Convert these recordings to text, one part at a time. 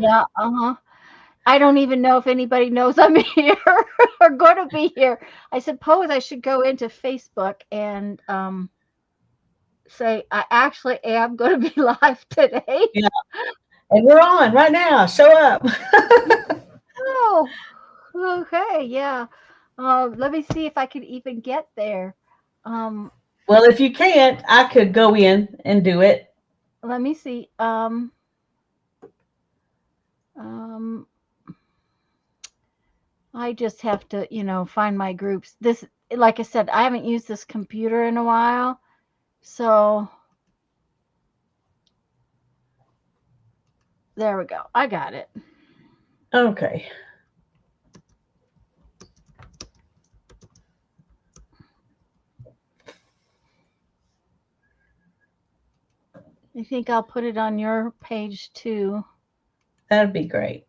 Yeah, uh-huh. I don't even know if anybody knows I'm here or going to be here. I suppose I should go into Facebook and say I actually am going to be live today. Yeah. And we're on right now. Show up. Oh, okay, yeah. Let me see if I can even get there. Um, Well, if you can't, I could go in and do it. let me see. Um, I just have to, find my groups. This, like I said, I haven't used this computer in a while, so there we go. I got it. Okay. I think I'll put it on your page too. That'd be great.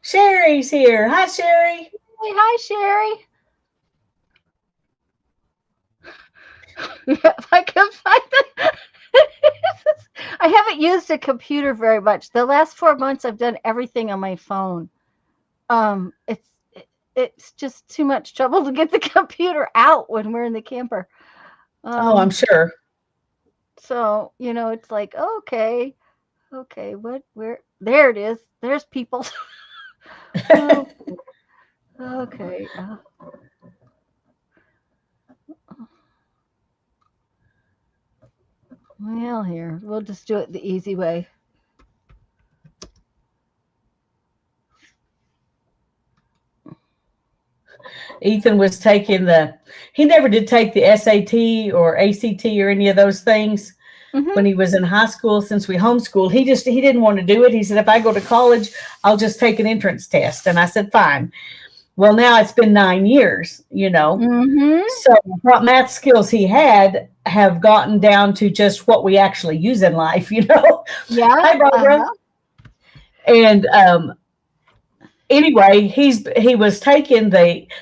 Sherry's here. Hi, Sherry. Hey, hi, Sherry. Yeah, if I can find it. I haven't used a computer very much. The last 4 months, I've done everything on my phone. It's just too much trouble to get the computer out when we're in the camper. Oh, I'm Um, sure. so it's like okay, okay, what, where? There it is. There's people. Oh, okay. Well, here we'll just do it the easy way. Ethan was taking he never did take the SAT or ACT or any of those things when Hmm. he was in high school since we homeschooled. He didn't want to do it. He said, if I go to college, I'll just take an entrance test. And I said, fine. Well, now it's been 9 years, Hmm. So what math skills he had have gotten down to just what we actually use in life. Yeah. Hi, Barbara. Uh-huh. And anyway, he was taking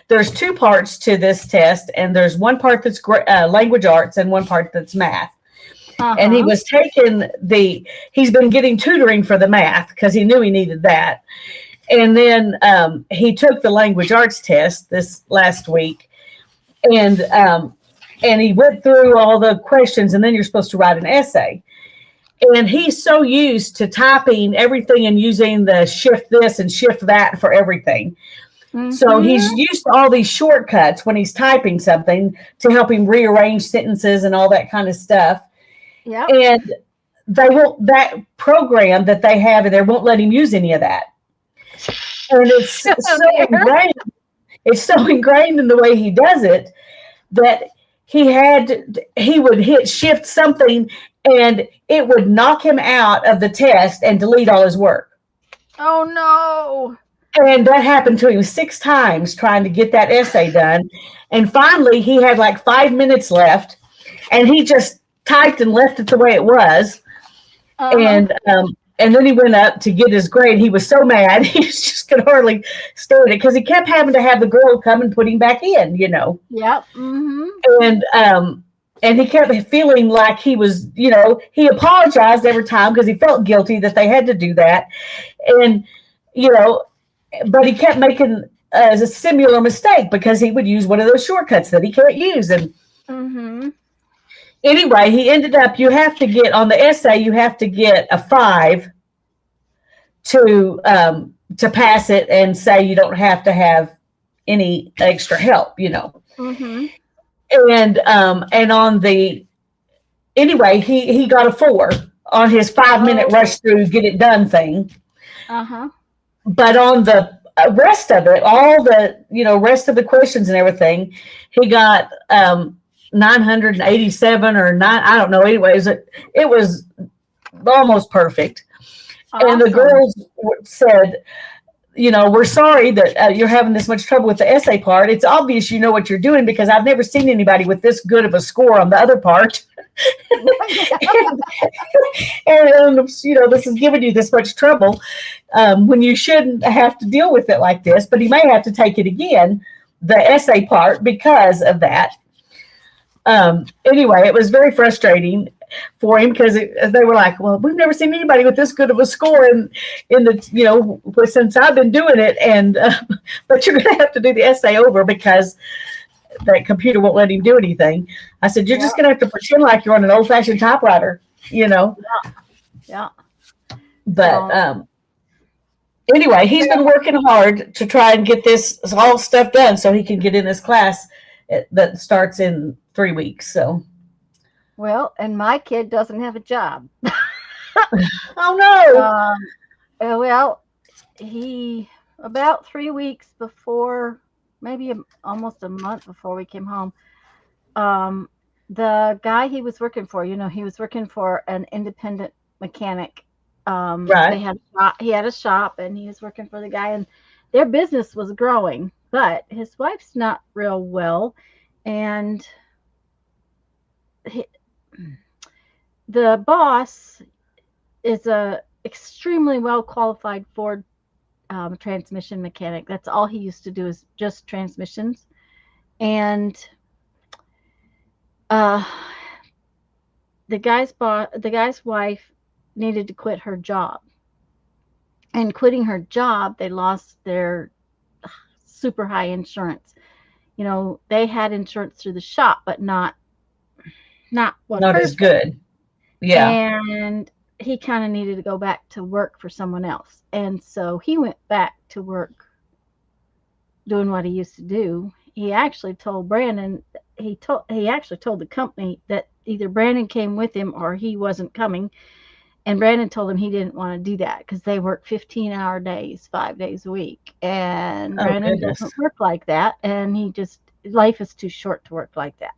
there's two parts to this test, and there's one part that's language arts and one part that's math. And he Uh-huh. was taking he's been getting tutoring for the math because he knew he needed that. And then he took the language arts test this last week, and he went through all the questions, and then you're supposed to write an essay. And he's so used to typing everything and using the shift this and shift that for everything. So he's Hmm. used to all these shortcuts when he's typing something to help him rearrange sentences and all that kind of stuff. Yep. And that program that they have in there won't let him use any of that. And There. it's so ingrained in the way he does it that he would hit shift something and it would knock him out of the test and delete all his work. Oh no. And that happened to him 6 times trying to get that essay done. And finally, he had like 5 minutes left, and he just typed and left it the way it was. Uh-huh. And then he went up to get his grade. He was so mad he just could hardly stand it because he kept having to have the girl come and put him back in. Yep. Hmm. And he kept feeling like he was, he apologized every time because he felt guilty that they had to do that. And, but he kept making a similar mistake because he would use one of those shortcuts that he can't use. And Hmm. anyway, he ended up, on the essay, you have to get a 5 to pass it and say you don't have to have any extra help. Hmm. And on he got a 4 on his 5-minute Oh. rush through get it done thing. Uh-huh. But on the rest of it, all the rest of the questions and everything, he got 987 or 9, I don't know. Anyways, it was almost perfect. And the Awesome. girls said, we're sorry that you're having this much trouble with the essay part. It's obvious you know what you're doing because I've never seen anybody with this good of a score on the other part. and this is giving you this much trouble when you shouldn't have to deal with it like this. But he may have to take it again, the essay part, because of that. Anyway, it was very frustrating. for him because they were like, well, we've never seen anybody with this good of a score in the since I've been doing it, and but you're going to have to do the essay over because that computer won't let him do anything. I said, you're just going to have to pretend like you're on an old-fashioned typewriter, Yeah. But anyway, he's been working hard to try and get this all stuff done so he can get in this class that starts in 3 weeks. So, well, and my kid doesn't have a job. Oh no! Well, he about 3 weeks before, maybe almost a month before we came home. The guy he was working for, he was working for an independent mechanic. Right. He had a shop, and he was working for the guy, and their business was growing, but his wife's not real well, and the boss is a extremely well qualified Ford transmission mechanic. That's all he used to do, is just transmissions. And the guy's wife needed to quit her job, and quitting her job, they lost their super high insurance. They had insurance through the shop, but not as good. Yeah. And he kind of needed to go back to work for someone else, and so he went back to work doing what he used to do. He actually told Brandon. He actually told the company that either Brandon came with him or he wasn't coming. And Brandon told him he didn't want to do that because they work 15-hour days, 5 days a week. And Brandon doesn't work like that. And life is too short to work like that.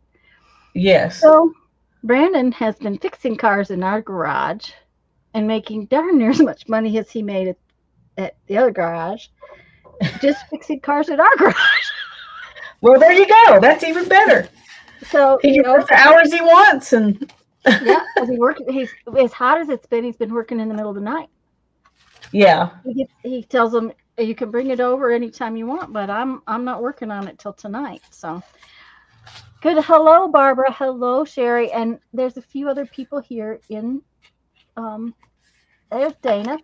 Yes. So Brandon has been fixing cars in our garage and making darn near as much money as he made at the other garage, just fixing cars in our garage. Well, there you go. That's even better. So he can work the hours he wants, and yeah, he's as hot as it's been. He's been working in the middle of the night. Yeah. He tells them, you can bring it over anytime you want, but I'm not working on it till tonight. So good. Hello, Barbara. Hello, Sherry. And there's a few other people here in. There's Dana.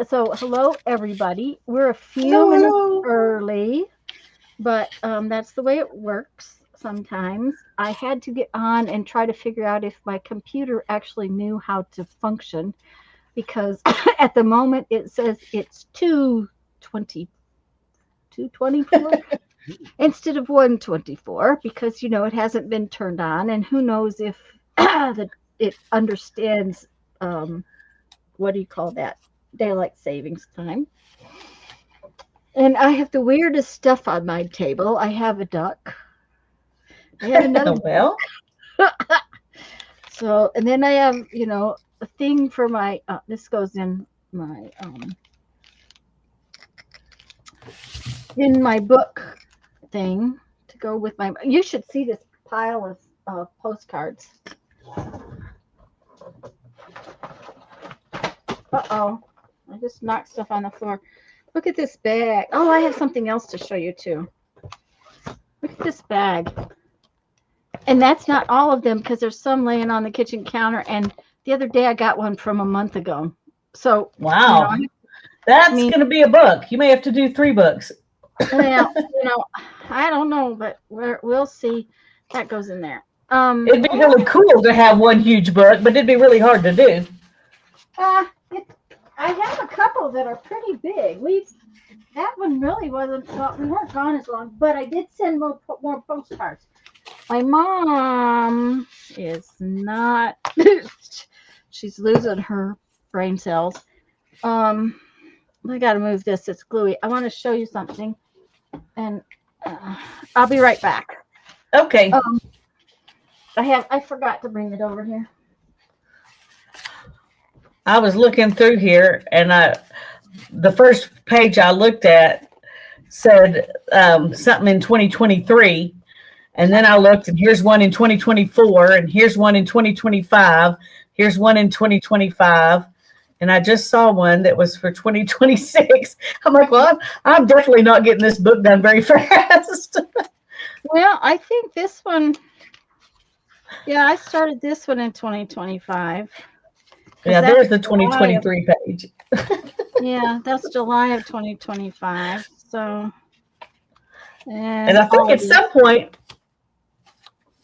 So hello, everybody. We're a few minutes early, but that's the way it works. Sometimes I had to get on and try to figure out if my computer actually knew how to function, because at the moment it says it's 224 instead of 124, because it hasn't been turned on, and who knows if it understands what do you call that, daylight savings time. And I have the weirdest stuff on my table. I have a duck. I have another well. So, and then I have, a thing for my, this goes in my book thing to go with my, you should see this pile of postcards. Uh-oh, I just knocked stuff on the floor. Look at this bag. Oh, I have something else to show you too. Look at this bag. And that's not all of them, because there's some laying on the kitchen counter. And the other day I got one from a month ago. So wow, that's going to be a book. You may have to do 3 books. Well, I don't know, but we'll see. That goes in there. It'd be really cool to have one huge book, but it'd be really hard to do. I have a couple that are pretty big. That one really wasn't. We weren't gone as long, but I did send more postcards. My mom is not. She's losing her brain cells. I got to move this. It's gluey. I want to show you something, and I'll be right back. Okay. I forgot to bring it over here. I was looking through here, and the first page I looked at said something in 2023. And then I looked, and here's one in 2024, and here's one in 2025, here's one in 2025, and I just saw one that was for 2026. I'm like, well, I'm definitely not getting this book done very fast. Well, I think this one, Yeah, I started this one in 2025. Yeah, That's there's the July of, 2023 page. yeah, that's July of 2025. So, And and I think all of at these. some point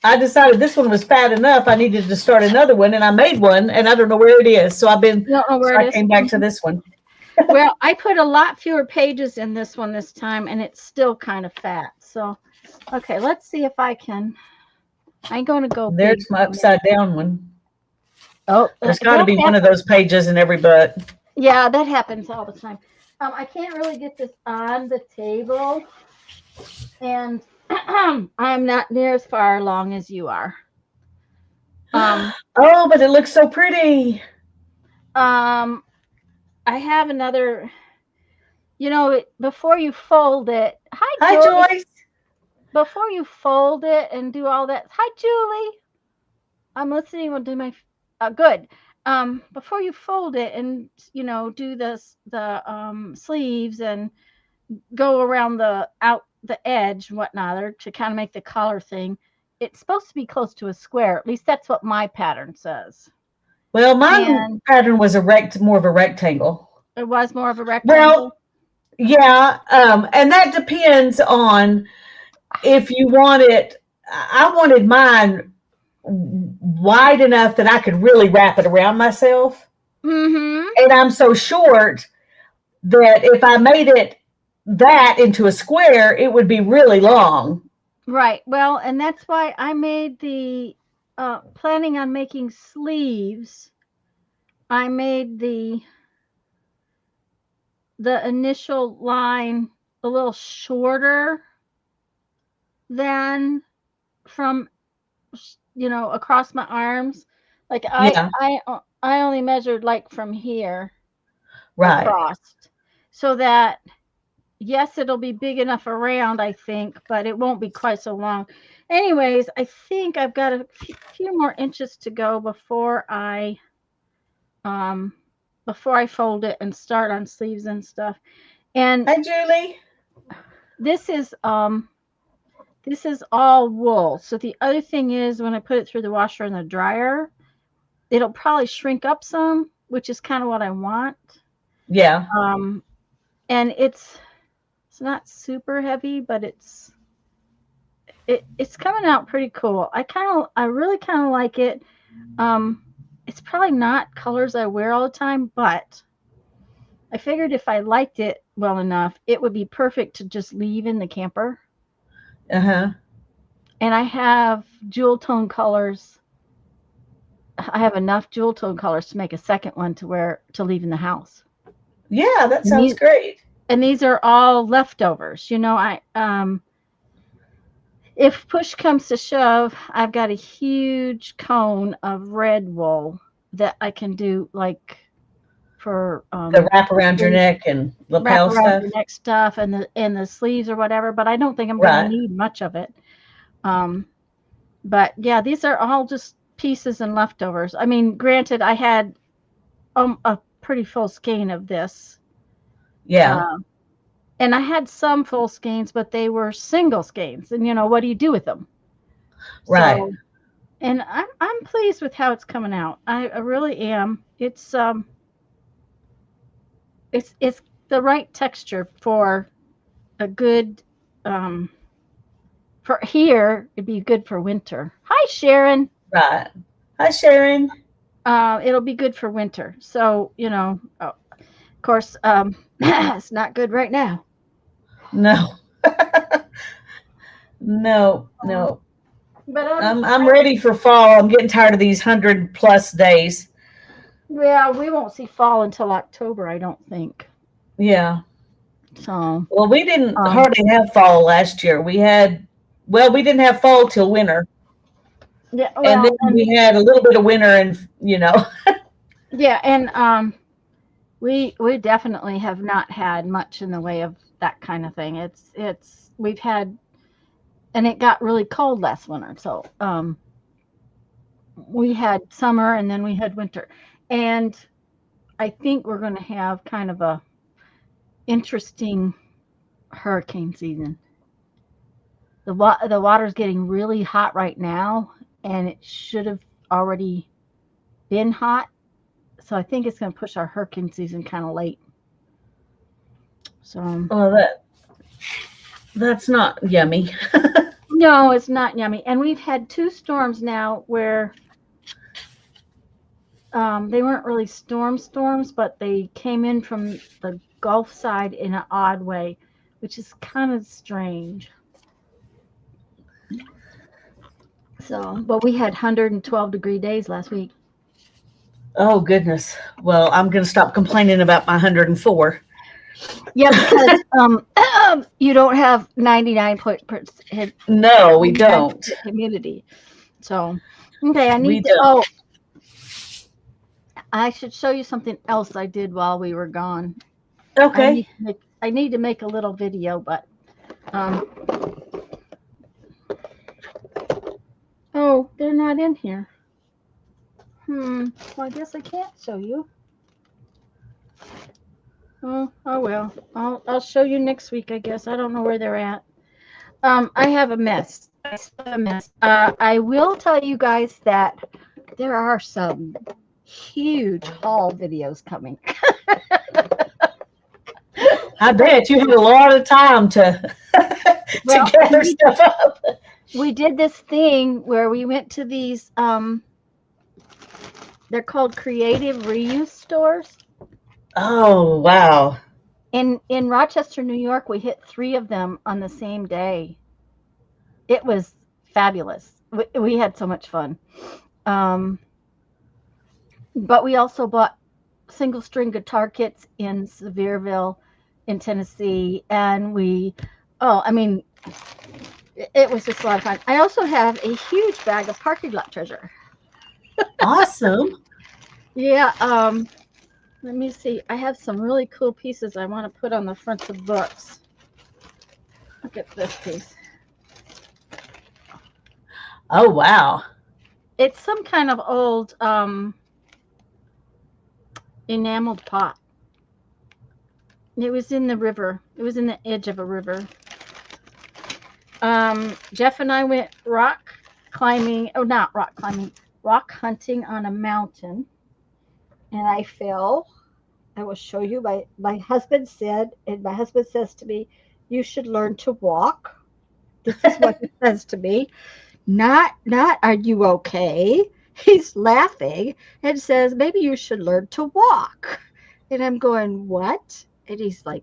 I decided this one was fat enough. I needed to start another one, and I made one, and I don't know where it is. You don't know So where it I is? came back to this one. Well, I put a lot fewer pages in this one this time, and it's still kind of fat. So, okay, let's see if I can. I'm going to go big. There's my upside down one. Oh, There's got to that be one of happens. those pages in every book. Yeah, that happens all the time. I can't really get this on the table, and I'm not near as far along as you are. Um, Oh, but it looks so pretty. um, I have another. Before you fold it, hi Hi, Joyce. Joyce. Before you fold it and do all that, hi Julie. I'm listening. We'll do my good. Before you fold it and do the sleeves and go around the edge and whatnot, or to kind of make the collar thing. It's supposed to be close to a square. At least that's what my pattern says. Well, my And pattern was more of a rectangle. it was more of a rectangle. Well, yeah, and that depends on if you want it. I wanted mine wide enough that I could really wrap it around myself. Mm-hmm. And I'm so short that if I made it that into a square, it would be really long. Right. Well, and that's why I made planning on making sleeves. I made the initial line a little shorter than from across my arms. Like Yeah, I only measured like from here right. across, so that yes, it'll be big enough around, I think, but it won't be quite so long. Anyways, I think I've got a few more inches to go um before I fold it and start on sleeves and stuff. And Hi, Julie. this is um this is all wool. So the other thing is, when I put it through the washer and the dryer, it'll probably shrink up some, which is kind of what I want. Yeah, Um, and it's not super heavy, but it's coming out pretty cool. I really kind of like it. Um, it's probably not colors I wear all the time, but I figured if I liked it well enough, it would be perfect to just leave in the camper. uh-huh. And I have jewel tone colors. I have enough jewel tone colors to make a second one to leave in the house. Yeah, that And sounds these great. and these are all leftovers. I if push comes to shove, I've got a huge cone of red wool that I can do, like, for The wrap around your neck and wrap lapel around stuff. your neck stuff and the sleeves or whatever. But I don't think I'm going to Right. need much of it. Um, but yeah, these are all just pieces and leftovers. I mean, granted, I had a pretty full skein of this. Yeah, Um, and I had some full skeins, but they were single skeins. And what do you do with them? right. So, and I'm pleased with how it's coming out. I really am. It's the right texture for a good um for here. It'd be good for winter. Hi Sharon. Right. Hi, Sharon. It'll be good for winter. So of course, it's not good right now. No, no, Um, no. but I'm ready for fall. I'm getting tired of these 100+ days. yeah, we won't see fall until October, I don't think. Yeah. So Well, we didn't um hardly have fall last year. We didn't have fall till winter, yeah, and then well, and we had a little bit of winter, and yeah, and we definitely have not had much in the way of that kind of thing. It's we've had, and it got really cold last winter. So we had summer and then we had winter. And I think we're going to have kind of a interesting hurricane season. The water's getting really hot right now, and it should have already been hot. So I think it's going to push our hurricane season kind of late. So Well, that's not yummy. no, it's not yummy. And we've had 2 storms now where they weren't really storms, but they came in from the Gulf side in an odd way, which is kind of strange. So, but we had 112-degree days last week. Oh, goodness. Well, I'm going to stop complaining about my 104. Yeah, because you don't have 99% No, we don't. humidity. So, okay, I We need to. don't. Oh, I should show you something else I did while we were gone. Okay. I need to make a little video, but oh, they're not in here. Well, I guess I can't show you. Oh well. I'll show you next week, I guess. I don't know where they're at. I have a mess. I will tell you guys that there are some huge haul videos coming. I bet you had a lot of time to gather stuff up. We did this thing where we went to these they're called creative reuse stores. Oh, wow. In Rochester, New York, we hit 3 of them on the same day. It was fabulous. We had so much fun. But we also bought single string guitar kits in Sevierville in Tennessee, and it was just a lot of fun. I also have a huge bag of parking lot treasure. Awesome. Yeah, let me see. I have some really cool pieces I want to put on the fronts of books. Look at this piece. Oh, wow. It's some kind of old enameled pot. It was in the river. It was in the edge of a river. Jeff and I went rock hunting on a mountain, and I fell. I will show you. My husband said, and my husband says to me, "You should learn to walk." This is what he says to me. Not, are you okay? He's laughing and says, maybe you should learn to walk. And I'm going, what? And he's like,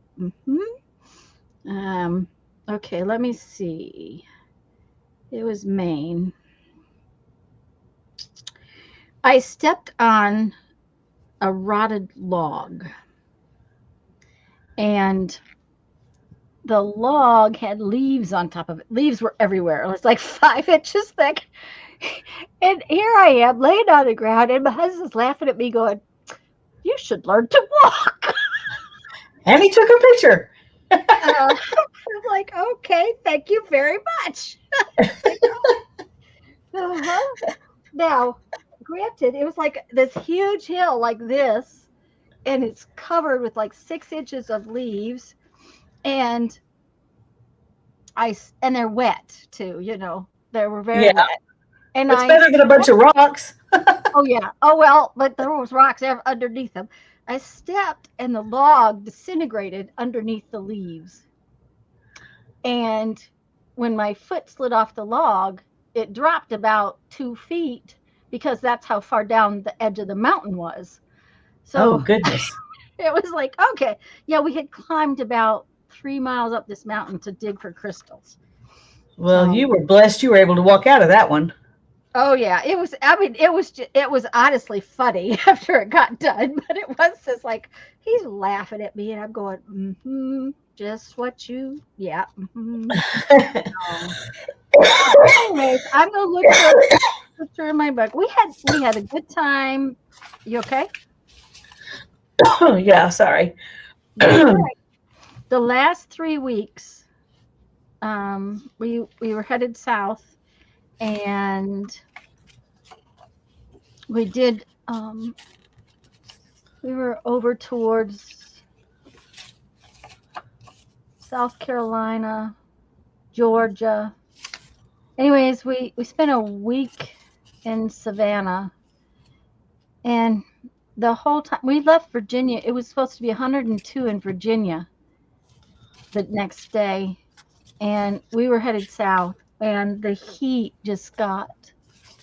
okay, let me see. It was Maine. I stepped on a rotted log, and the log had leaves on top of it. Leaves were everywhere. It was like 5 inches thick. And here I am laying on the ground, and my husband's laughing at me going, you should learn to walk. And he took a picture. I'm like, okay, thank you very much. Now, granted, it was like this huge hill like this, and it's covered with like 6 inches of leaves, and they're wet too, they were very wet. And it's better than a bunch of rocks. Oh yeah. Oh well, but there was rocks underneath them. I stepped, and the log disintegrated underneath the leaves. And when my foot slid off the log, it dropped about 2 feet, because that's how far down the edge of the mountain was. So, oh, goodness. It was like, okay. Yeah, we had climbed about 3 miles up this mountain to dig for crystals. Well, you were blessed you were able to walk out of that one. Oh yeah, it was. I mean, it was honestly funny after it got done, but it was just like he's laughing at me, and I'm going, just what you, yeah. Anyways, I'm gonna look through my book. We had a good time. You okay? Oh yeah, sorry. The last 3 weeks, we were headed south. And we did, we were over towards South Carolina, Georgia. Anyways, we spent a week in Savannah. And the whole time we left Virginia, it was supposed to be 102 in Virginia the next day. And we were headed south, and the heat just got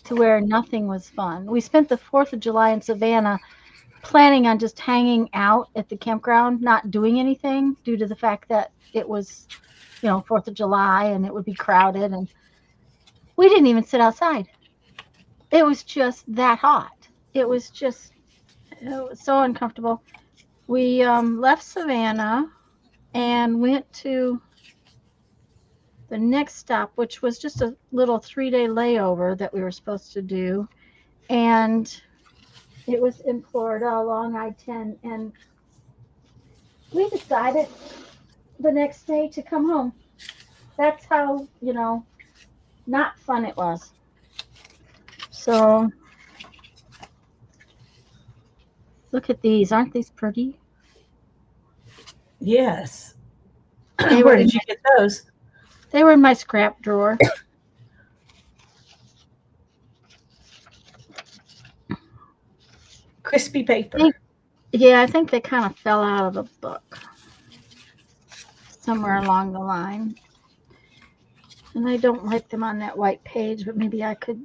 to where nothing was fun. We spent the 4th of July in Savannah planning on just hanging out at the campground, not doing anything due to the fact that it was, 4th of July and it would be crowded. And we didn't even sit outside. It was just that hot. It was so uncomfortable. We left Savannah and went to the next stop, which was just a little 3-day layover that we were supposed to do. And it was in Florida along I-10. And we decided the next day to come home. That's how, not fun it was. So look at these. Aren't these pretty? Yes. Where did you get those? They were in my scrap drawer. Crispy paper. I think they kind of fell out of the book somewhere along the line. And I don't like them on that white page, but maybe I could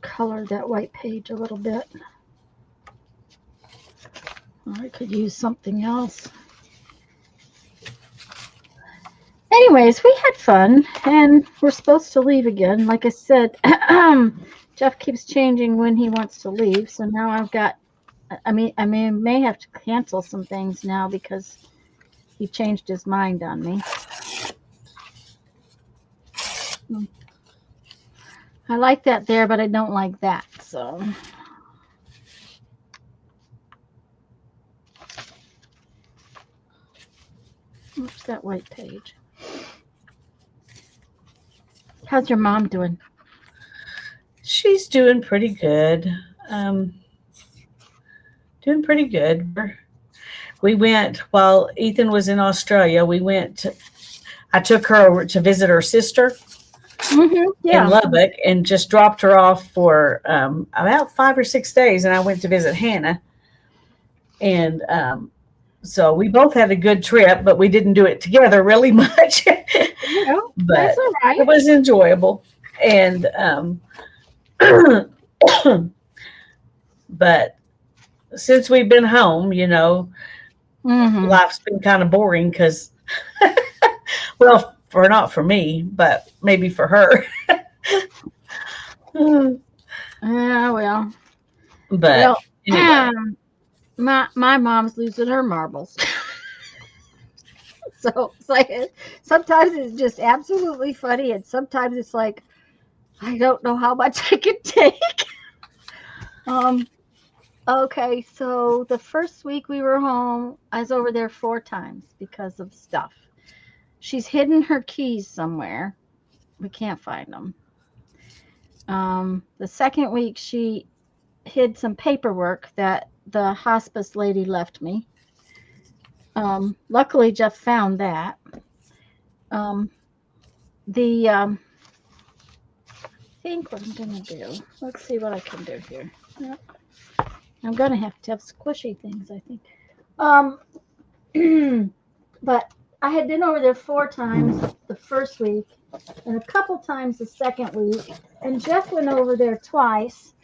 color that white page a little bit. Or I could use something else. Anyways, we had fun, and we're supposed to leave again. Like I said, Jeff keeps changing when he wants to leave. So now I may have to cancel some things now because he changed his mind on me. I like that there, but I don't like that. So. What's that white page? How's your mom doing? She's doing pretty good. Doing pretty good. We went while Ethan was in Australia. I took her over to visit her sister in Lubbock and just dropped her off for about 5 or 6 days. And I went to visit Hannah. And so we both had a good trip, but we didn't do it together really much. But that's all right. It was enjoyable. And but since we've been home, life's been kind of boring because, well, not for me, but maybe for her. Yeah, well. But anyway. My mom's losing her marbles. So it's like sometimes it's just absolutely funny, and sometimes it's like I don't know how much I can take. Okay, so the first week we were home, I was over there 4 times because of stuff. She's hidden her keys somewhere. We can't find them. The second week she hid some paperwork that the hospice lady left me. Luckily Jeff found that. I think what I'm gonna do, let's see what I can do here. Yep. I'm gonna have squishy things, I think. But I had been over there 4 times the first week and a couple times the second week, and Jeff went over there twice.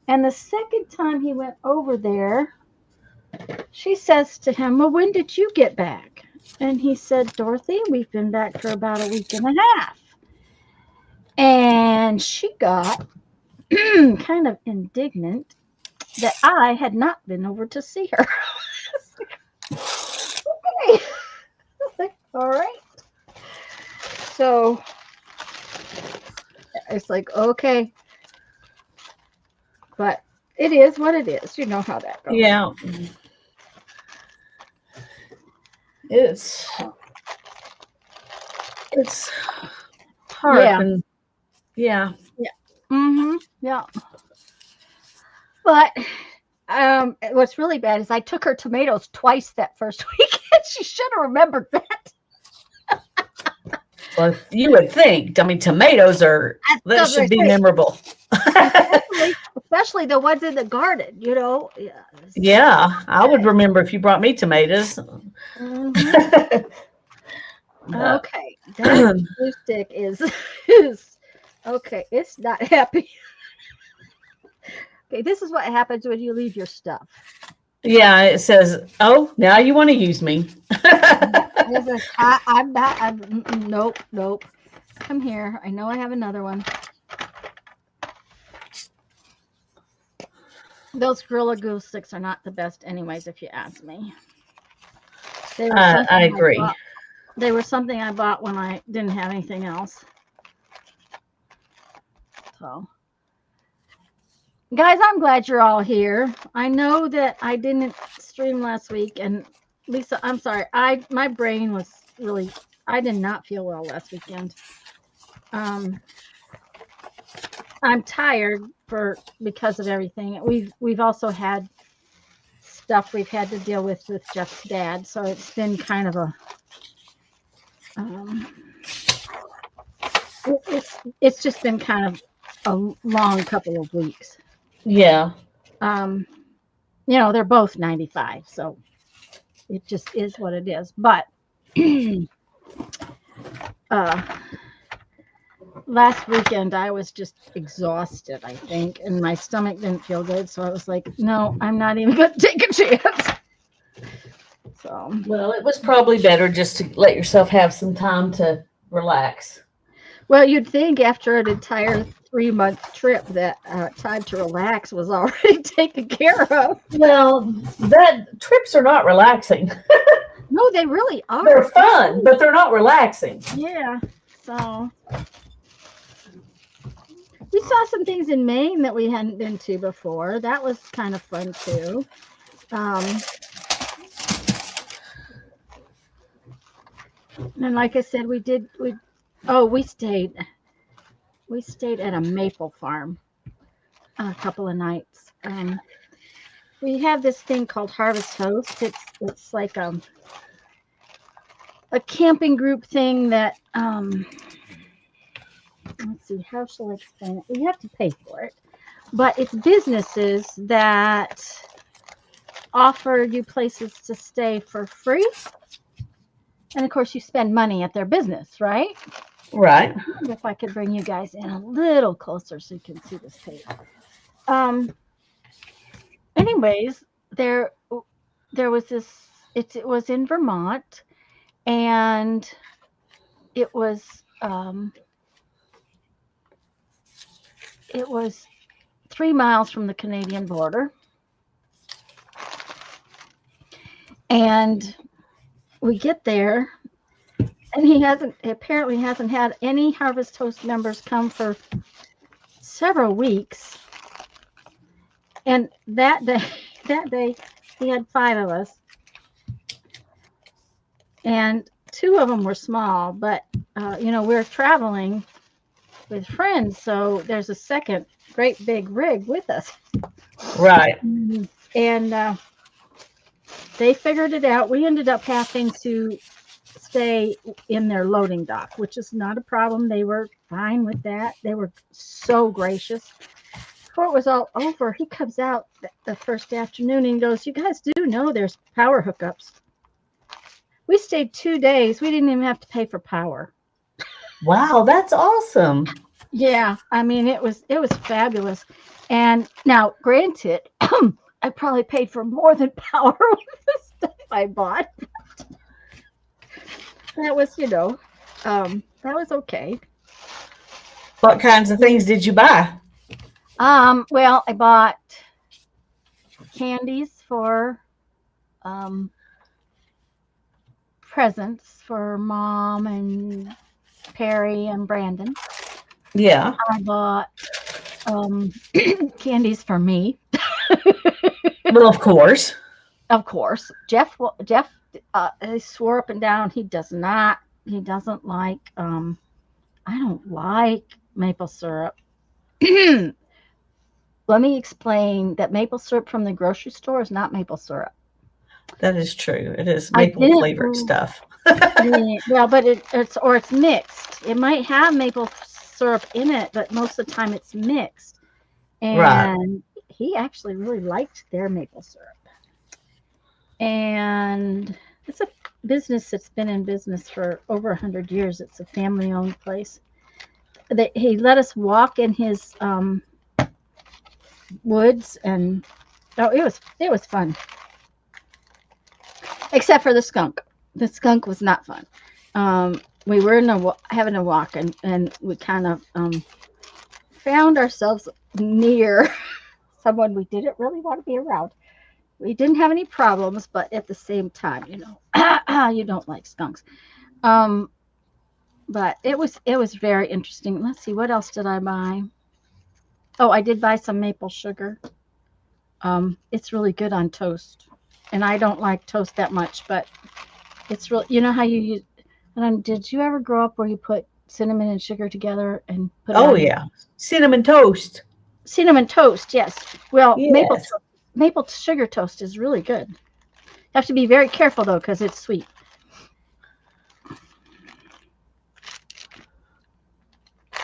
And the second time he went over there, she says to him, well, when did you get back? And he said, Dorothy, we've been back for about a week and a half. And she got kind of indignant that I had not been over to see her. Okay. All right. So it's like, okay. But it is what it is. You know how that goes. Yeah. It's hard. Yeah. Yeah. Mm-hmm. Yeah. But what's really bad is I took her tomatoes twice that first week, and she should have remembered that. Well, you would think. I mean, tomatoes are, that should be memorable. Especially the ones in the garden, you know. Yeah. Yeah, I would remember if you brought me tomatoes. Mhm. Okay, that glue stick is okay. It's not happy. Okay, this is what happens when you leave your stuff. Yeah, it says, "Oh, now you want to use me." This is, I'm not. Nope, nope. Come here. I know I have another one. Those Gorilla Glue sticks are not the best, anyways, if you ask me. They were something I agree. they were something I bought when I didn't have anything else. So, guys, I'm glad you're all here. I know that I didn't stream last week, and Lisa, I'm sorry. My brain was really. I did not feel well last weekend. I'm tired because of everything. We've also had stuff we've had to deal with Jeff's dad, so it's been kind of a it's just been kind of a long couple of weeks. Yeah. You know, they're both 95, so it just is what it is. But last weekend I was just exhausted, I think, and my stomach didn't feel good, so I was like, no, I'm not even going to take a chance. So, well, it was probably better just to let yourself have some time to relax. Well, you'd think after an entire 3-month trip that time to relax was already taken care of. Well, that trips are not relaxing. No, they really are. They're fun, but they're not relaxing. Yeah. So we saw some things in Maine that we hadn't been to before. That was kind of fun too. And like I said, we stayed at a maple farm a couple of nights. We have this thing called Harvest Host. It's like a camping group thing that let's see, how shall I explain it? You have to pay for it, but it's businesses that offer you places to stay for free, and of course you spend money at their business, right? Right. I wonder if I could bring you guys in a little closer so you can see this page. Anyways, there was this. It was in Vermont, and it was 3 miles from the Canadian border, and we get there, and he apparently hasn't had any Harvest Host members come for several weeks. And that day he had 5 of us, and 2 of them were small, but you know, we're traveling with friends, so there's a second great big rig with us. Right. And they figured it out. We ended up having to stay in their loading dock, which is not a problem. They were fine with that. They were so gracious. Before it was all over, he comes out the first afternoon and goes, "You guys do know there's power hookups." We stayed 2 days. We didn't even have to pay for power. Wow, that's awesome. Yeah, I mean, it was fabulous. And now, granted, I probably paid for more than power with the stuff I bought. That was, you know, that was okay. What kinds of things did you buy? Well, I bought candies for presents for Mom and Perry and Brandon. Yeah. I bought candies for me. Well, of course. Of course. Jeff he swore up and down he doesn't like I don't like maple syrup. Let me explain that maple syrup from the grocery store is not maple syrup. That is true. It is I maple didn't. flavored stuff. Yeah, well, but it's mixed. It might have maple syrup in it, but most of the time it's mixed. Right. And he actually really liked their maple syrup. And it's a business that's been in business for over 100 years. It's a family-owned place. He let us walk in his woods, and oh, it was fun. Except for the skunk. The skunk was not fun. We were having a walk, and we kind of found ourselves near someone we didn't really want to be around. We didn't have any problems, but at the same time, you don't like skunks. Um, but it was very interesting. Let's see, what else did I buy? Oh, I did buy some maple sugar. It's really good on toast, and I don't like toast that much, but it's real. You know how you use. And did you ever grow up where you put cinnamon and sugar together and put it Oh on your yeah. Cinnamon toast. cinnamon toast? Yes. Well, Yes. maple sugar toast is really good. You have to be very careful though, because it's sweet.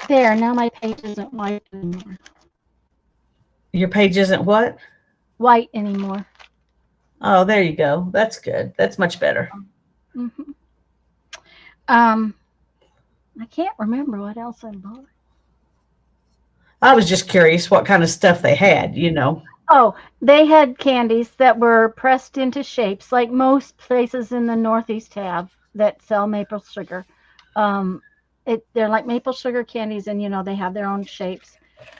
There, now my page isn't white anymore. Your page isn't what? White anymore. Oh, there you go. That's good. That's much better. hmm Um, I can't remember what else I bought. I was just curious what kind of stuff they had, Oh, they had candies that were pressed into shapes, like most places in the Northeast have that sell maple sugar. Um, they're like maple sugar candies, and they have their own shapes.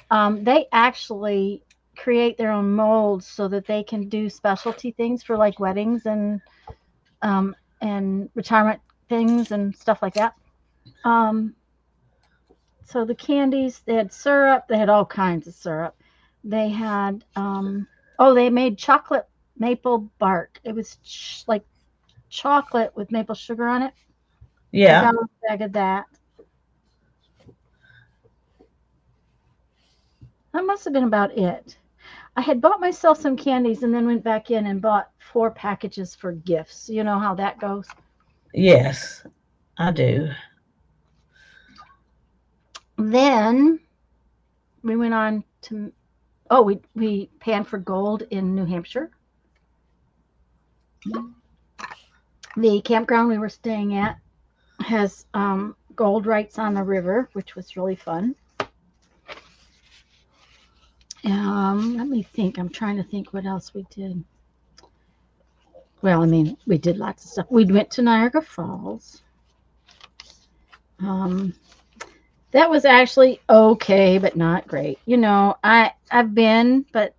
They actually create their own molds so that they can do specialty things for like weddings and retirement things and stuff like that. Um, so the candies, they had syrup, they had all kinds of syrup. They had they made chocolate maple bark. It was like chocolate with maple sugar on it. I Yeah. got a bag of that. That must have been about it. I had bought myself some candies and then went back in and bought 4 packages for gifts. You know how that goes. Yes, I do. Then we went on to we panned for gold in New Hampshire. The campground we were staying at has gold rights on the river, which was really fun. Let me think. I'm trying to think what else we did. Well, I mean, we did lots of stuff. We went to Niagara Falls. That was actually okay, but not great. I've been, but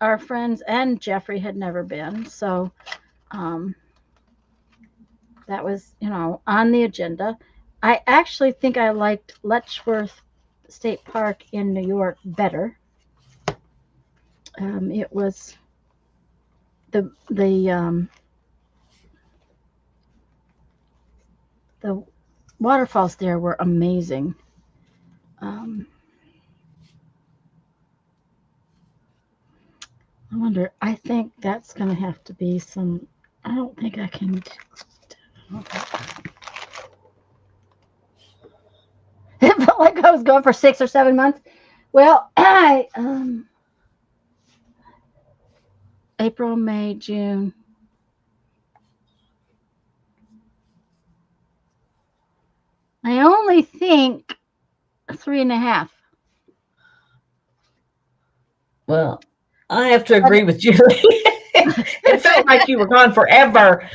our friends and Jeffrey had never been, so that was on the agenda. I actually think I liked Letchworth State Park in New York better. It was the waterfalls there were amazing. I wonder. I think that's going to have to be some. I don't think I can. It felt like I was going for 6 or 7 months. Well, April, May, June. I only think 3.5. Well, I have to agree with Julie. It felt like you were gone forever.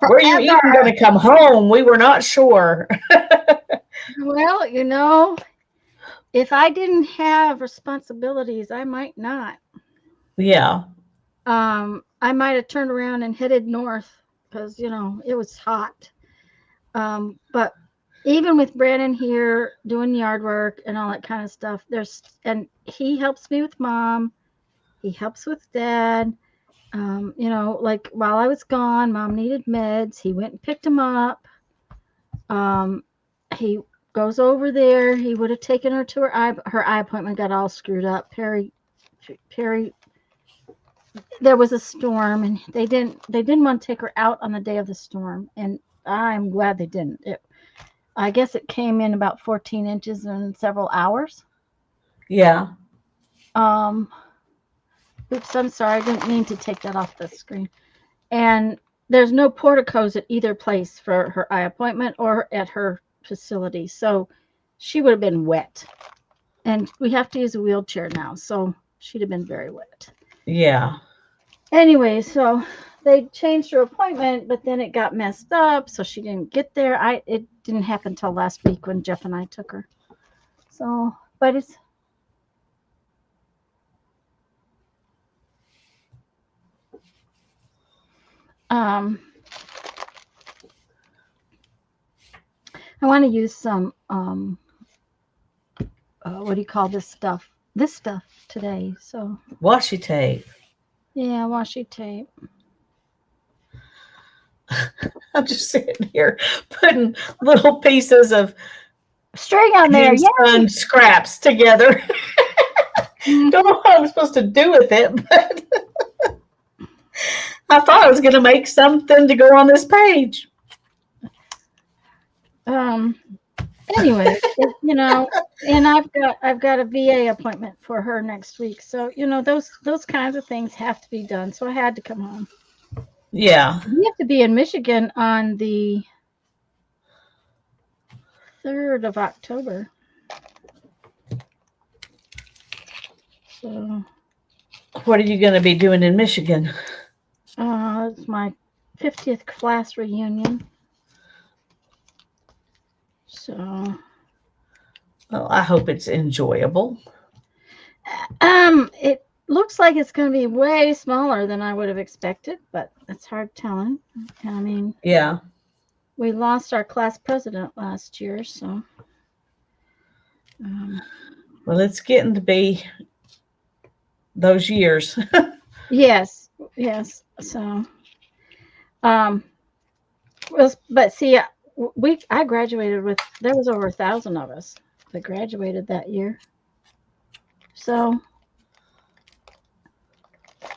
Were you even going to come home? We were not sure. Well, if I didn't have responsibilities, I might not. Yeah. I might have turned around and headed north because it was hot. But even with Brandon here doing yard work and all that kind of stuff, and he helps me with Mom. He helps with Dad. Like while I was gone, Mom needed meds. He went and picked them up. He goes over there. He would have taken her to her eye appointment. Got all screwed up. Perry there was a storm, and they didn't want to take her out on the day of the storm, and I'm glad they didn't. I guess it came in about 14 inches in several hours. Yeah. Um, Oops, I'm sorry, I didn't mean to take that off the screen. And there's no porticos at either place for her eye appointment or at her facility, so she would have been wet. And we have to use a wheelchair now, so she'd have been very wet. Yeah. Anyway, so they changed her appointment, but then it got messed up, so she didn't get there. It didn't happen till last week when Jeff and I took her. So, but it's I want to use some what do you call this stuff? This stuff today. So Washi tape. yeah, washi tape. I'm just sitting here putting little pieces of String on there, spun scraps together. Don't know what I'm supposed to do with it, but I thought I was going to make something to go on this page. Anyway, you know, and I've got a VA appointment for her next week, so you know those kinds of things have to be done. So I had to come home. Yeah. We have to be in Michigan on the 3rd of October. So what are you going to be doing in Michigan? It's my 50th class reunion. So Well, I hope it's enjoyable. it looks like it's going to be way smaller than I would have expected, but it's hard telling. I mean, yeah, we lost our class president last year, so. Well, it's getting to be those years. Yes. So, but see, I graduated with, there was over 1,000 of us that graduated that year. So,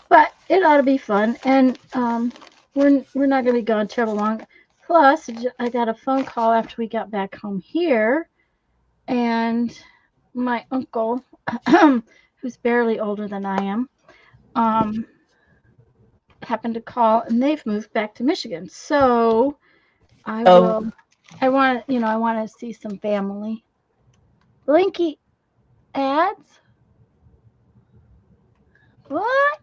but it ought to be fun, and we're not going to be gone terribly long. Plus, I got a phone call after we got back home here, and my uncle, who's barely older than I am, happened to call, and they've moved back to Michigan. So I want to see some family. Blinky ads? What?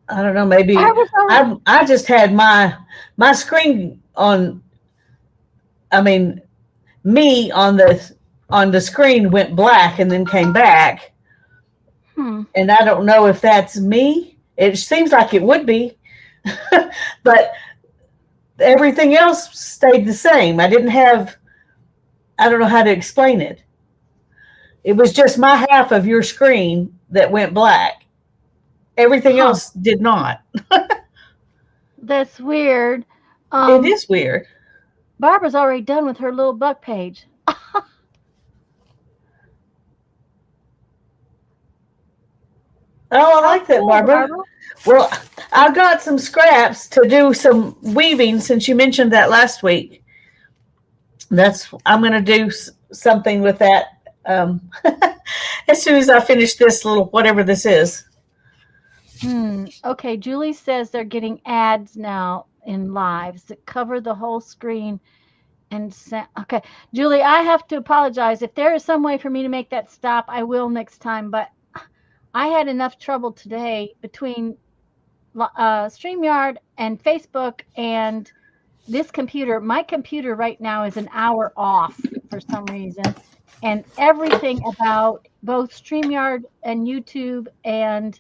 I don't know. Maybe I just had my screen on. I mean, me on the screen went black and then came back. And I don't know if that's me. It seems like it would be, but everything else stayed the same. I don't know how to explain it. It was just my half of your screen that went black. Everything else did not. That's weird. It is weird. Barbara's already done with her little buck page. Oh, I like that, Barbara. Well, I've got some scraps to do some weaving since you mentioned that last week. I'm going to do something with that as soon as I finish this little whatever this is. Okay, Julie says they're getting ads now in lives that cover the whole screen. Okay, Julie, I have to apologize. If there is some way for me to make that stop, I will next time. But I had enough trouble today between StreamYard and Facebook and this computer. My computer right now is an hour off for some reason. And everything about both StreamYard and YouTube and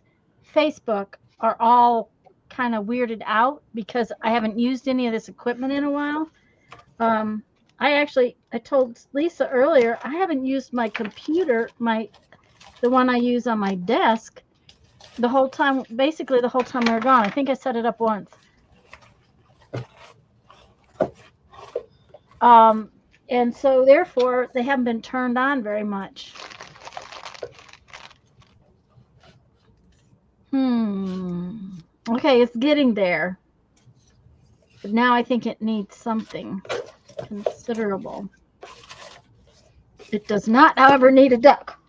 Facebook are all kind of weirded out because I haven't used any of this equipment in a while. I told Lisa earlier, I haven't used my computer, the one I use on my desk, basically the whole time we were gone. I think I set it up once. And so therefore they haven't been turned on very much. Okay, it's getting there. But now I think it needs something considerable. It does not, however, need a duck.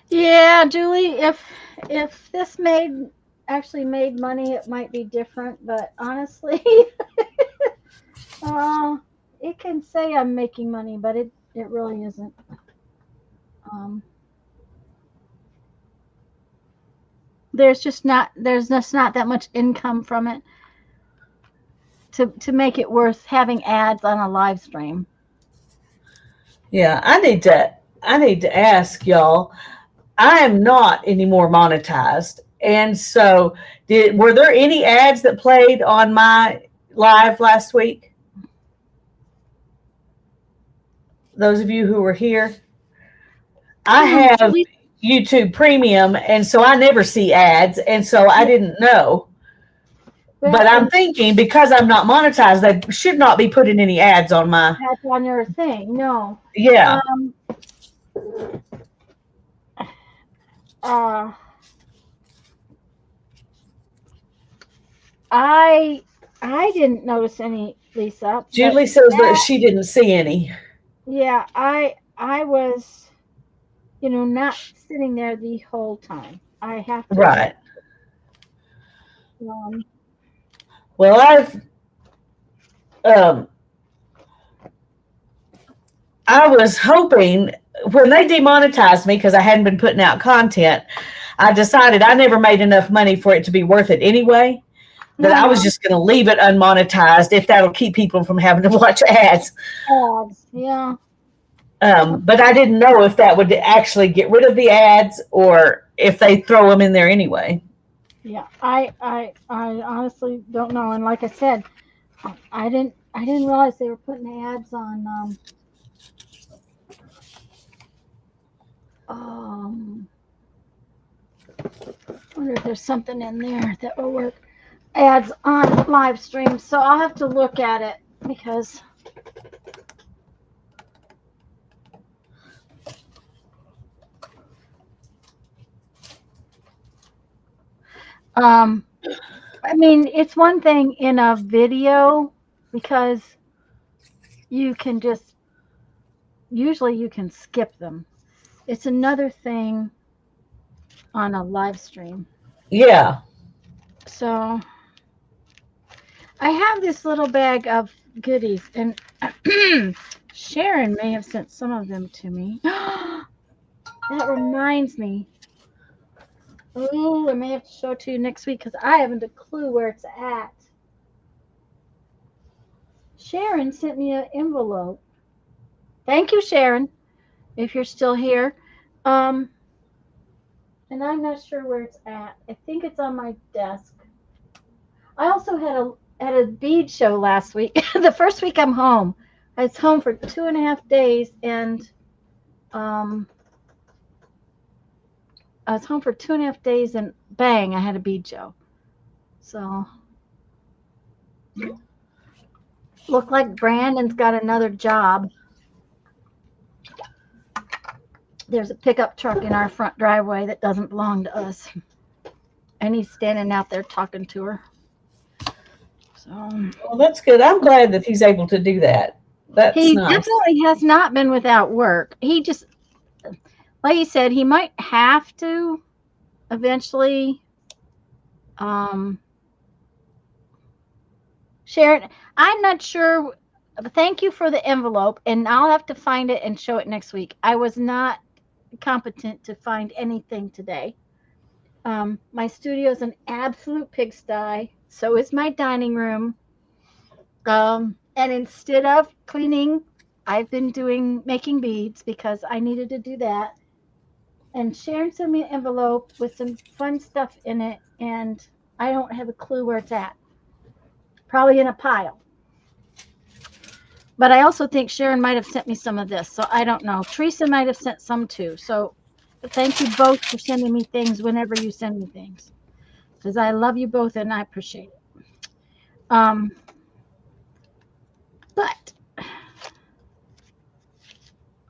Yeah, Julie, if this actually made money, it might be different, but honestly, uh, it can say I'm making money, but it really isn't. Um, there's just not that much income from it to make it worth having ads on a live stream. Yeah, I need to ask y'all. I am not anymore monetized. And so were there any ads that played on my live last week? Those of you who were here? I have YouTube Premium, and so I never see ads, and so I didn't know. But I'm thinking because I'm not monetized, they should not be putting any ads on my ads on your thing. No. Yeah. I didn't notice any, Lisa. Julie says that she didn't see any. Yeah, I was, not sitting there the whole time. I have to. Right. Well, I was hoping when they demonetized me because I hadn't been putting out content, I decided I never made enough money for it to be worth it anyway. That I was just going to leave it unmonetized if that'll keep people from having to watch ads. Yeah. But I didn't know if that would actually get rid of the ads or if they throw them in there anyway. Yeah, I honestly don't know. And like I said, I didn't realize they were putting ads on. I wonder if there's something in there that will work. Ads on live stream, so I'll have to look at it because I mean, it's one thing in a video because you can usually you can skip them. It's another thing on a live stream. Yeah. So I have this little bag of goodies, and Sharon may have sent some of them to me. That reminds me. Oh, I may have to show it to you next week because I haven't a clue where it's at. Sharon sent me an envelope. Thank you, Sharon, if you're still here. And I'm not sure where it's at. I think it's on my desk. I also had a bead show last week. The first week I'm home. I was home for 2.5 days, and I was home for 2.5 days, and bang, I had a bead show. So look like Brandon's got another job. There's a pickup truck in our front driveway that doesn't belong to us, and he's standing out there talking to her. So, well, that's good. I'm glad that he's able to do that. That's he nice. Definitely has not been without work. He just, like you said, he might have to eventually. Sharon, I'm not sure. Thank you for the envelope, and I'll have to find it and show it next week. I was not competent to find anything today. My studio is an absolute pigsty. So is my dining room. And instead of cleaning, I've been making beads because I needed to do that. And Sharon sent me an envelope with some fun stuff in it, and I don't have a clue where it's at. Probably in a pile. But I also think Sharon might have sent me some of this, so I don't know. Teresa might have sent some too. So thank you both for sending me things whenever you send me things, because I love you both and I appreciate it. But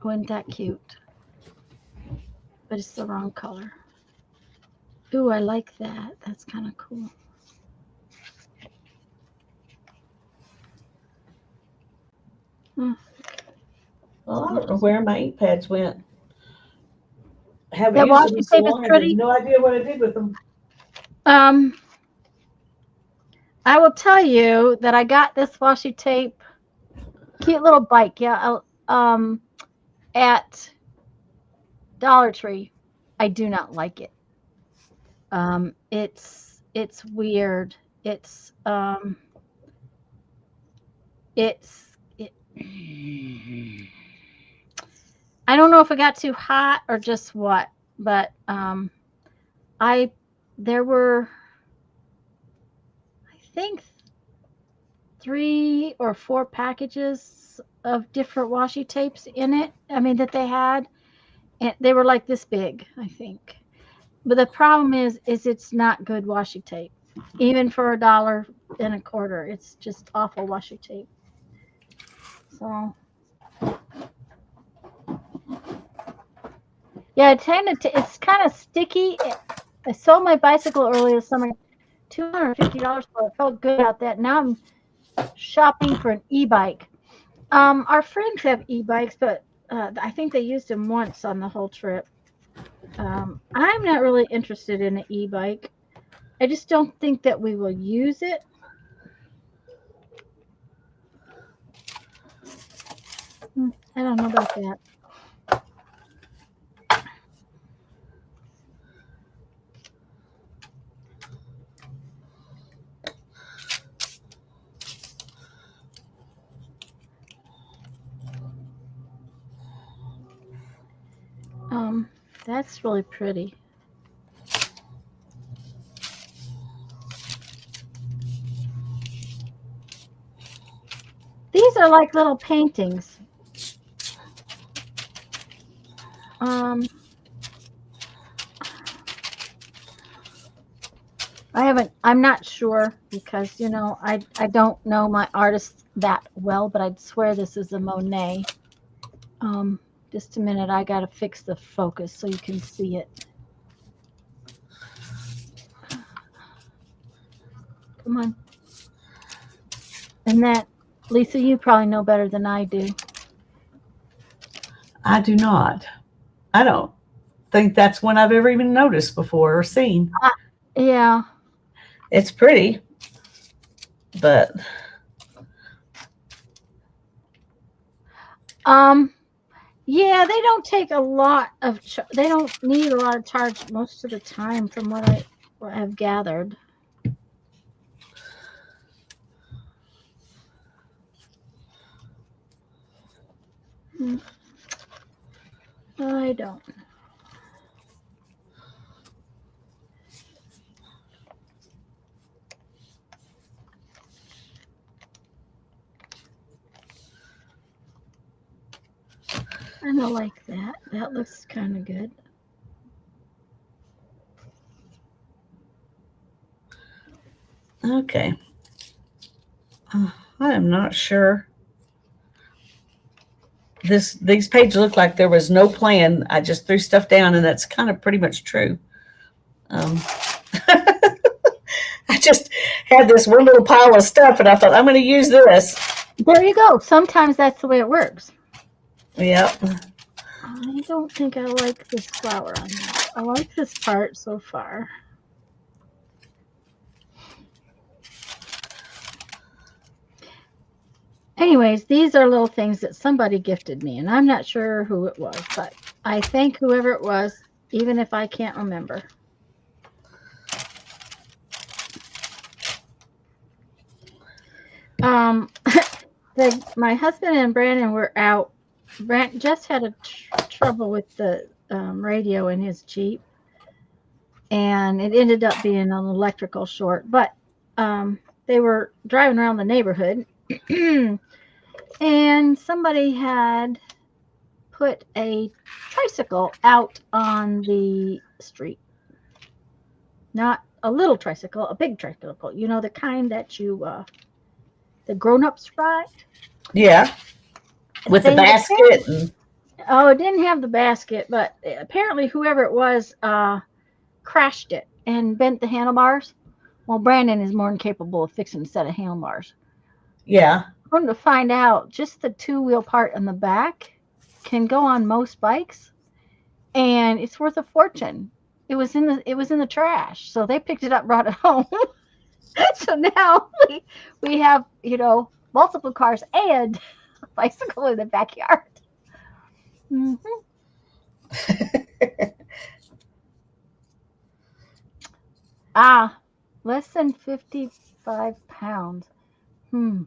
wasn't that cute? But it's the wrong color. Ooh, I like that. That's kind of cool. Well, I don't know where my ink pads went. I haven't That used them washi in so tape is long. I have pretty. no idea what I did with them. I will tell you that I got this washi tape, cute little bike, yeah, at Dollar Tree. I do not like it. It's weird. It, I don't know if it got too hot or just what, but I there were, I think, 3 or 4 packages of different washi tapes in it. I mean that they had, and they were like this big, I think. But the problem is it's not good washi tape, even for $1.25. It's just awful washi tape. So yeah, it's kind of sticky. I sold my bicycle earlier this summer, $250 for it. Felt good about that. Now I'm shopping for an e-bike. Our friends have e-bikes, but I think they used them once on the whole trip. I'm not really interested in an e-bike. I just don't think that we will use it. I don't know about that. That's really pretty. These are like little paintings. I'm not sure because, I don't know my artist that well, but I'd swear this is a Monet. Just a minute, I gotta fix the focus so you can see it. Come on. And that, Lisa, you probably know better than I do. I do not. I don't think that's one I've ever even noticed before or seen. Yeah. It's pretty, but yeah, they don't take a lot of. They don't need a lot of charge most of the time, from what I have gathered. I don't. I don't like that. That looks kind of good. okay. I am not sure. These pages look like there was no plan. I just threw stuff down, and that's kind of pretty much true. I just had this one little pile of stuff, and I thought I'm going to use this. There you go. Sometimes that's the way it works. Yep. I don't think I like this flower on that. I like this part so far. Anyways, these are little things that somebody gifted me, and I'm not sure who it was, but I thank whoever it was, even if I can't remember. My husband and Brandon were out. Brandon just had trouble with the radio in his Jeep, and it ended up being an electrical short. But they were driving around the neighborhood, and somebody had put a tricycle out on the street. Not a little tricycle, a big tricycle. You know, the kind that the grown-ups ride. Yeah. With the They had basket. And, Oh, it didn't have the basket, but apparently whoever it was crashed it and bent the handlebars. Well, Brandon is more than capable of fixing a set of handlebars. yeah. Come to find out, just the two-wheel part in the back can go on most bikes, and it's worth a fortune. It was in the trash, so they picked it up, brought it home. So now we have multiple cars and a bicycle in the backyard. Hmm. Ah, less than 55 pounds. Hmm.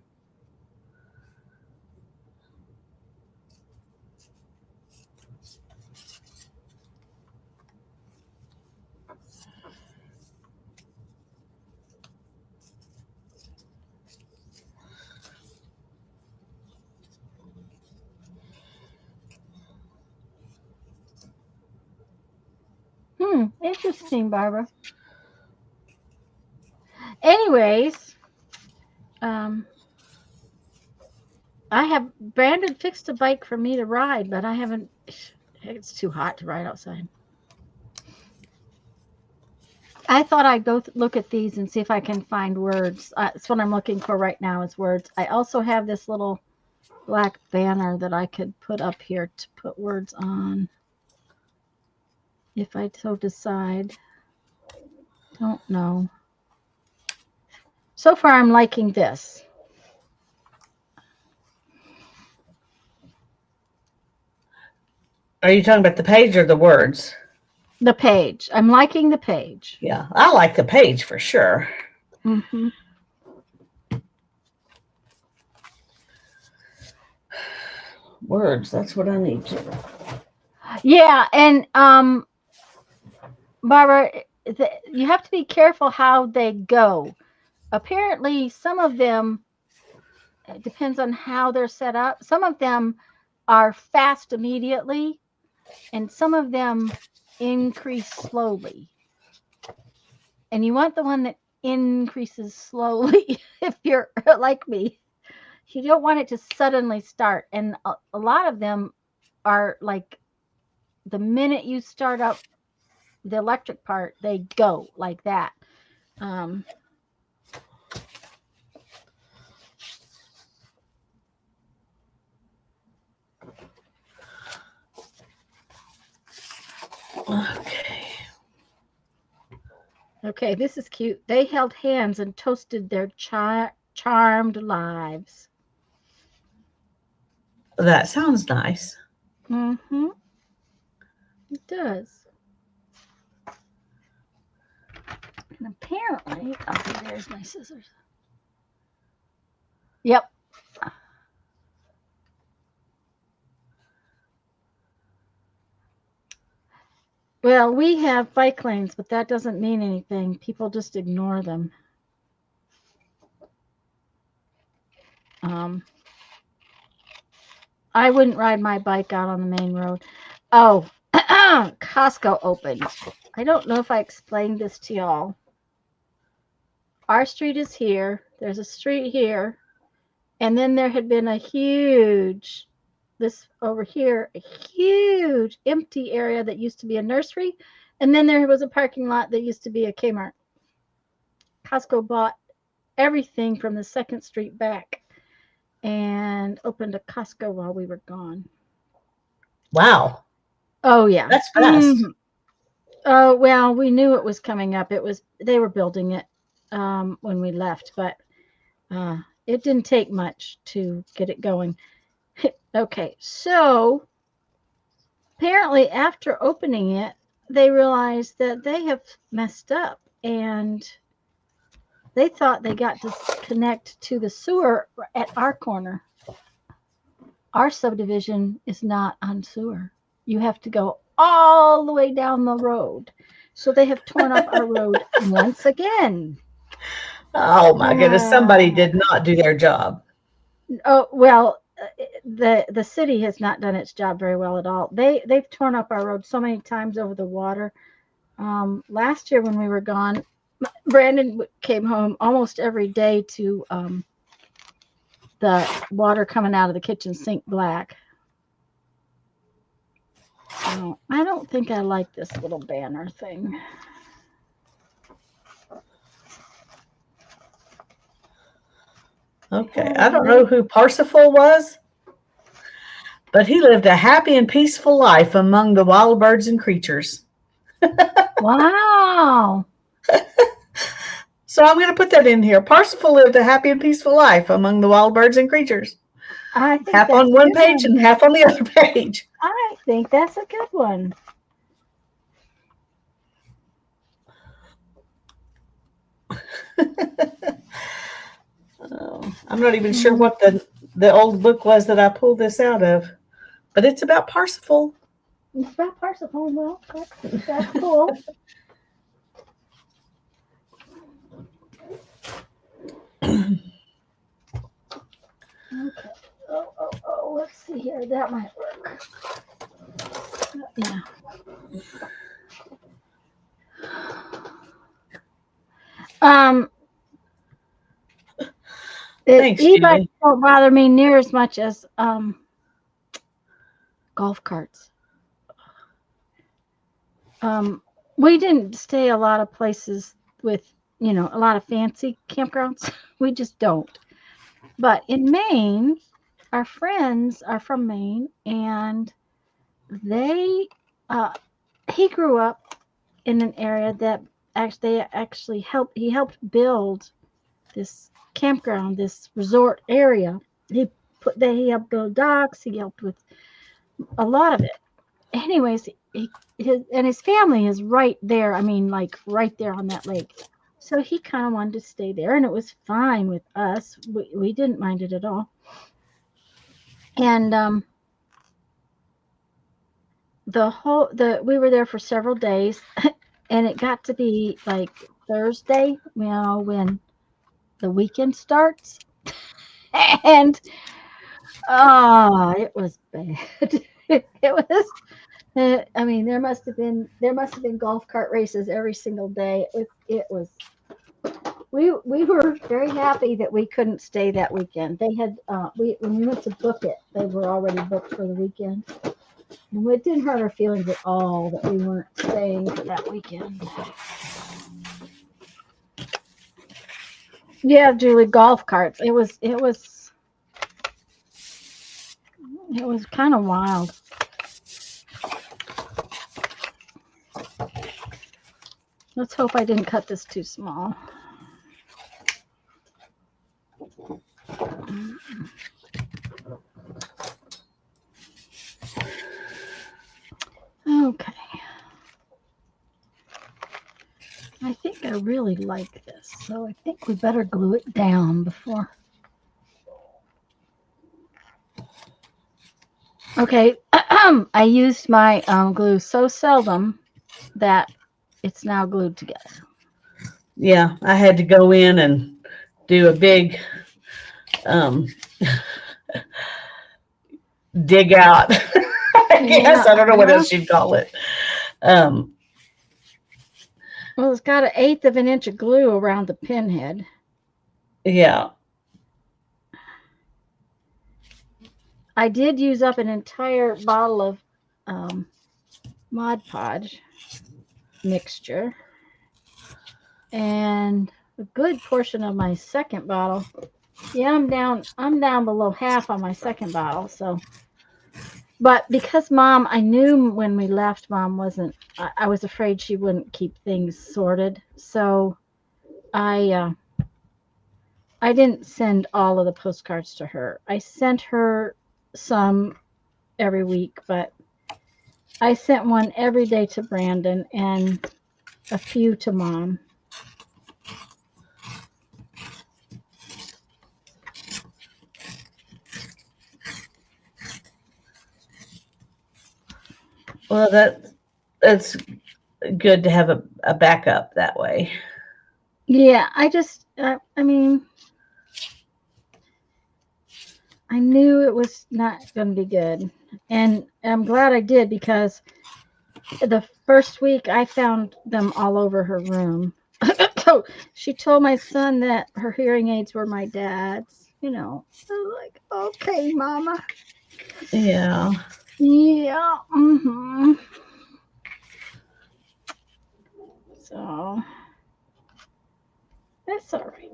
Interesting, Barbara. Anyways, um, I have Brandon fixed a bike for me to ride, but I haven't. It's too hot to ride outside. I thought I'd go look at these and see if I can find words. That's what I'm looking for right now is words. I also have this little black banner that I could put up here to put words on if I so decide. Don't know. So far, I'm liking this. Are you talking about the page or the words? The page. I'm liking the page. Yeah, I like the page for sure. Mm-hmm. Words, that's what I need to. Yeah, and Barbara, you have to be careful how they go. Apparently, some of them, it depends on how they're set up. Some of them are fast immediately, and some of them increase slowly. And you want the one that increases slowly if you're like me. You don't want it to suddenly start. And a lot of them are like the minute you start up the electric part, they go like that. Um, Okay. okay, this is cute. They held hands and toasted their charmed lives. That sounds nice. Mm-hmm. It does. And apparently, okay, there's my scissors. Yep. Well, we have bike lanes, but that doesn't mean anything. People just ignore them. Um, I wouldn't ride my bike out on the main road. Oh, Costco opened. I don't know if I explained this to y'all. Our street is here. There's a street here. And then there had been this over here, a huge empty area that used to be a nursery. And then there was a parking lot that used to be a Kmart. Costco bought everything from the second street back and opened a Costco while we were gone. Wow. Oh yeah. That's fast. Mm-hmm. Oh well, we knew it was coming up. They were building it when we left, but it didn't take much to get it going. Okay, so apparently after opening it, they realized that they have messed up and they thought they got to connect to the sewer at our corner. Our subdivision is not on sewer. You have to go all the way down the road. So they have torn up our road once again. Oh my goodness, somebody did not do their job. Oh well, the city has not done its job very well at all. They've torn up our road so many times over the water. Last year when we were gone, Brandon came home almost every day to the water coming out of the kitchen sink black. So I don't think I like this little banner thing. Okay, I don't know who Parsifal was, but he lived a happy and peaceful life among the wild birds and creatures. Wow. So I'm going to put that in here. Parsifal lived a happy and peaceful life among the wild birds and creatures. I think half that's on one page and half on the other page. I think that's a good one. I'm not even sure what the old book was that I pulled this out of, but it's about Parsifal. It's about Parsifal. Well, that's cool. Okay. Oh, let's see here. That might work. Yeah. Thanks, e-bikes Julie. don't bother me near as much as golf carts. We didn't stay a lot of places with, a lot of fancy campgrounds. We just don't. But in Maine, our friends are from Maine, and he grew up in an area that actually helped build this campground, this resort area. He helped build docks. He helped with a lot of it. Anyways, his family is right there. I mean, like right there on that lake. So he kind of wanted to stay there, and it was fine with us. We didn't mind it at all. And we were there for several days, and it got to be like Thursday, when the weekend starts, and it was bad. It was. I mean, there must have been golf cart races every single day. It was. We were very happy that we couldn't stay that weekend. They had when we went to book it, they were already booked for the weekend. And it didn't hurt our feelings at all that we weren't staying for that weekend. Yeah, Julie, golf carts. It was kind of wild. Let's hope I didn't cut this too small. Okay. I think I really like this, so I think we better glue it down before. Okay, I used my glue so seldom that it's now glued together. Yeah, I had to go in and do a big dig out. I guess I don't know what else you'd call it. Well, it's got 1/8 of an inch of glue around the pin head. Yeah. I did use up an entire bottle of Mod Podge mixture, and a good portion of my second bottle. Yeah, I'm down below half on my second bottle. So, but because I knew when we left, Mom wasn't. I was afraid she wouldn't keep things sorted, so I didn't send all of the postcards to her. I sent her some every week, but I sent one every day to Brandon and a few to Mom. Well, that's good to have a backup that way. Yeah, I mean, I knew it was not going to be good. And I'm glad I did, because the first week I found them all over her room. So she told my son that her hearing aids were my dad's. you know. I was like, okay, Mama. Yeah. Yeah. Mm-hmm. So that's all right.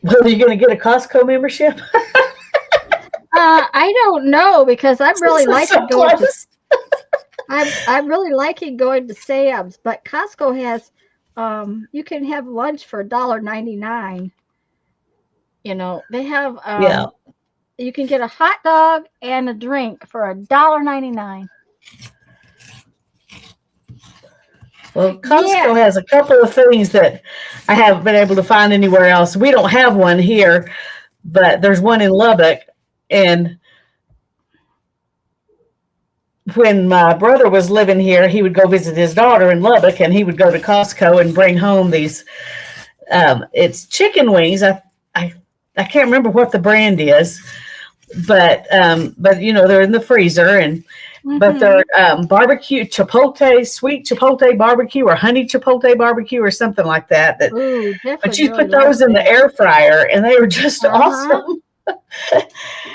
Well, are you going to get a Costco membership? I don't know because I'm really This is so liking going to. close. I'm really liking going to Sam's, but Costco has. You can have lunch for $1.99. You know, they have. Yeah. You can get a hot dog and a drink for $1.99. Well, Costco Yes. has a couple of things that I haven't been able to find anywhere else. We don't have one here, but there's one in Lubbock. And when my brother was living here, he would go visit his daughter in Lubbock, and he would go to Costco and bring home these. It's chicken wings. I can't remember what the brand is, but you know they're in the freezer, and but they're barbecue chipotle, sweet chipotle barbecue, or honey chipotle barbecue, or something like that. Ooh, But Jeff would you really put those like in the that. air fryer, and they were just Uh-huh. awesome.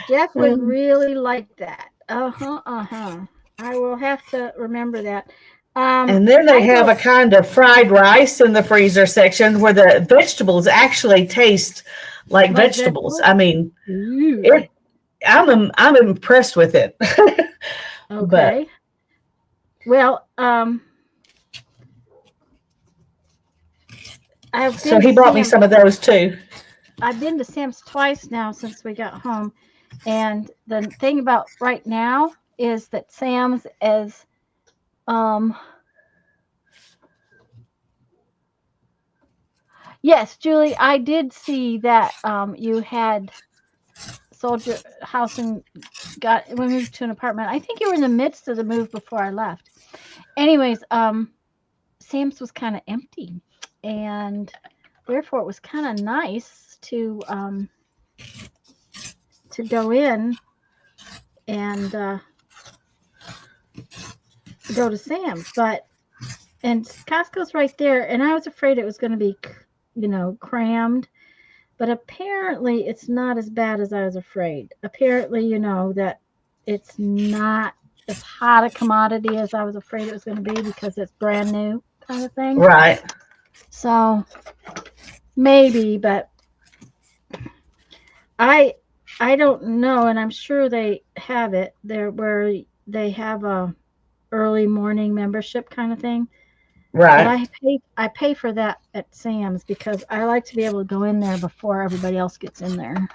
Jeff would Mm. really like that. Uh-huh, uh-huh. I will have to remember that. And then they I have a don't. kind of fried rice in the freezer section where the vegetables actually taste like Like vegetables. vegetables? I mean, Ooh. I'm impressed with it. But Okay. Well, I've so been to he bought me Sam's. some of those too. I've been to Sam's twice now since we got home. And the thing about right now is that Sam's is um yes, Julie, I did see that you had sold your house and we moved to an apartment. I think you were in the midst of the move before I left. Anyways, Sam's was kind of empty, and therefore it was kind of nice to go in and go to Sam's, and Costco's right there, and I was afraid it was going to be, crammed, but apparently it's not as bad as I was afraid. Apparently, that it's not as hot a commodity as I was afraid it was going to be because it's brand new kind of thing. Right. So maybe, but I don't know, and I'm sure they have it there where they have a early morning membership kind of thing. But Right. I pay for that at Sam's because I like to be able to go in there before everybody else gets in there.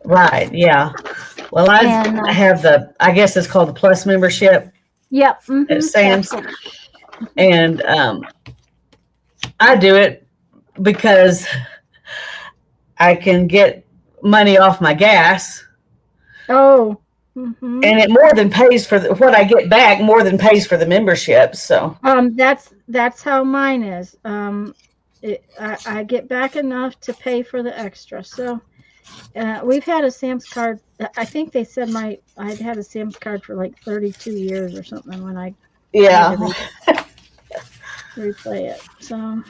Right. Yeah. Well, I And have I guess it's called the Plus membership yep, at Sam's, absolutely. and I do it because I can get money off my gas, Oh, hmm and it more than pays for what I get back. More than pays for the membership. So that's how mine is. I get back enough to pay for the extra. So we've had a Sam's card. I think they said I'd had a Sam's card for like 32 years or something when I yeah. had to replay it. So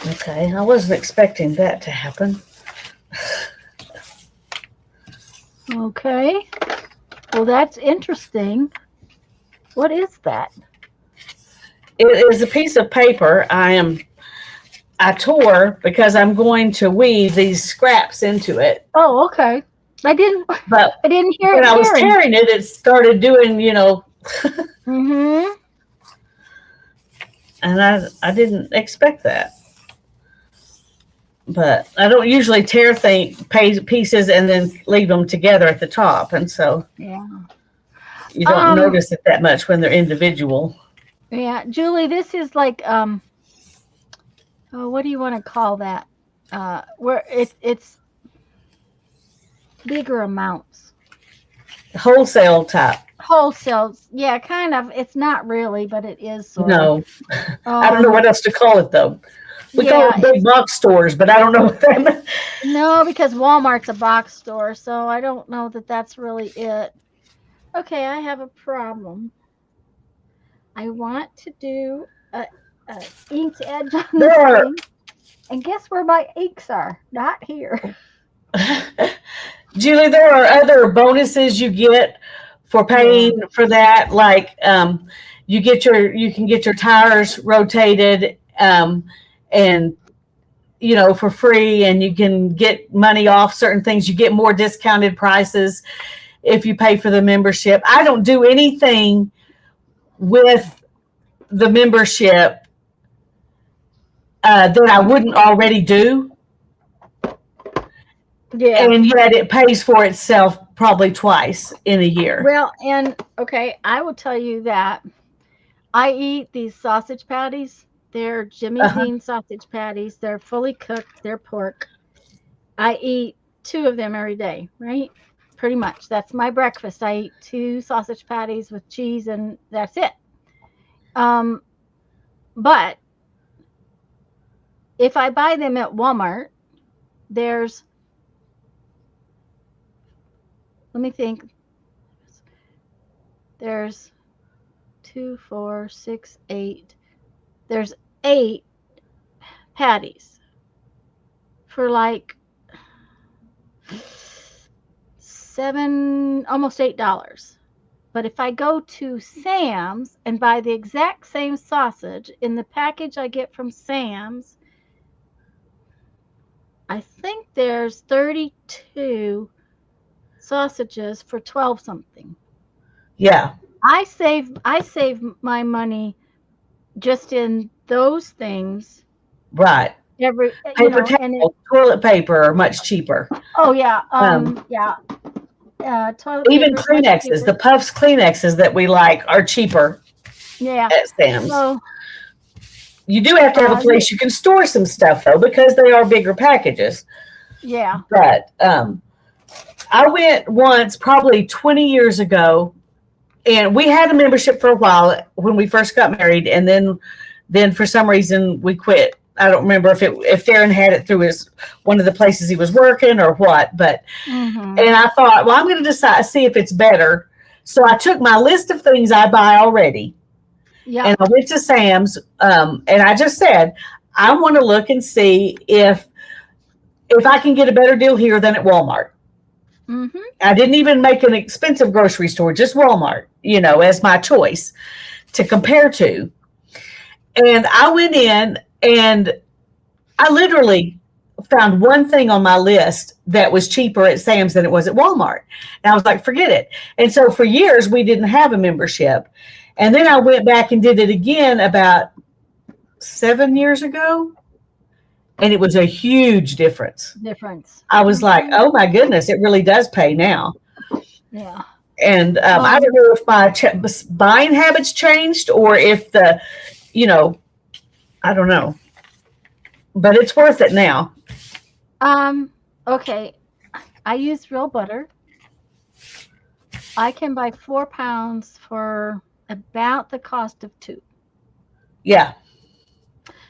Okay, I wasn't expecting that to happen. okay, well that's interesting. What is that? It is a piece of paper I tore because I'm going to weave these scraps into it. Oh, okay. I didn't But hear when it I was tearing. tearing it, it started doing, Mm-hmm. and I didn't expect that. But I don't usually tear pieces and then leave them together at the top, and so Yeah. you don't notice it that much when they're individual. Yeah, Julie, this is like what do you want to call that? Where it's bigger amounts. Wholesale type. Wholesale, yeah, kind of. It's not really, but it is sort No, of. I don't know what else to call it though. We call Yeah, them big box stores, but I don't know what that means. no, because Walmart's a box store, so I don't know that that's really it. Okay, I have a problem. I want to do a inked edge on this There are, thing, and guess where my inks are? Not here. Julie, there are other bonuses you get for Yeah. paying for that. Like you can get your tires rotated and for free, and you can get money off certain things. You get more discounted prices if you pay for the membership. I don't do anything with the membership that I wouldn't already do. Yeah. And yet it pays for itself probably twice in a year. Well, and okay, I will tell you that I eat these sausage patties. They're Jimmy Dean sausage patties. They're fully cooked. They're pork. I eat 2 of them every day, right? Pretty much. That's my breakfast. I eat 2 sausage patties with cheese, and that's it. But if I buy them at Walmart, there's, let me think, there's 2, 4, 6, 8. There's 8 patties for like almost $8. But if I go to Sam's and buy the exact same sausage in the package I get from Sam's, I think there's 32 sausages for 12 something. Yeah. I save my money just in those things. Right. Every Paper towel, toilet paper are much cheaper. Oh yeah, yeah. Toilet Even paper, Kleenexes, the Puffs Kleenexes that we like are cheaper. Yeah. At Sam's. So you do have to have a place you can store some stuff though, because they are bigger packages. Yeah. But I went once, probably 20 years ago, and we had a membership for a while when we first got married, and then for some reason we quit. I don't remember if Darren had it through one of the places he was working or what, but and I thought, well, I'm going to see if it's better. So I took my list of things I buy already, and I went to Sam's, and I just said, I want to look and see if I can get a better deal here than at Walmart. I didn't even make an expensive grocery store, just Walmart, as my choice to compare to. And I went in and I literally found one thing on my list that was cheaper at Sam's than it was at Walmart. And I was like, forget it. And so for years, we didn't have a membership. And then I went back and did it again about 7 years ago. And it was a huge difference. I was like, oh my goodness, it really does pay now. Yeah. And I don't know if my buying habits changed or if I don't know, but it's worth it now. Okay. I use real butter. I can buy 4 pounds for about the cost of 2. Yeah.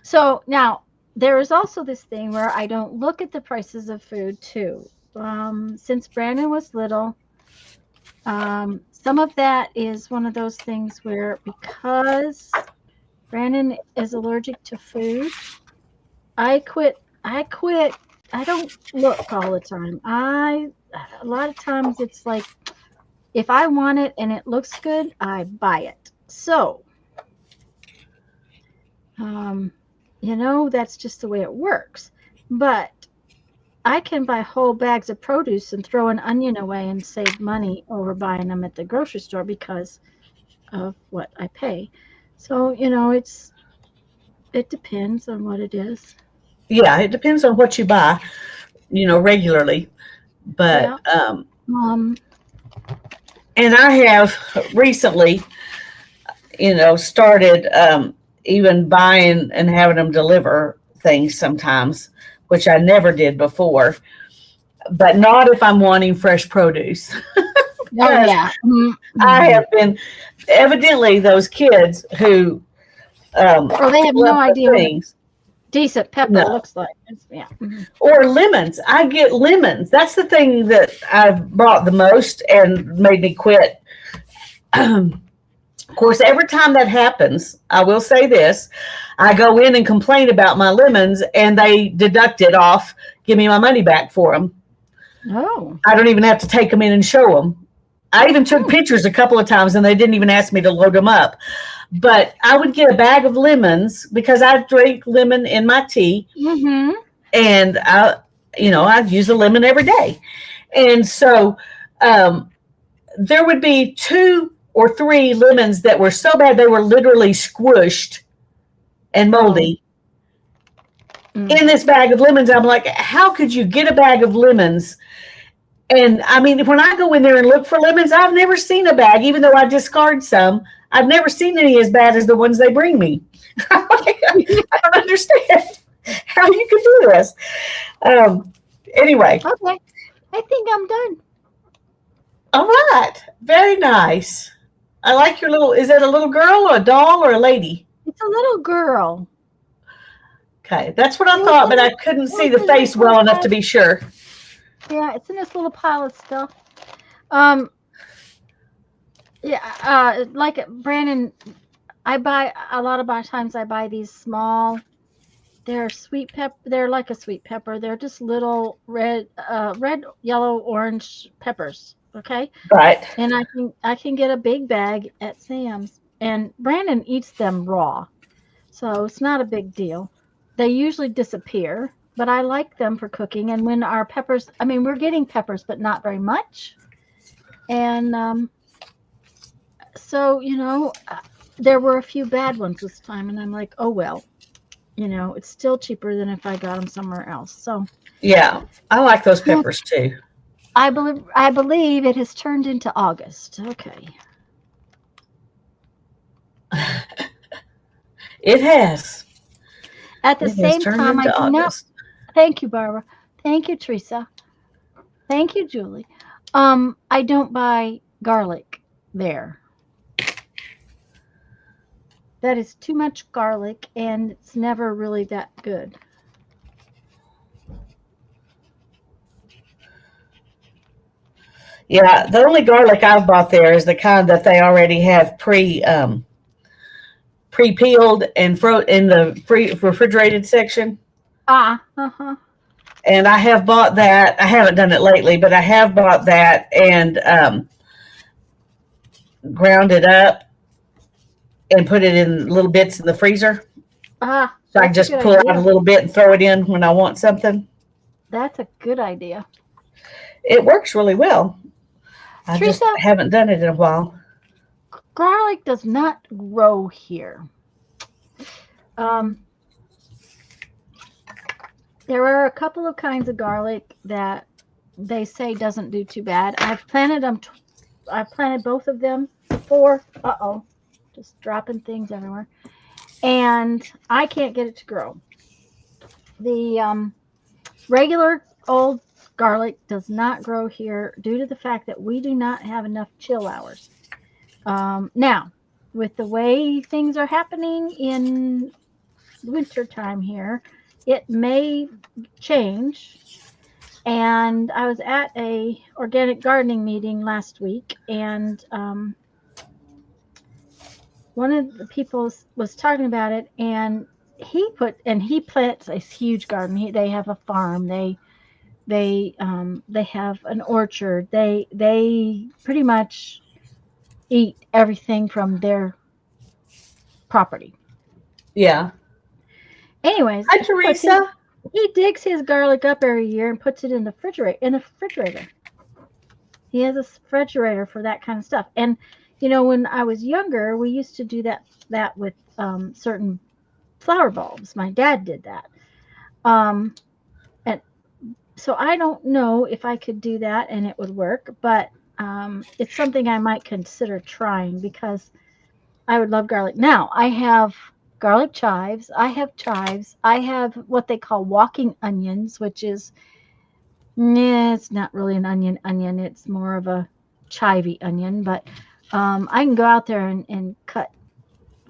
So now there is also this thing where I don't look at the prices of food too. Since Brandon was little, some of that is one of those things where, because Brandon is allergic to food, I quit. I don't look all the time. A lot of times it's like, if I want it and it looks good, I buy it. So, that's just the way it works. But I can buy whole bags of produce and throw an onion away and save money over buying them at the grocery store because of what I pay. So, it depends on what it is. Yeah, it depends on what you buy, regularly. But, and I have recently, started even buying and having them deliver things sometimes, which I never did before, but not if I'm wanting fresh produce. Yeah. I have been, evidently those kids who, they have no idea. Things, decent pepper, No. looks like. Yeah. Or lemons. I get lemons. That's the thing that I've bought the most and made me quit. Of course, every time that happens, I will say this, I go in and complain about my lemons and they deduct it off, give me my money back for them. Oh. I don't even have to take them in and show them. I even took pictures a couple of times and they didn't even ask me to load them up. But I would get a bag of lemons because I drink lemon in my tea. Mm-hmm. And I'd use a lemon every day. And so there would be 2 or 3 lemons that were so bad they were literally squished and moldy in this bag of lemons. I'm like, how could you get a bag of lemons? And I mean, when I go in there and look for lemons, I've never seen a bag, even though I discard some. I've never seen any as bad as the ones they bring me. I don't understand how you could do this. Anyway. Okay. I think I'm done. All right. Very nice. I like your little, is that a little girl or a doll or a lady? It's a little girl. Okay. That's what I thought, but I couldn't see the face well enough to be sure. Yeah, it's in this little pile of stuff. Like Brandon, I buy a lot of times I buy these small, they're sweet pepper, they're like a sweet pepper. They're just little red, yellow, orange peppers. Okay. Right. And I can get a big bag at Sam's, and Brandon eats them raw. So it's not a big deal. They usually disappear, but I like them for cooking. And when our peppers, I mean, we're getting peppers, but not very much. And so, there were a few bad ones this time, and I'm like, oh, well, it's still cheaper than if I got them somewhere else. So yeah, I like those peppers too. I believe it has turned into August. Okay. It has. At the same time, I do not. Thank you, Barbara. Thank you, Teresa. Thank you, Julie. I don't buy garlic there. That is too much garlic, and it's never really that good. Yeah, the only garlic I've bought there is the kind that they already have pre-peeled and in the refrigerated section. And I have bought that. I haven't done it lately, but I have bought that and ground it up and put it in little bits in the freezer. So I can just pull out a little bit and throw it in when I want something. That's a good idea. It works really well. I Teresa, just haven't done it in a while. Garlic does not grow here. There are a couple of kinds of garlic that they say doesn't do too bad. I've planted them. I've planted both of them before. Just dropping things everywhere. And I can't get it to grow. The regular old garlic does not grow here due to the fact that we do not have enough chill hours. Now, with the way things are happening in winter time here, it may change. And I was at a organic gardening meeting last week, and one of the people was talking about it, and he plants a huge garden. They have a farm. They have an orchard. They pretty much eat everything from their property. Yeah. Anyways, hi Teresa. He digs his garlic up every year and puts it in the refrigerator. He has a refrigerator for that kind of stuff. And when I was younger, we used to do that with certain flower bulbs. My dad did that. And so I don't know if I could do that and it would work, but it's something I might consider trying because I would love garlic. Now, I have garlic chives. I have what they call walking onions, which is, it's not really an onion. It's more of a chivy onion, but I can go out there and cut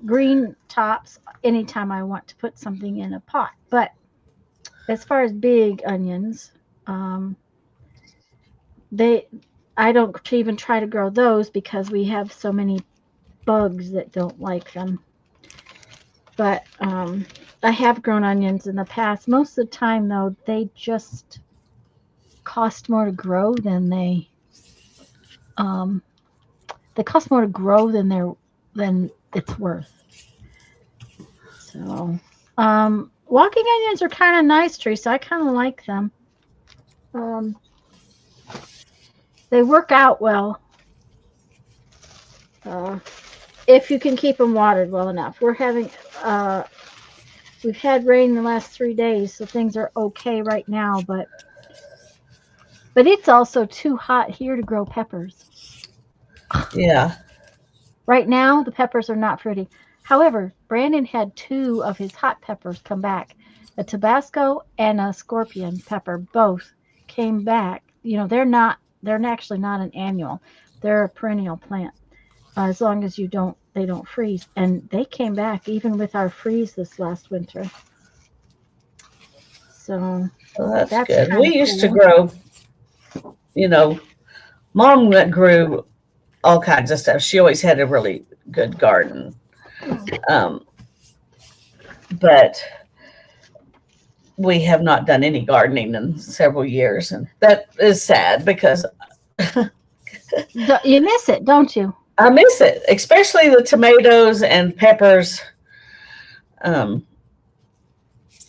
green tops anytime I want to put something in a pot. But as far as big onions, they I don't even try to grow those because we have so many bugs that don't like them. But I have grown onions in the past. Most of the time, though, they just cost more to grow than um, they cost more to grow than it's worth. So, walking onions are kind of nice, Teresa. I kind of like them. Um, they work out well if you can keep them watered well enough. We've had rain the last 3 days, so things are okay right now. But it's also too hot here to grow peppers. Yeah. Right now, the peppers are not pretty. However, Brandon had 2 of his hot peppers come back. A Tabasco and a scorpion pepper both came back. They're actually not an annual. They're a perennial plant. As long as they don't freeze. And they came back even with our freeze this last winter. So Well, that's that's good. kind We of used to cool. grow, Mom grew all kinds of stuff. She always had a really good garden. Um, but we have not done any gardening in several years. And that is sad because You miss it, don't you? I miss it, especially the tomatoes and peppers. Um,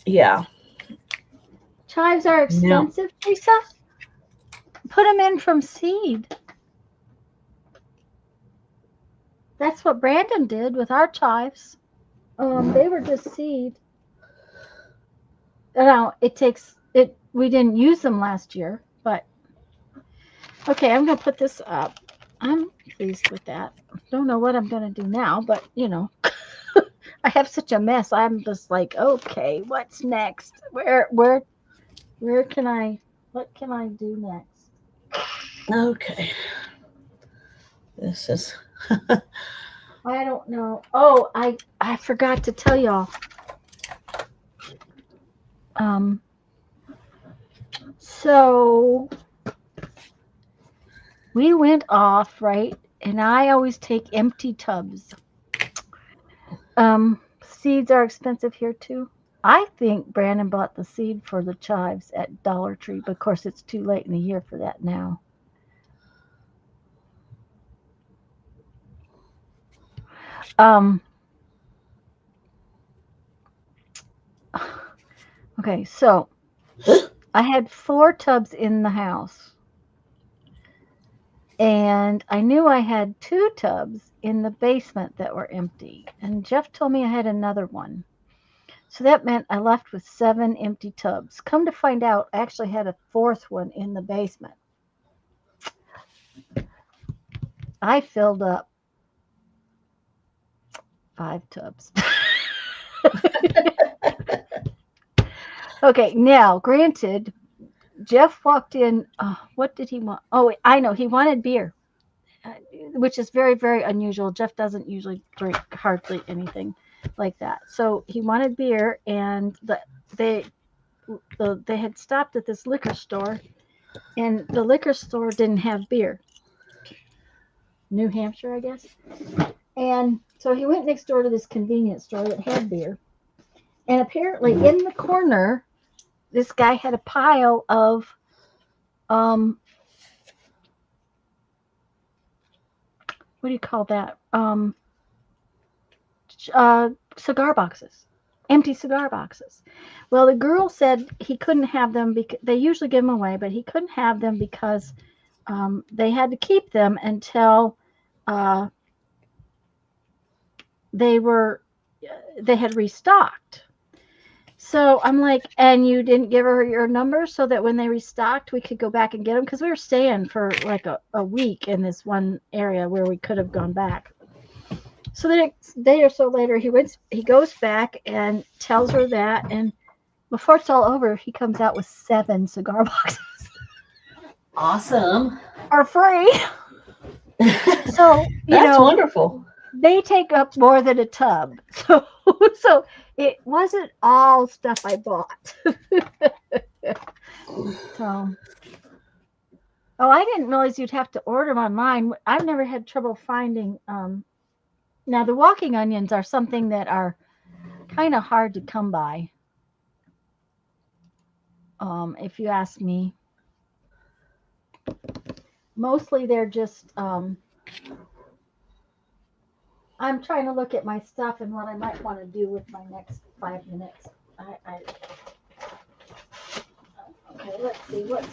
yeah. Chives are No. expensive, Teresa. Put them in from seed. That's what Brandon did with our chives. They were just seed. Now it takes it. We didn't use them last year, but okay. I'm gonna put this up. I'm pleased with that. Don't know what I'm gonna do now, but I have such a mess. I'm just like, okay, what's next? Where can I? What can I do next? Okay. This is. I don't know. Oh, I forgot to tell y'all. So we went off, right? And I always take empty tubs. Seeds are expensive here too. I think Brandon bought the seed for the chives at Dollar Tree, but of course it's too late in the year for that now. Um, okay, so I had 4 tubs in the house, and I knew I had 2 tubs in the basement that were empty, and Jeff told me I had another one. So that meant I left with 7 empty tubs. Come to find out, I actually had a 4th one in the basement. I filled up 5 tubs. Okay, now, granted, Jeff walked in. What did he want? Oh, I know. He wanted beer, which is very, very unusual. Jeff doesn't usually drink hardly anything like that. So he wanted beer, and they had stopped at this liquor store, and the liquor store didn't have beer. New Hampshire, I guess. And so he went next door to this convenience store that had beer. And apparently in the corner, this guy had a pile of what do you call that? Cigar boxes, empty cigar boxes. Well, the girl said he couldn't have them because they usually give them away, but he couldn't have them because they had to keep them until they had restocked. So I'm like, and you didn't give her your number so that when they restocked, we could go back and get them? Because we were staying for like a week in this one area where we could have gone back. So the next day or so later, he goes back and tells her that. And before it's all over, he comes out with 7 cigar boxes. Awesome. Are free. So, That's wonderful. they take up more than a tub. So so it wasn't all stuff I bought. So oh, I didn't realize you'd have to order them online. I've never had trouble finding now the walking onions are something that are kind of hard to come by. If you ask me. Mostly they're just I'm trying to look at my stuff and what I might want to do with my next 5 minutes. Okay, let's see what's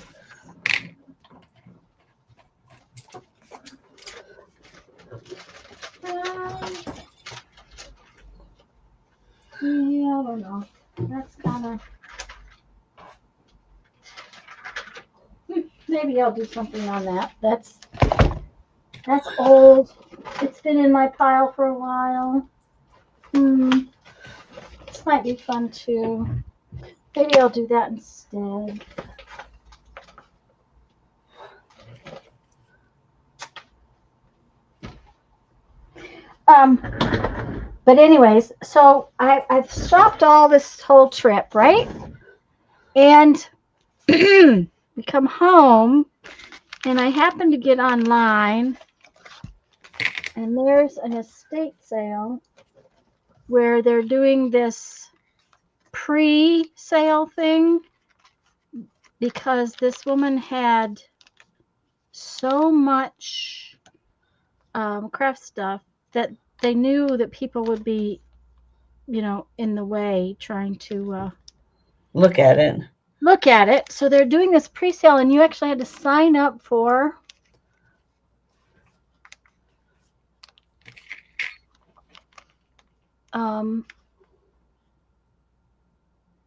yeah, I don't know. That's kind of maybe I'll do something on that. That's old. It's been in my pile for a while. This might be fun too. Maybe I'll do that instead. But anyways, so I've stopped all this whole trip, right? And we come home and I happen to get online and there's an estate sale where they're doing this pre-sale thing because this woman had so much craft stuff that they knew that people would be, in the way trying to look at it. So they're doing this pre-sale and you actually had to sign up for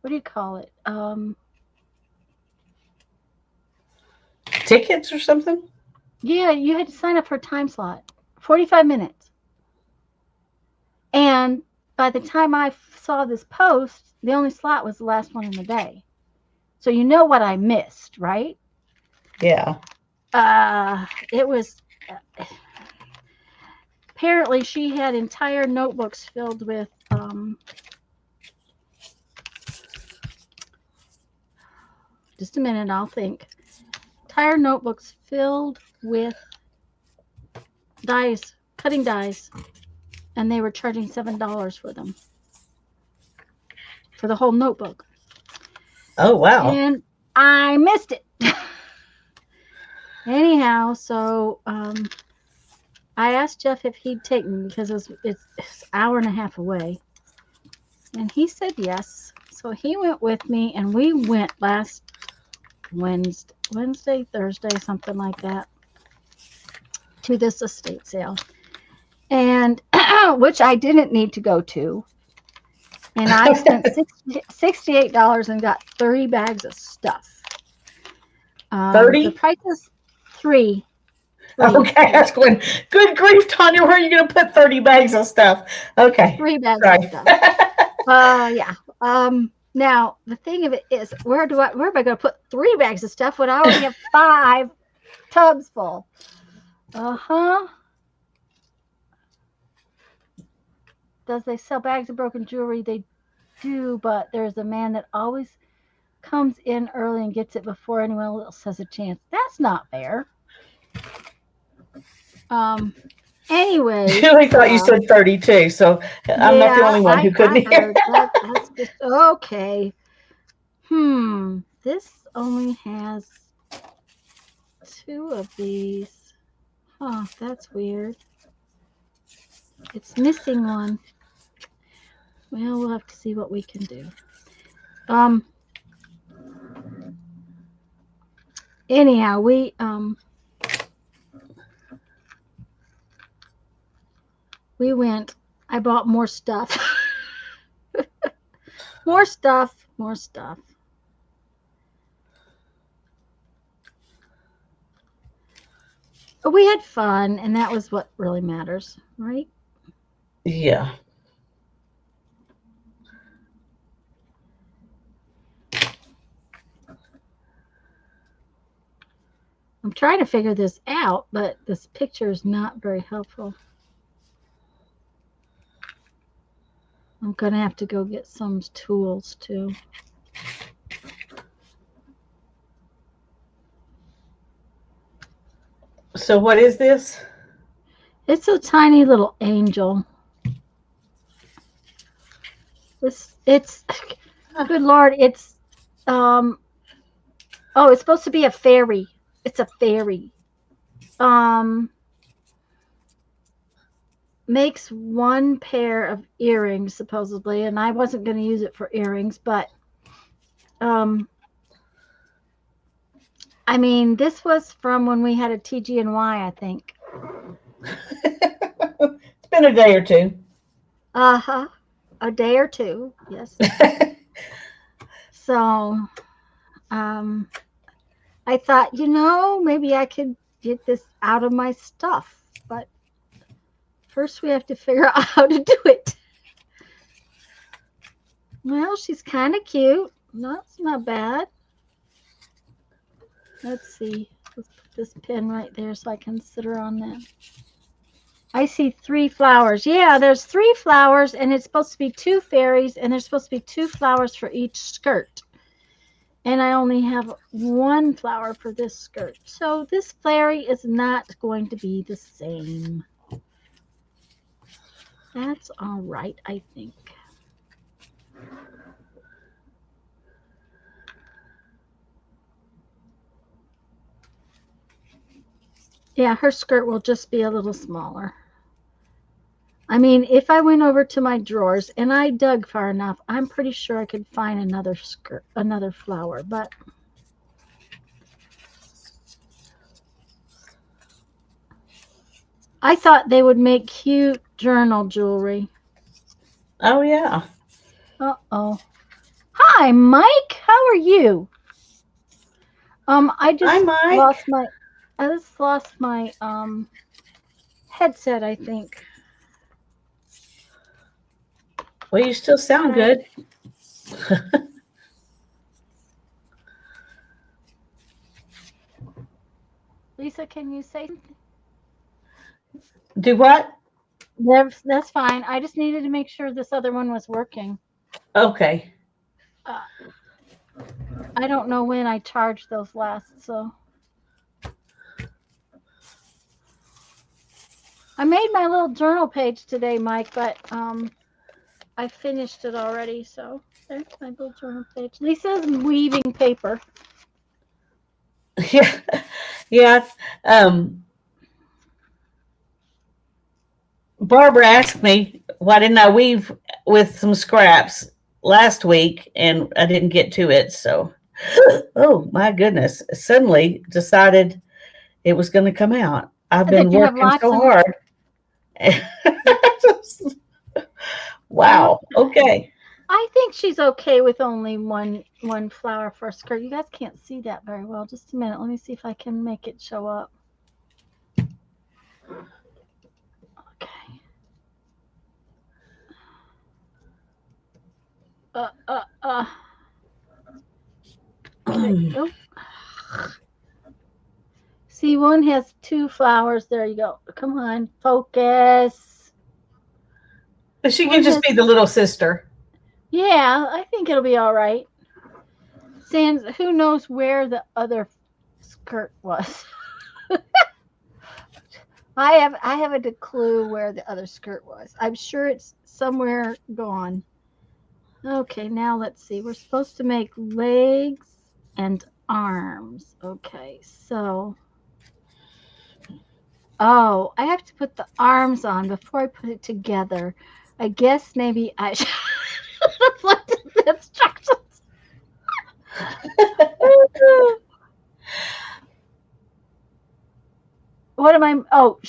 what do you call it? Tickets or something? Yeah, you had to sign up for a time slot, 45 minutes. And by the time I saw this post, the only slot was the last one in the day. So you know what I missed, right? Yeah. It was apparently she had entire notebooks filled with just a minute, I'll think. Entire notebooks filled with dies, cutting dies, and they were charging $7 for them for the whole notebook. Oh wow! And I missed it. Anyhow, so I asked Jeff if he'd take me because it's an hour and a half away, and he said yes. So he went with me, and we went last Wednesday, Thursday, something like that, to this estate sale, and which I didn't need to go to. And I spent $68 and got 30 bags of stuff. 30? The price is three. Okay, that's going. Good grief, Tanya, where are you going to put 30 bags of stuff? Okay. 3 bags of stuff. Yeah. Now the thing of it is, where am I going to put 3 bags of stuff when I already have 5 tubs full? Does they sell bags of broken jewelry? They do, but there's a man that always comes in early and gets it before anyone else has a chance. That's not fair. Anyway. Julie thought you said 32, so I'm not the only one who couldn't hear. That's just okay. This only has 2 of these. Oh, that's weird. It's missing one. Well, we'll have to see what we can do. Anyhow, we went. I bought more stuff. More stuff. But we had fun, and that was what really matters, right? Yeah. I'm trying to figure this out, but this picture is not very helpful. I'm going to have to go get some tools too. So what is this? It's a tiny little angel. It's good Lord, it's oh, it's supposed to be a fairy. It's a fairy. Makes one pair of earrings supposedly, and I wasn't going to use it for earrings, but I mean, this was from when we had a TG&Y, I think. It's been a day or two. Uh-huh. A day or two, yes. So, I thought, maybe I could get this out of my stuff, but first we have to figure out how to do it. Well, she's kind of cute. That's not bad. Let's see. Let's put this pin right there so I can sit her on that. I see 3 flowers. Yeah, there's 3 flowers, and it's supposed to be 2 fairies, and there's supposed to be 2 flowers for each skirt. And I only have 1 flower for this skirt. So this fairy is not going to be the same. That's all right, I think. Yeah, her skirt will just be a little smaller. I mean, if I went over to my drawers and I dug far enough, I'm pretty sure I could find another skirt, another flower, but I thought they would make cute journal jewelry. Oh yeah. Uh-oh. Hi, Mike. How are you? I just Hi, Mike. lost my headset, I think. Well, you still sound good. Lisa, can you say something? Do what? That's fine. I just needed to make sure this other one was working. Okay. I don't know when I charged those last, so. I made my little journal page today, Mike, but I finished it already, so there's my little journal page. Lisa's weaving paper. Yeah. Yeah. Barbara asked me why didn't I weave with some scraps last week, and I didn't get to it. So, oh my goodness! Suddenly decided it was going to come out. I've been working so hard. Wow. Okay. I think she's okay with only one flower for a skirt. You guys can't see that very well. Just a minute. Let me see if I can make it show up. Okay. Okay. See, one has 2 flowers. There you go. Come on, focus. But she can just be the little sister. Yeah, I think it'll be all right. Sans, who knows where the other skirt was? I haven't a clue where the other skirt was. I'm sure it's somewhere gone. Okay, now let's see. We're supposed to make legs and arms. Okay, so. Oh, I have to put the arms on before I put it together. I guess maybe I should have looked at the instructions. What am I? Oh,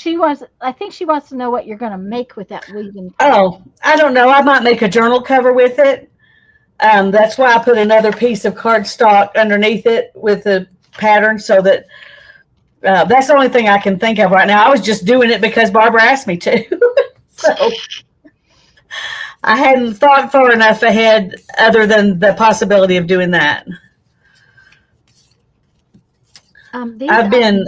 I think she wants to know what you're going to make with that weaving paper. Oh, I don't know. I might make a journal cover with it. That's why I put another piece of cardstock underneath it with the pattern so that that's the only thing I can think of right now. I was just doing it because Barbara asked me to. So I hadn't thought far enough ahead other than the possibility of doing that. I've been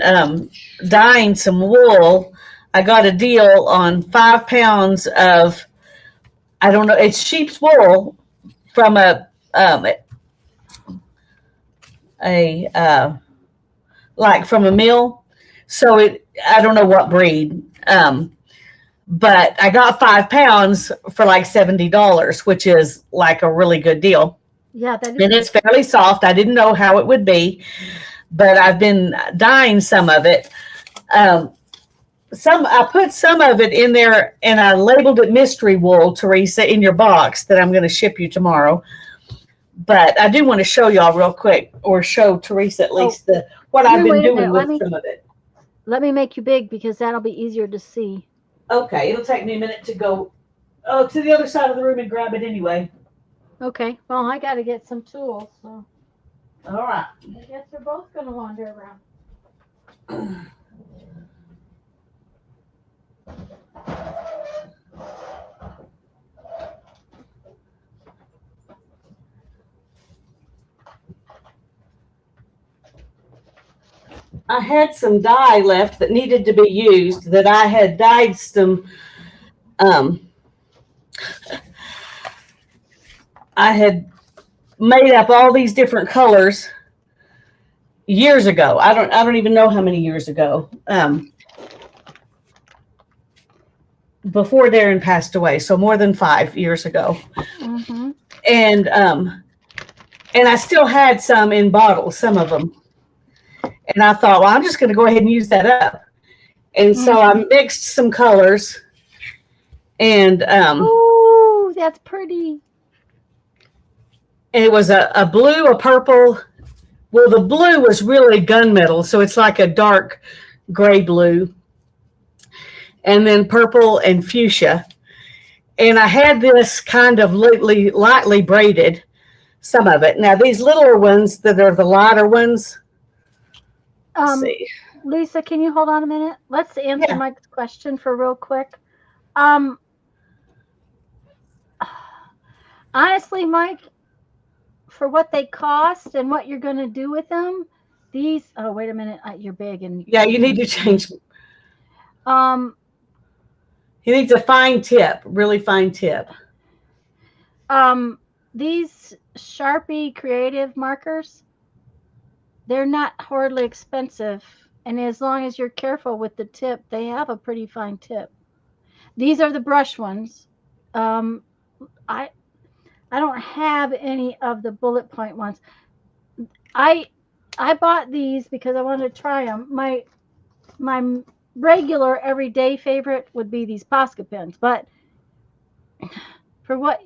dyeing some wool. I got a deal on 5 pounds of, I don't know. It's sheep's wool from a like from a mill. So I don't know what breed. But I got 5 pounds for like $70, which is like a really good deal. Yeah, that is. And it's fairly soft. I didn't know how it would be, but I've been dyeing some of it. I put some of it in there, and I labeled it mystery wool, Teresa, in your box that I'm going to ship you tomorrow. But I do want to show y'all real quick, or show Teresa at least what I've been doing with some of it. Let me make you big because that'll be easier to see. Okay, it'll take me a minute to go to the other side of the room and grab it anyway. Okay, well, I got to get some tools, so. All right. I guess we're both going to wander around. I had some dye left that needed to be used that I had dyed some I had made up all these different colors years ago. I don't even know how many years ago. Before Darren passed away, so more than 5 years ago. Mm-hmm. And I still had some in bottles, some of them. And I thought, well, I'm just going to go ahead and use that up. And so I mixed some colors. And oh, that's pretty. And it was a blue, a purple. Well, the blue was really gunmetal, so it's like a dark gray blue. And then purple and fuchsia. And I had this kind of lightly braided, some of it. Now, these littler ones that are the lighter ones. Let's see. Lisa, can you hold on a minute? Let's answer Mike's question for real quick. Honestly, Mike, for what they cost and what you're going to do with them, these. Oh, wait a minute. You're big and. Yeah, you need to change. He needs a fine tip, really fine tip. These Sharpie creative markers, they're not horribly expensive. And as long as you're careful with the tip, they have a pretty fine tip. These are the brush ones. I don't have any of the bullet point ones. I bought these because I wanted to try them. My regular everyday favorite would be these Posca pens, but for what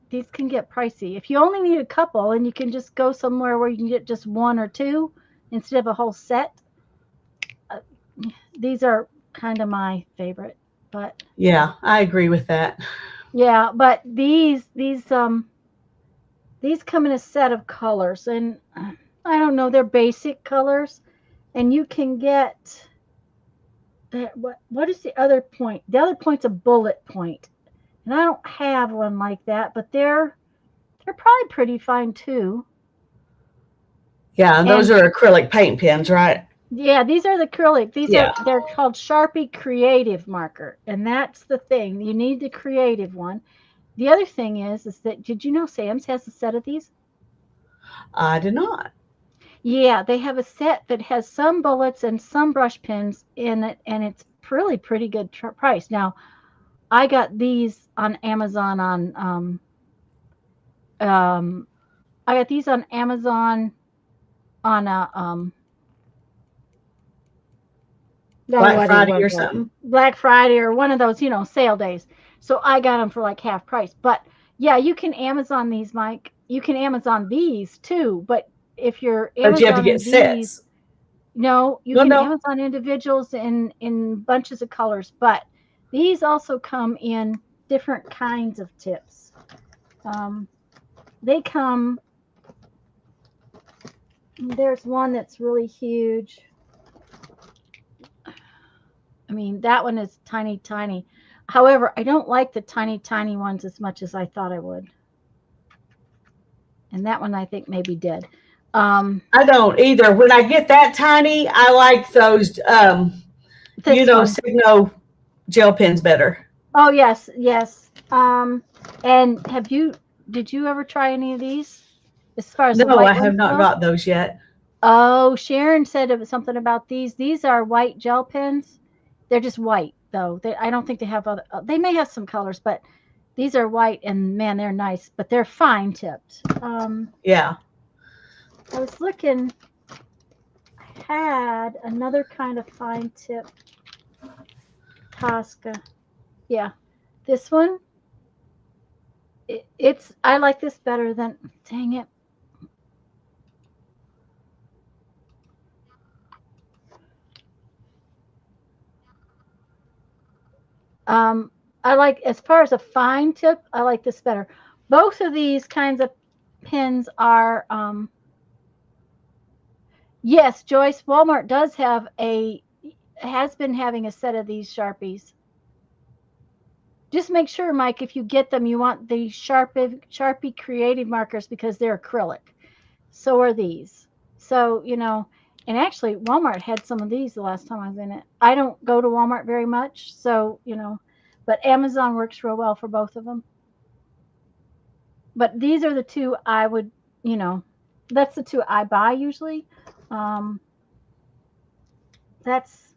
these can get pricey. If you only need a couple and you can just go somewhere where you can get just one or two instead of a whole set, these are kind of my favorite. But yeah, I agree with that. Yeah, but these come in a set of colors, and I don't know, they're basic colors, and you can get. What is the other point? The other point's a bullet point, and I don't have one like that, but they're probably pretty fine too. Yeah, and those are acrylic paint pens, right? Yeah, these are the acrylic. They're called Sharpie Creative Marker, and that's the thing. You need the creative one. The other thing is that did you know Sam's has a set of these? I did not. Yeah, they have a set that has some bullets and some brush pens in it, and it's really pretty good price. Now, I got these on Amazon I got these on Amazon on a Black Friday or something. Black Friday or one of those, sale days. So I got them for like half price. But yeah, you can Amazon these, Mike. You can Amazon these too, but if you're Amazon, but you have to get sets. No, you can Amazon individuals in bunches of colors, but these also come in different kinds of tips. They come. There's one that's really huge. I mean, that one is tiny, tiny. However, I don't like the tiny, tiny ones as much as I thought I would. And that one I think may be dead. I don't either. When I get that tiny, I like those, Signo gel pens better. Oh yes, yes. And did you ever try any of these? As far as the No, I white have ones not go? got those yet. Oh, Sharon said it was something about these. These are white gel pens. They're just white though. I don't think they have other. They may have some colors, but these are white and man, they're nice. But they're fine tipped. Yeah. I was looking. I had another kind of fine tip Tosca. Yeah, this one. It's. I like this better than. Dang it. Um, I like, as far as a fine tip, I like this better. Both of these kinds of pins are, yes, Joyce, Walmart does have has been having a set of these Sharpies. Just make sure, Mike, if you get them, you want the Sharpie Creative markers because they're acrylic. So are these. So, and actually, Walmart had some of these the last time I was in it. I don't go to Walmart very much, so, but Amazon works real well for both of them. But these are the two I would, you know, that's the two I buy usually. Um, that's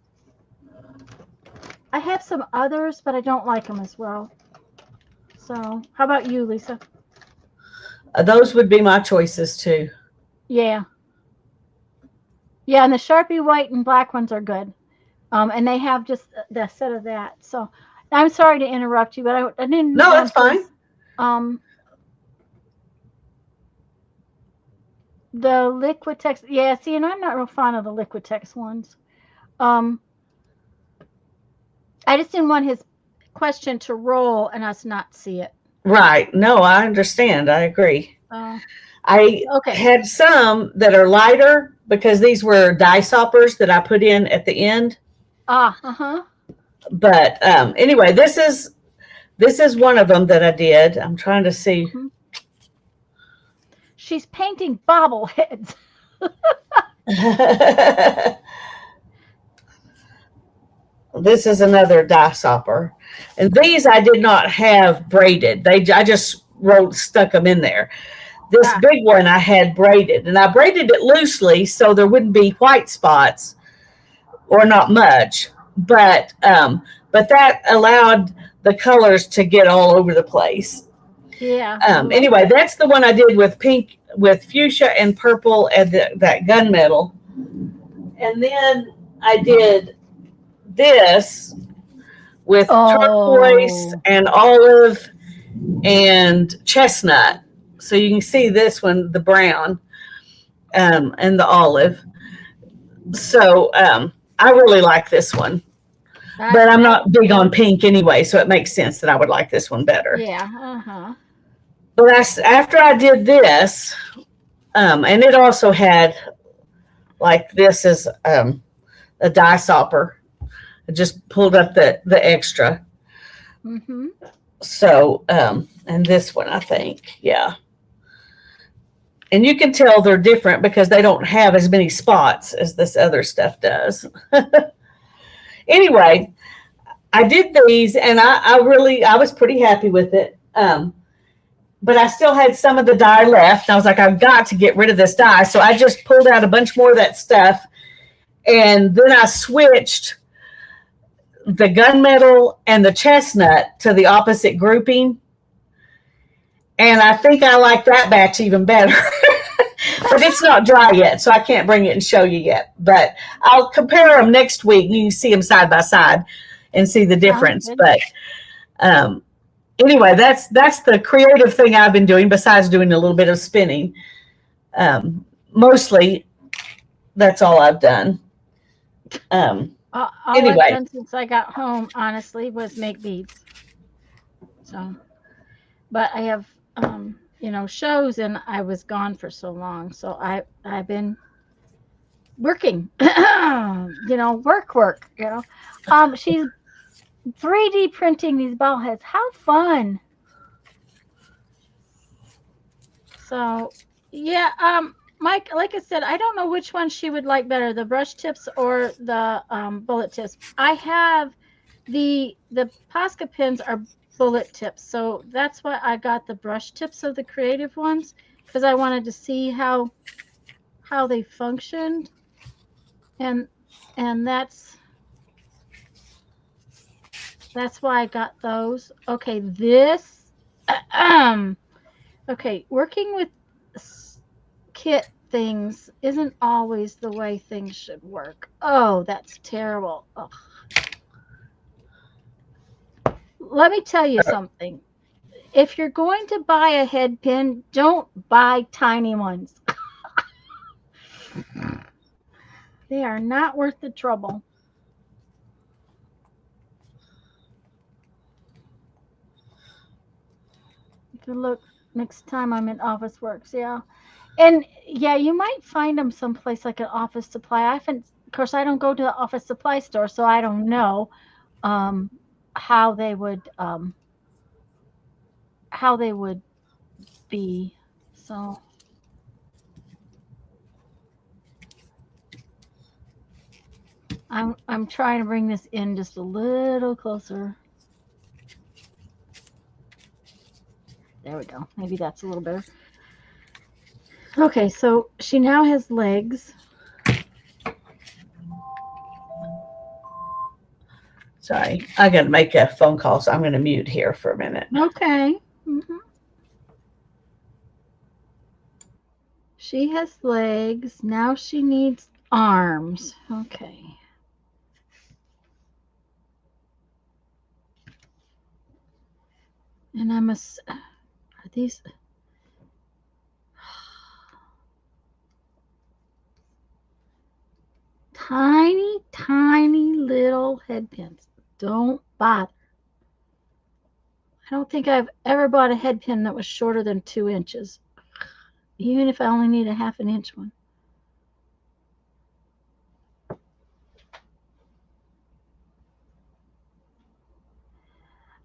I have some others, but I don't like them as well. So, how about you, Lisa? Those would be my choices too. Yeah, yeah, and the Sharpie white and black ones are good. And they have just the set of that. So, I'm sorry to interrupt you, but I didn't No, that's fine. um the Liquitex. Yeah, see, and I'm not real fond of the Liquitex ones. Um, I just didn't want his question to roll and us not see it. Right. No, I understand. I agree. Uh, I okay. had some that are lighter because these were dye soppers that I put in at the end. Uh-huh. But anyway, this is one of them that I did. I'm trying to see. Mm-hmm. She's painting bobbleheads. This is another dye sopper, and these I did not have braided. I just stuck them in there. This big one I had braided, and I braided it loosely so there wouldn't be white spots or not much. But that allowed the colors to get all over the place. Yeah. Anyway, that's the one I did with pink, with fuchsia and purple, and that gunmetal. And then I did this with turquoise and olive and chestnut. So you can see this one, the brown, and the olive. So I really like this one. But I'm not big on pink anyway, so it makes sense that I would like this one better. Yeah. Uh-huh. But after I did this, and it also had, like, this is a dye sopper. I just pulled up the extra. Mm-hmm. So, and this one, I think, yeah. And you can tell they're different because they don't have as many spots as this other stuff does. Anyway, I did these, and I was pretty happy with it. But I still had some of the dye left. I was like, I've got to get rid of this dye. So I just pulled out a bunch more of that stuff. And then I switched the gunmetal and the chestnut to the opposite grouping. And I think I like that batch even better. But it's not dry yet, so I can't bring it and show you yet. But I'll compare them next week, and you can see them side by side and see the difference. But anyway, that's the creative thing I've been doing besides doing a little bit of spinning. Mostly, that's all I've done. All anyway, I've done since I got home, honestly, was make beads. So, but I have, shows, and I was gone for so long, so I've been working, work. She's 3D printing these ball heads. How fun! So, yeah, Mike, like I said, I don't know which one she would like better, the brush tips or the bullet tips. I have the Posca pins are bullet tips, so that's why I got the brush tips of the creative ones, because I wanted to see how they functioned, and that's why I got those. Okay, this okay, working with kit things isn't always the way things should work. Oh, that's terrible. Ugh. Let me tell you something. If you're going to buy a head pin, don't buy tiny ones. They are not worth the trouble. You can look next time I'm in Office Works, yeah. And yeah, you might find them someplace like an office supply. I haven't, of course, I don't go to the office supply store, so I don't know um, how they would be. So I'm trying to bring this in just a little closer. There we go. Maybe that's a little better. Okay, so she now has legs. Sorry, I got to make a phone call, so I'm going to mute here for a minute. Okay. She has legs. Now she needs arms. Okay. And I must, are these, tiny, tiny little head pins. Don't bother. I don't think I've ever bought a head pin that was shorter than 2 inches, even if I only need a 1/2 inch one.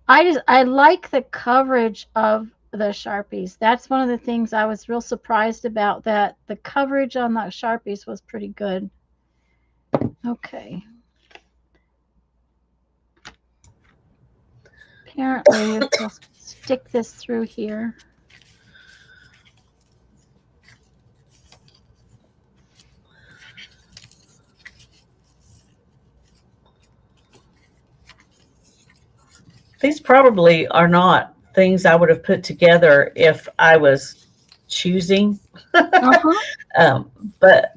I like the coverage of the Sharpies. That's one of the things I was real surprised about, that the coverage on the Sharpies was pretty good. Okay. Apparently, we'll stick this through here. These probably are not things I would have put together if I was choosing. But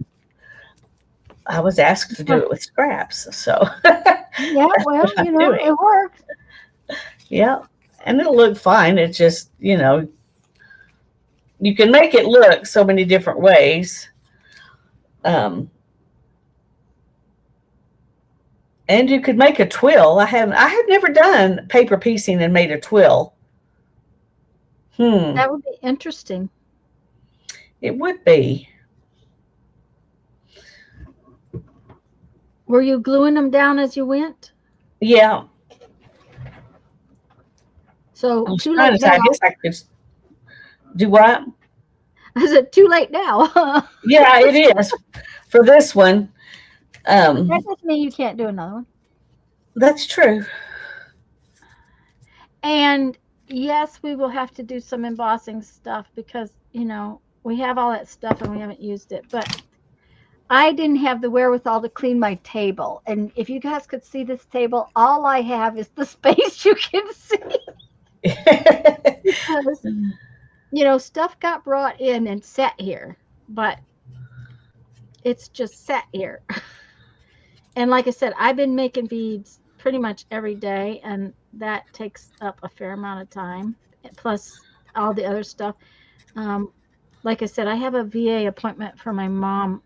I was asked to do it with scraps, so yeah, well, it worked. Yeah, and it'll look fine. It's just, you can make it look so many different ways. And you could make a twill. I had never done paper piecing and made a twill. That would be interesting. It would be. Were you gluing them down as you went? Yeah. So too late now. I guess I could do what? Is it too late now? Yeah, it is for this one. That doesn't mean you can't do another one. That's true. And yes, we will have to do some embossing stuff because, we have all that stuff and we haven't used it. But I didn't have the wherewithal to clean my table. And if you guys could see this table, all I have is the space you can see. Because, stuff got brought in and sat here, but it's just sat here. And like I said, I've been making beads pretty much every day, and that takes up a fair amount of time, plus all the other stuff. Like I said, I have a VA appointment for my mom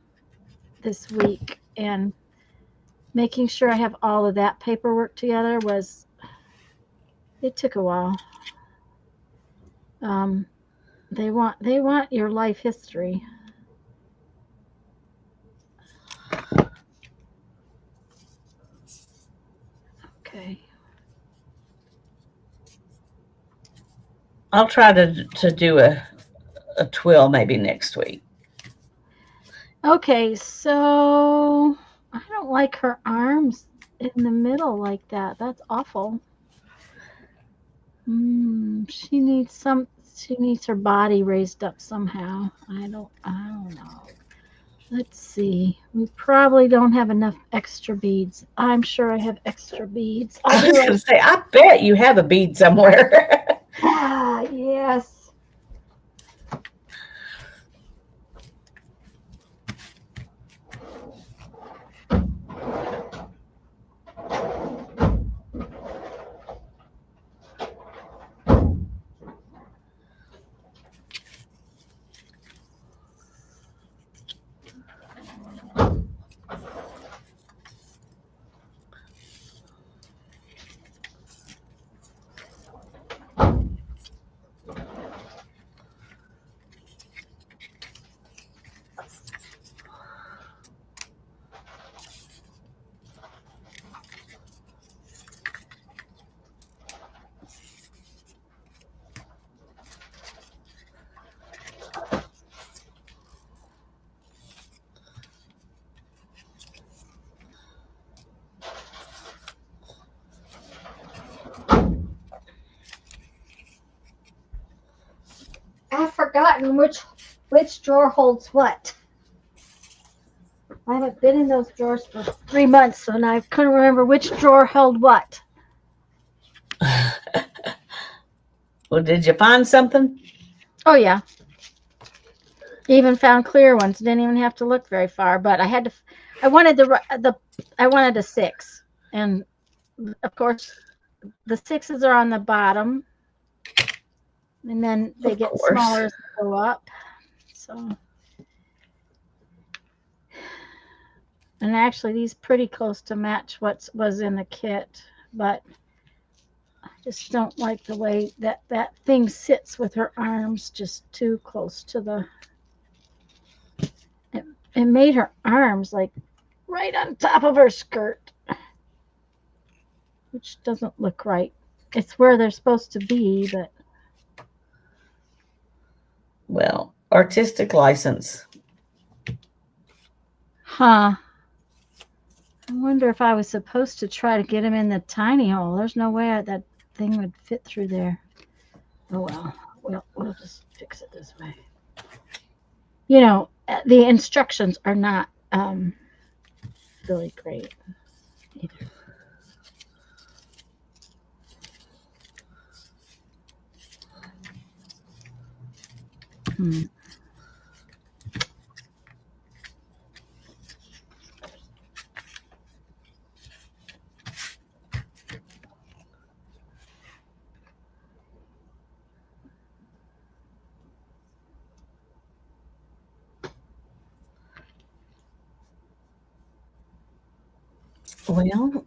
this week, and making sure I have all of that paperwork together it took a while. They want your life history. Okay. I'll try to do a twill maybe next week. Okay, so I don't like her arms in the middle like that. That's awful. She needs her body raised up somehow. I don't know. Let's see. We probably don't have enough extra beads. I'm sure I have extra beads. I was going to say, I bet you have a bead somewhere. Yes. I've forgotten which drawer holds what. I haven't been in those drawers for 3 months, so now I couldn't remember which drawer held what. Well, did you find something? Oh yeah. Even found clear ones. Didn't even have to look very far. But I wanted a 6, and of course the 6s are on the bottom, and then they get smaller as they go up. So, and actually these pretty close to match what was in the kit, but I just don't like the way that thing sits with her arms just too close to the. It made her arms like right on top of her skirt, which doesn't look right. It's where they're supposed to be, but. Well, artistic license. Huh. I wonder if I was supposed to try to get him in the tiny hole. There's no way that thing would fit through there. Oh well. We'll just fix it this way. You know, the instructions are not really great either. Well,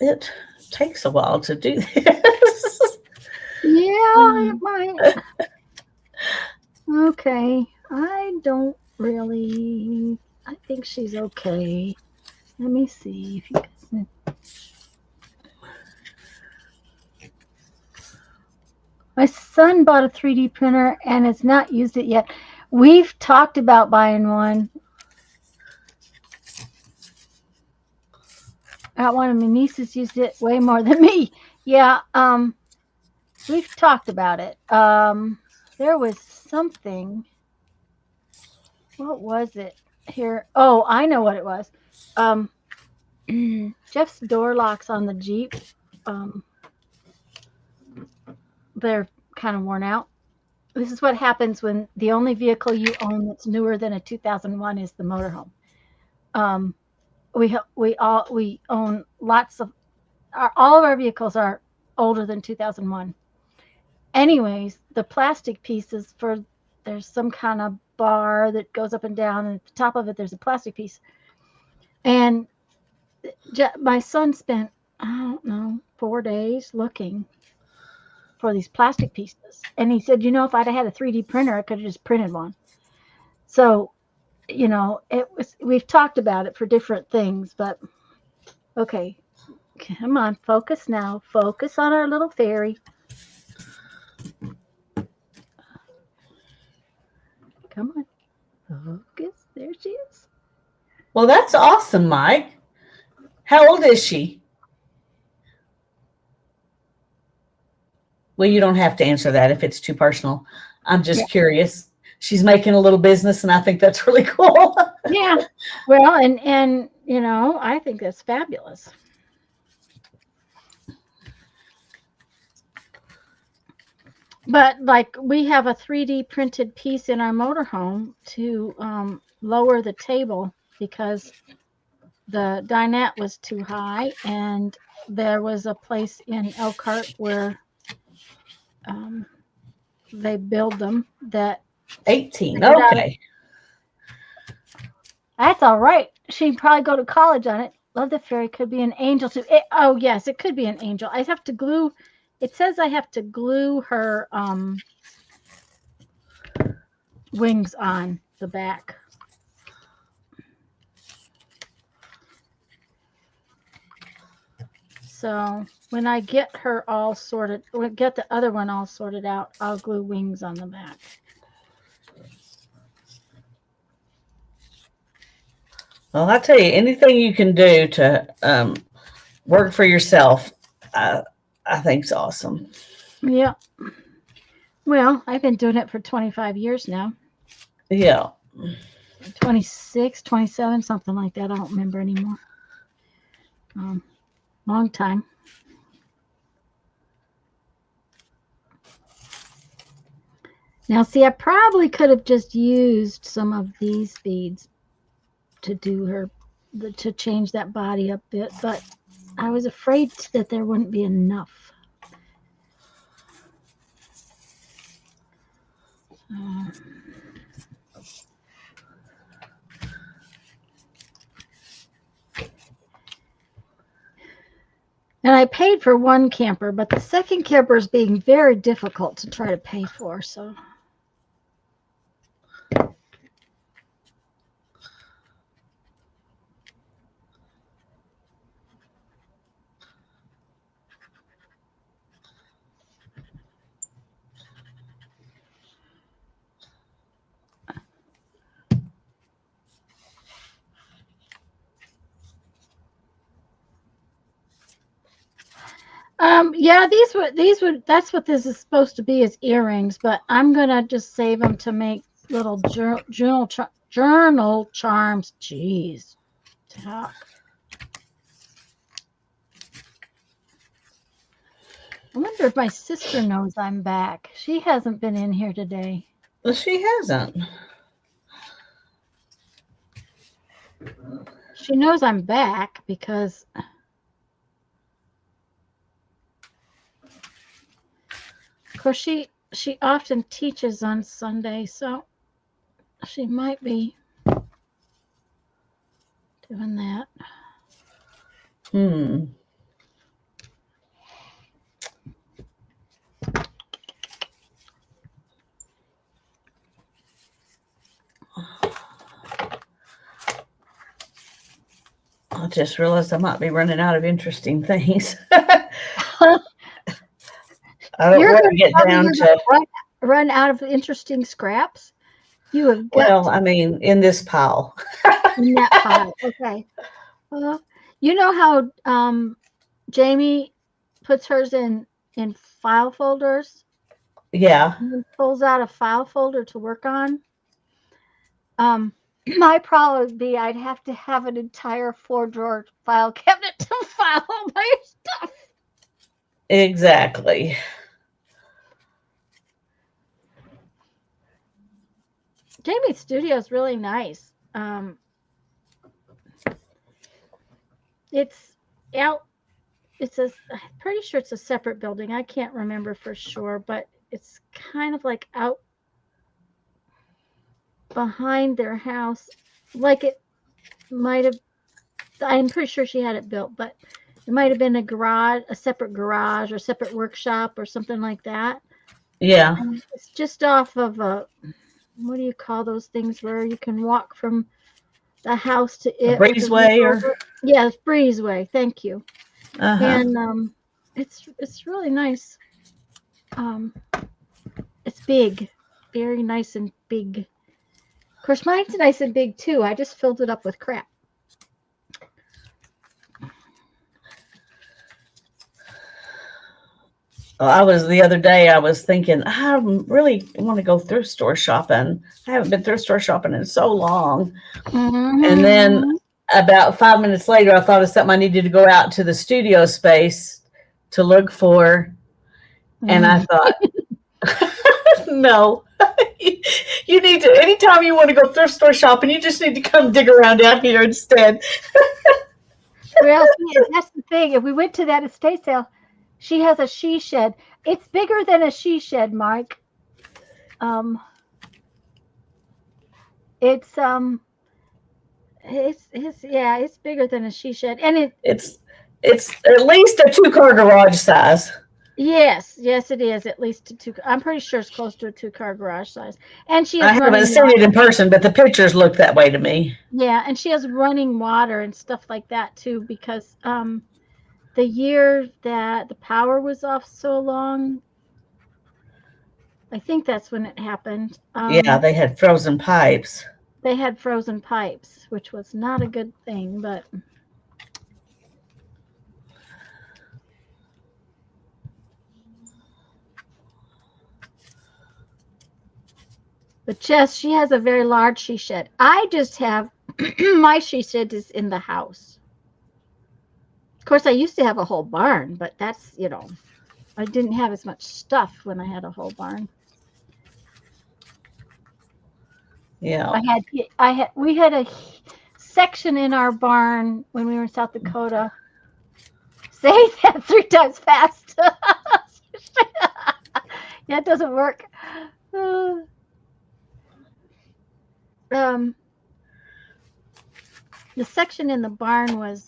it takes a while to do this. Yeah, it might. Okay. I don't really. I think she's okay. Let me see if you can. My son bought a 3D printer and has not used it yet. We've talked about buying one. One of my nieces used it way more than me. Yeah, we've talked about it. There was something. What was it here? Oh, I know what it was. Jeff's door locks on the Jeep. They're kind of worn out. This is what happens when the only vehicle you own that's newer than a 2001 is the motorhome. We own lots of all of our vehicles are older than 2001. Anyways, the plastic pieces there's some kind of bar that goes up and down, and at the top of it there's a plastic piece. And my son spent, I don't know, 4 days looking for these plastic pieces. And he said, if I'd have had a 3D printer, I could have just printed one. So, we've talked about it for different things, but okay. Come on, focus now. Focus on our little fairy. Come on. Focus. There she is. Well, that's awesome, Mike. How old is she? Well, you don't have to answer that if it's too personal. I'm Yeah. just curious. She's making a little business, and I think that's really cool. Yeah. Well, and I think that's fabulous. But like we have a 3D printed piece in our motorhome to lower the table because the dinette was too high, and there was a place in Elkhart where um, they build them that 18. figured out Okay. that's all right. She'd probably go to college on it. Love the fairy could be an angel too. Oh yes, it could be an angel. I have to glue. It says I have to glue her wings on the back. So when I get her all sorted, get the other one all sorted out, I'll glue wings on the back. Well, I tell you, anything you can do to work for yourself, I think's awesome. Yeah. Well, I've been doing it for 25 years now. Yeah. 26, 27, something like that. I don't remember anymore. Long time. Now, see, I probably could have just used some of these beads to do to change that body a bit, but I was afraid that there wouldn't be enough. And I paid for one camper, but the second camper is being very difficult to try to pay for, so. Yeah, these would that's what this is supposed to be, is earrings, but I'm gonna just save them to make little journal charms. Jeez. Talk. I wonder if my sister knows I'm back. She hasn't been in here today. Well, she hasn't. She knows I'm back because of course she often teaches on Sunday, so she might be doing that. I just realized I might be running out of interesting things. I don't want to get down to run out of interesting scraps. You have got well, I mean, in this pile. in that pile. Okay. Well, you know how Jamie puts hers in file folders? Yeah. And pulls out a file folder to work on. My problem would be I'd have to have an entire 4-drawer file cabinet to file all my stuff. Exactly. Jamie's studio is really nice. It's out. I'm pretty sure it's a separate building. I can't remember for sure, but it's kind of like out behind their house. Like it might have, I'm pretty sure she had it built, but it might have been a separate garage or separate workshop or something like that. Yeah. It's just off of what do you call those things where you can walk from the house to it? A breezeway or? Yeah, breezeway. Thank you. Uh-huh. And it's really nice. It's big, very nice and big. Of course, mine's nice and big too. I just filled it up with crap. The other day, I was thinking, I really want to go thrift store shopping. I haven't been thrift store shopping in so long. And then about 5 minutes later, I thought of something I needed to go out to the studio space to look for. And I thought, no, you need to, anytime you want to go thrift store shopping, you just need to come dig around out here instead. Well, that's the thing. If we went to that estate sale, she has a she shed. It's bigger than a she shed, Mike. It's bigger than a she shed, and it's at least a 2-car garage size. Yes, it is at least a 2. I'm pretty sure it's close to a 2-car garage size. And she has I haven't seen it in person, but the pictures look that way to me. Yeah, and she has running water and stuff like that too, because the year that the power was off so long, I think that's when it happened. Yeah, they had frozen pipes. They had frozen pipes, which was not a good thing, but Jess, she has a very large she shed. I just have my she shed is in the house. Of course, I used to have a whole barn, but that's, I didn't have as much stuff when I had a whole barn. Yeah. We had a section in our barn when we were in South Dakota. Say that 3 times fast. Yeah, it doesn't work. The section in the barn was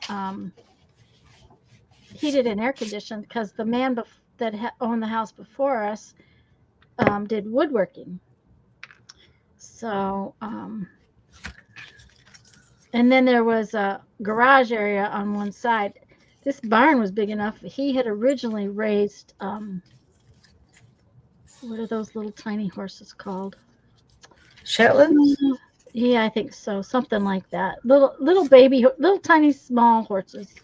heated and air conditioned because the man that owned the house before us did woodworking. So, and then there was a garage area on one side. This barn was big enough. He had originally raised, what are those little tiny horses called? Shetlands? Yeah, I think so. Something like that. Little baby, little tiny small horses.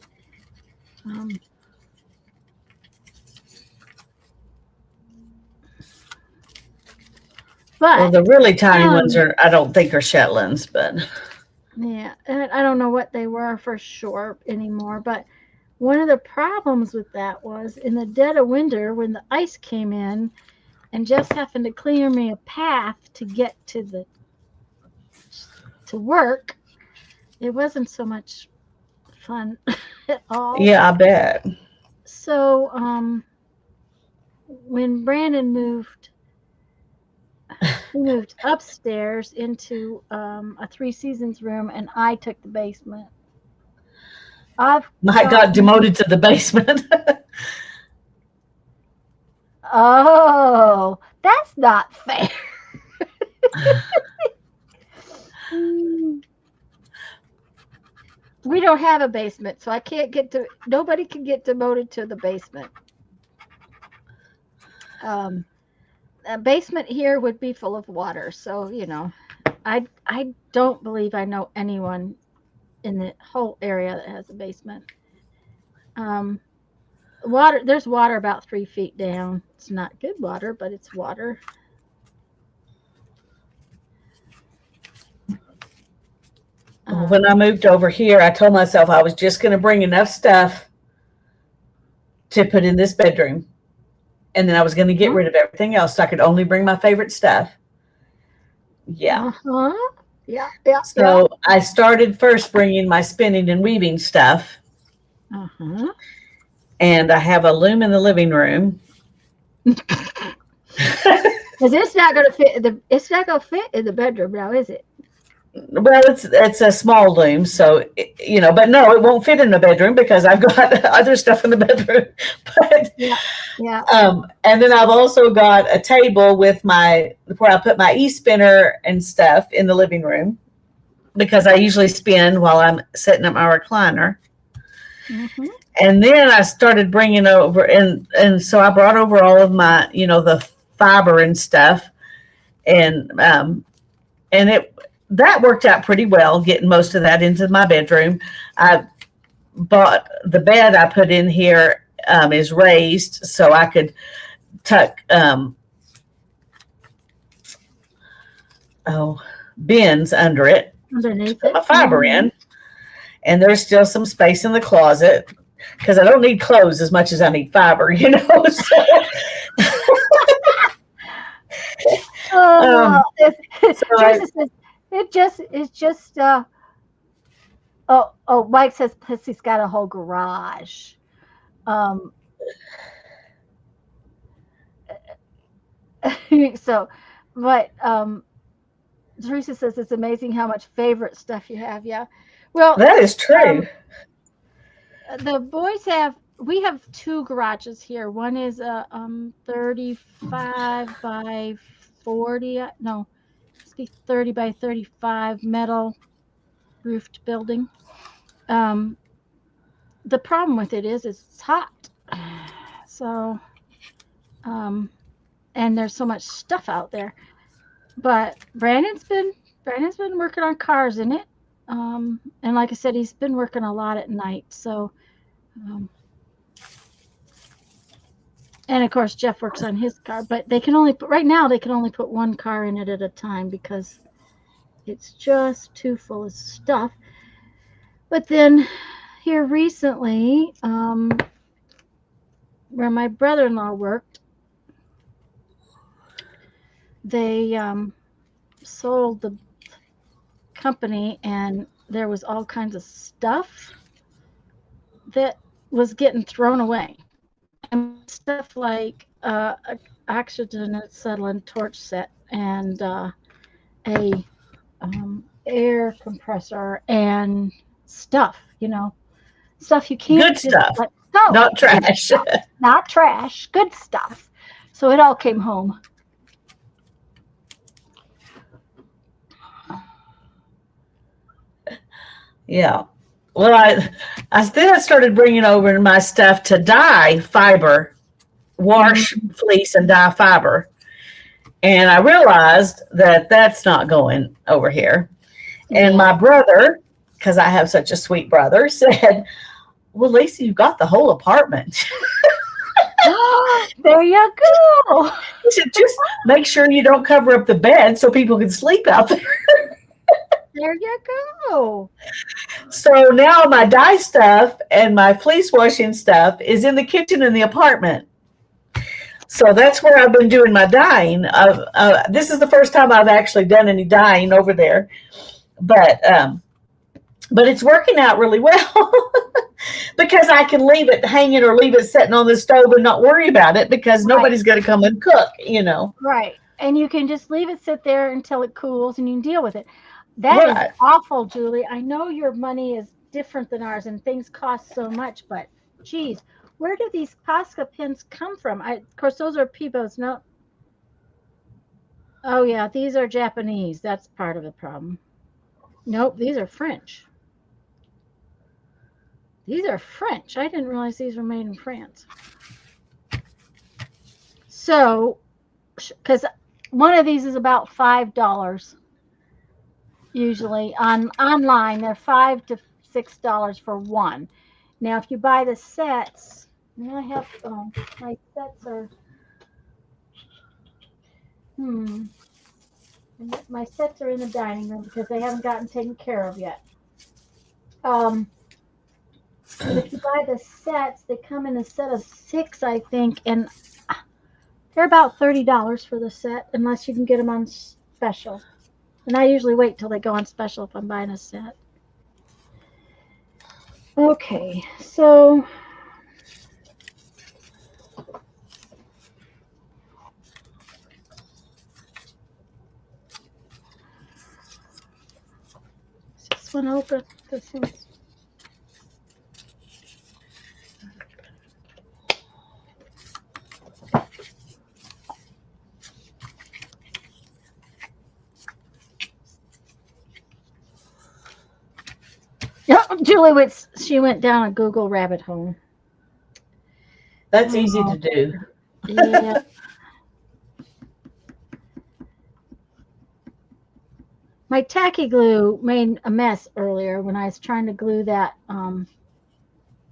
But the really tiny ones I don't think are Shetlands, but yeah, and I don't know what they were for sure anymore. But one of the problems with that was in the dead of winter when the ice came in, and just happened to clear me a path to get to work. It wasn't so much fun at all. Yeah, I bet. So when Brandon moved, he moved upstairs into a 3 Seasons room, and I took the basement. I got demoted to the basement. Oh, that's not fair. We don't have a basement, so I can't nobody can get demoted to the basement. A basement here would be full of water, so I don't believe I know anyone in the whole area that has a basement. There's water about 3 feet down. It's not good water, but it's water. When I moved over here, I told myself I was just going to bring enough stuff to put in this bedroom. And then I was going to get rid of everything else so I could only bring my favorite stuff. Yeah. Yeah. So I started first bringing my spinning and weaving stuff. And I have a loom in the living room. Because it's not going to fit. It's not going to fit in the bedroom now, is it? Well, it's a small loom, so but no, it won't fit in the bedroom because I've got other stuff in the bedroom. But yeah. And then I've also got a table with where I put my e-spinner and stuff in the living room because I usually spin while I'm setting up my recliner. And then I started bringing over, and so I brought over all of my, the fiber and stuff, and that worked out pretty well, getting most of that into my bedroom. I bought the bed I put in here, is raised, so I could tuck bins under it Underneath to put it. my fiber in. And there's still some space in the closet because I don't need clothes as much as I need fiber, you know. So, Teresa says it's just Mike says Pussy's got a whole garage. Um so but Teresa says it's amazing how much favorite stuff you have. Yeah. Well, that is true. The boys we have two garages here. One is a 35 by 40, no, must be 30 by 35 metal roofed building. The problem with it is it's hot. So and there's so much stuff out there. But Brandon's been working on cars in it. And like I said, he's been working a lot at night. So and of course Jeff works on his car, but they can only put one car in it at a time because it's just too full of stuff. But then here recently, where my brother-in-law worked, they sold the company, and there was all kinds of stuff that was getting thrown away. And stuff like oxygen acetylene torch set and a air compressor and stuff, stuff you can't Good stuff, no, not trash. not trash, good stuff. So it all came home. Yeah. Well, I started bringing over my stuff to dye fiber, wash, fleece, and dye fiber. And I realized that that's not going over here. And my brother, because I have such a sweet brother, said, well, Lisa, you've got the whole apartment. There you go. He said, just make sure you don't cover up the bed so people can sleep out there. There you go. So now my dye stuff and my fleece washing stuff is in the kitchen in the apartment. So that's where I've been doing my dyeing. This is the first time I've actually done any dyeing over there, but it's working out really well because I can leave it hanging or leave it sitting on the stove and not worry about it because nobody's going to come and cook, Right. And you can just leave it sit there until it cools and you can deal with it. That is awful, Julie. I know your money is different than ours and things cost so much, but geez, where do these Posca pins come from? Of course, those are Peebo's. No. Oh, yeah, these are Japanese. That's part of the problem. Nope, these are French. These are French. I didn't realize these were made in France. So, because one of these is about $5. Usually online they're $5 to $6 for one. Now if you buy the sets, now I have my sets are my sets are in the dining room because they haven't gotten taken care of yet. But if you buy the sets, they come in a set of 6, I think, and they're about $30 for the set unless you can get them on special. And I usually wait till they go on special if I'm buying a set. Okay, so is this one open? This one's Julie went down a Google rabbit hole. That's easy to do. Yeah. My tacky glue made a mess earlier when I was trying to glue that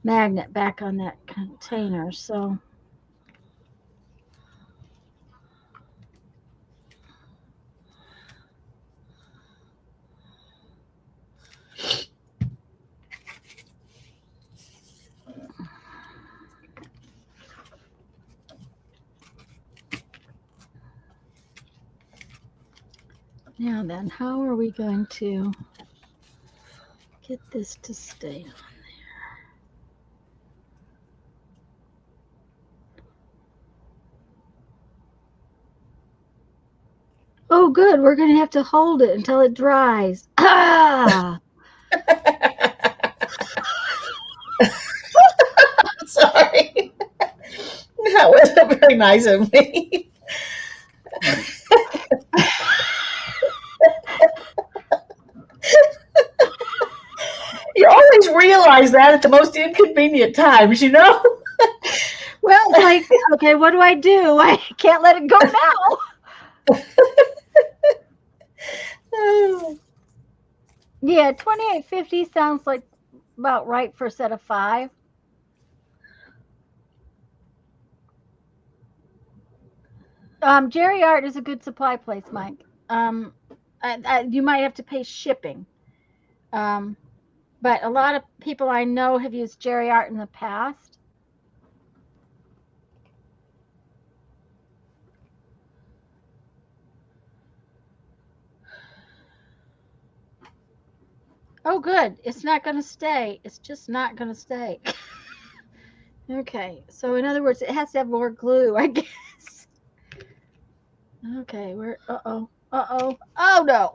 magnet back on that container. So now then, how are we going to get this to stay on? Oh, good. We're going to have to hold it until it dries. Ah! Sorry. That wasn't very nice of me. You always realize that at the most inconvenient times, you know? Well, it's like, okay, what do? I can't let it go now. Yeah, 2850 sounds like about right for a set of 5. Jerry Art is a good supply place, Mike. You might have to pay shipping. But a lot of people I know have used Jerry Art in the past. Oh, good. It's not going to stay. It's just not going to stay. Okay. So in other words, it has to have more glue, I guess. Okay. Uh-oh. Uh-oh. Oh, no.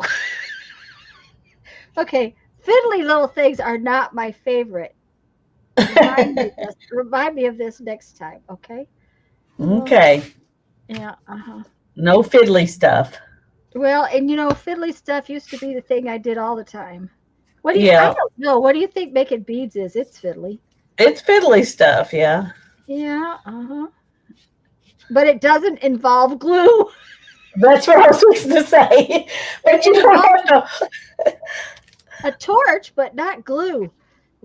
Okay. Fiddly little things are not my favorite. Remind me of this next time, okay? Okay. Yeah, No fiddly stuff. Well, and fiddly stuff used to be the thing I did all the time. What do you? Yeah. I don't know. What do you think making beads is? It's fiddly. It's fiddly stuff, yeah. Yeah, but it doesn't involve glue. That's what I was supposed to say. But you don't have to. A torch, but not glue.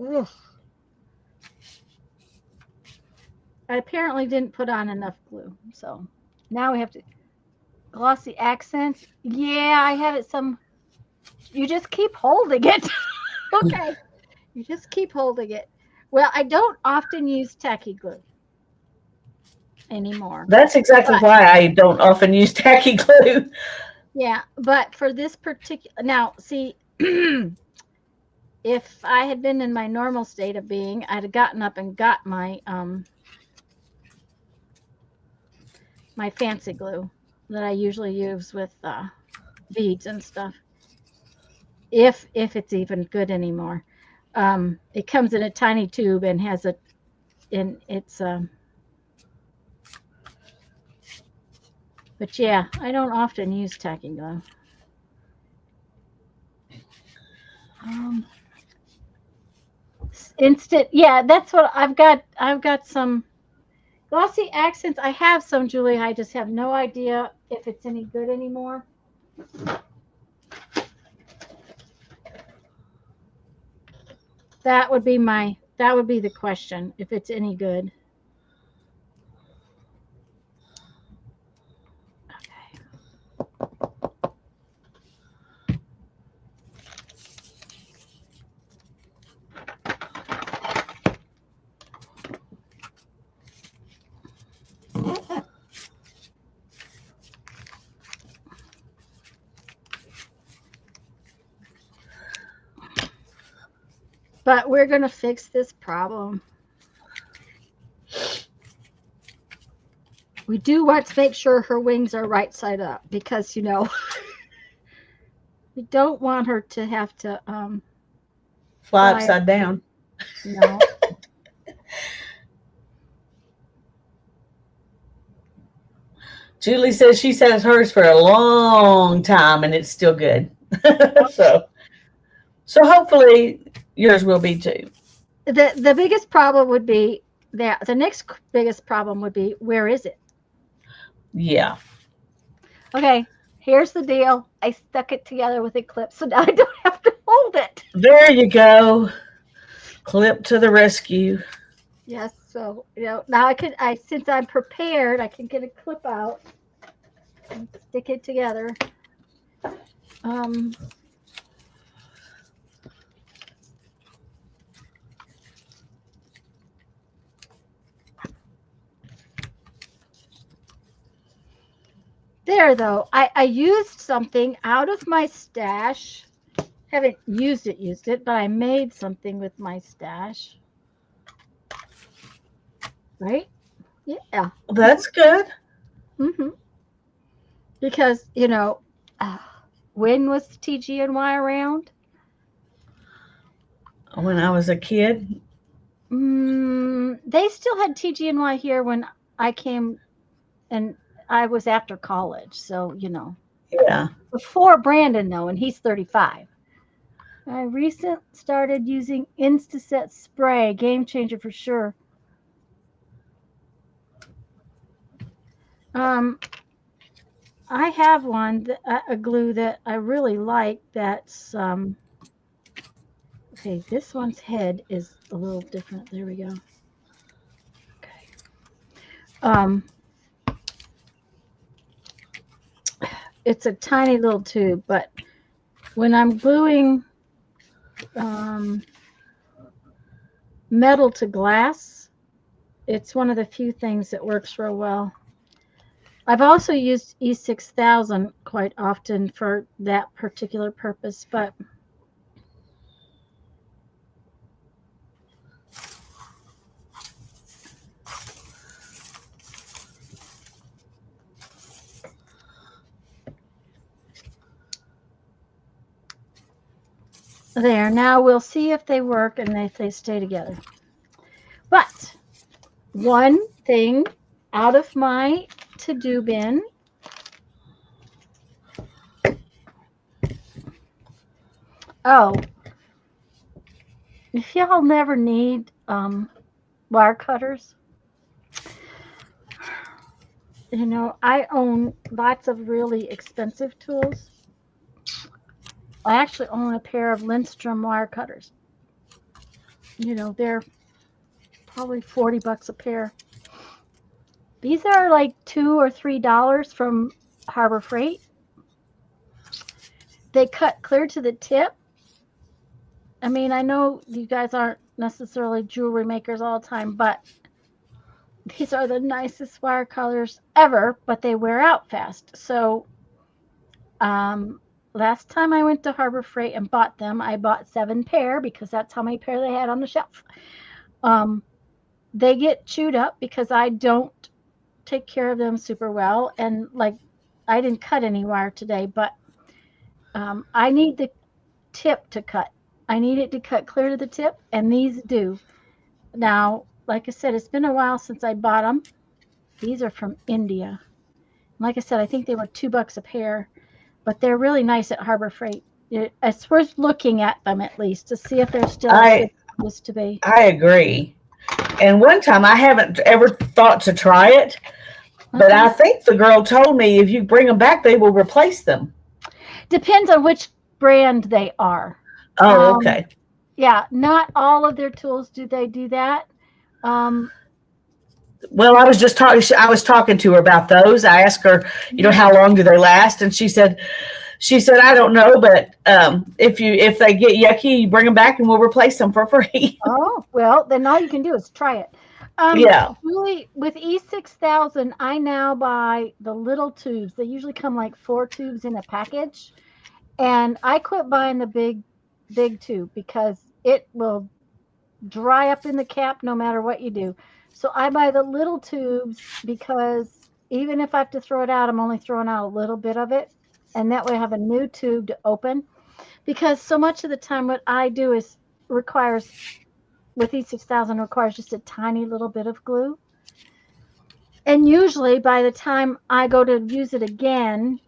Ugh. I apparently didn't put on enough glue, so now we have to glossy accents. Yeah, I have it some. You just keep holding it. Okay, you just keep holding it. Well, I don't often use tacky glue anymore. That's exactly why I don't often use tacky glue. Yeah, but for this particular, now see, if I had been in my normal state of being, I'd have gotten up and got my my fancy glue that I usually use with beads and stuff. If it's even good anymore. It comes in a tiny tube and has but yeah, I don't often use tacky glue. Instant, yeah, that's what I've got. I've got some glossy accents. I have some, Julie. I just have no idea if it's any good anymore. That would be the question, if it's any good. But we're going to fix this problem. We do want to make sure her wings are right side up because, we don't want her to have to fly upside down. No. Julie says she's had hers for a long time and it's still good. So hopefully yours will be too. The biggest problem would be that the next biggest problem would be, where is it? Yeah. Okay, here's the deal. I stuck it together with a clip, so now I don't have to hold it. There you go. Clip to the rescue. Yes. So, now since I'm prepared, I can get a clip out and stick it together. Um, there, though. I used something out of my stash. Haven't used it, but I made something with my stash. Right? Yeah. That's good. Hmm. Because, uh, when was TG&Y around? When I was a kid, They still had TG&Y here when I came, and I was after college. So, yeah. before Brandon, though, and he's 35. I recently started using Instaset spray, game changer for sure. Um, I have one, a glue that I really like. That's okay. This one's head is a little different. There we go. Okay. Um, it's a tiny little tube, but when I'm gluing um, metal to glass, it's one of the few things that works real well. I've also used E6000 quite often for that particular purpose, but there. Now we'll see if they work and if they stay together. But one thing out of my to-do bin. Oh, if y'all never need wire cutters, I own lots of really expensive tools. I actually own a pair of Lindstrom wire cutters. They're probably $40 a pair. These are like $2 or $3 from Harbor Freight. They cut clear to the tip. I mean, I know you guys aren't necessarily jewelry makers all the time, but these are the nicest wire cutters ever, but they wear out fast. So, last time I went to Harbor Freight and bought them, I bought 7 pair because that's how many pair they had on the shelf. They get chewed up because I don't take care of them super well. And like, I didn't cut any wire today, but I need the tip to cut. I need it to cut clear to the tip, and these do. Now, like I said, it's been a while since I bought them. These are from India. Like I said, I think they were $2 a pair, but they're really nice at Harbor Freight. It's worth looking at them at least to see if they're still as good as they used to be. I agree. And one time I haven't ever thought to try it, but I think the girl told me if you bring them back, they will replace them. Depends on which brand they are. Oh, okay. Yeah, not all of their tools do they do that. Well, I was just talking. I was talking to her about those. I asked her, how long do they last, and she said, I don't know, but if they get yucky, you bring them back and we'll replace them for free. Oh, well, then all you can do is try it. Yeah. Really, with E6000, I now buy the little tubes. They usually come like 4 tubes in a package, and I quit buying the big tube because it will dry up in the cap no matter what you do. So I buy the little tubes because even if I have to throw it out, I'm only throwing out a little bit of it. And that way I have a new tube to open. Because so much of the time what I do requires just a tiny little bit of glue. And usually by the time I go to use it again,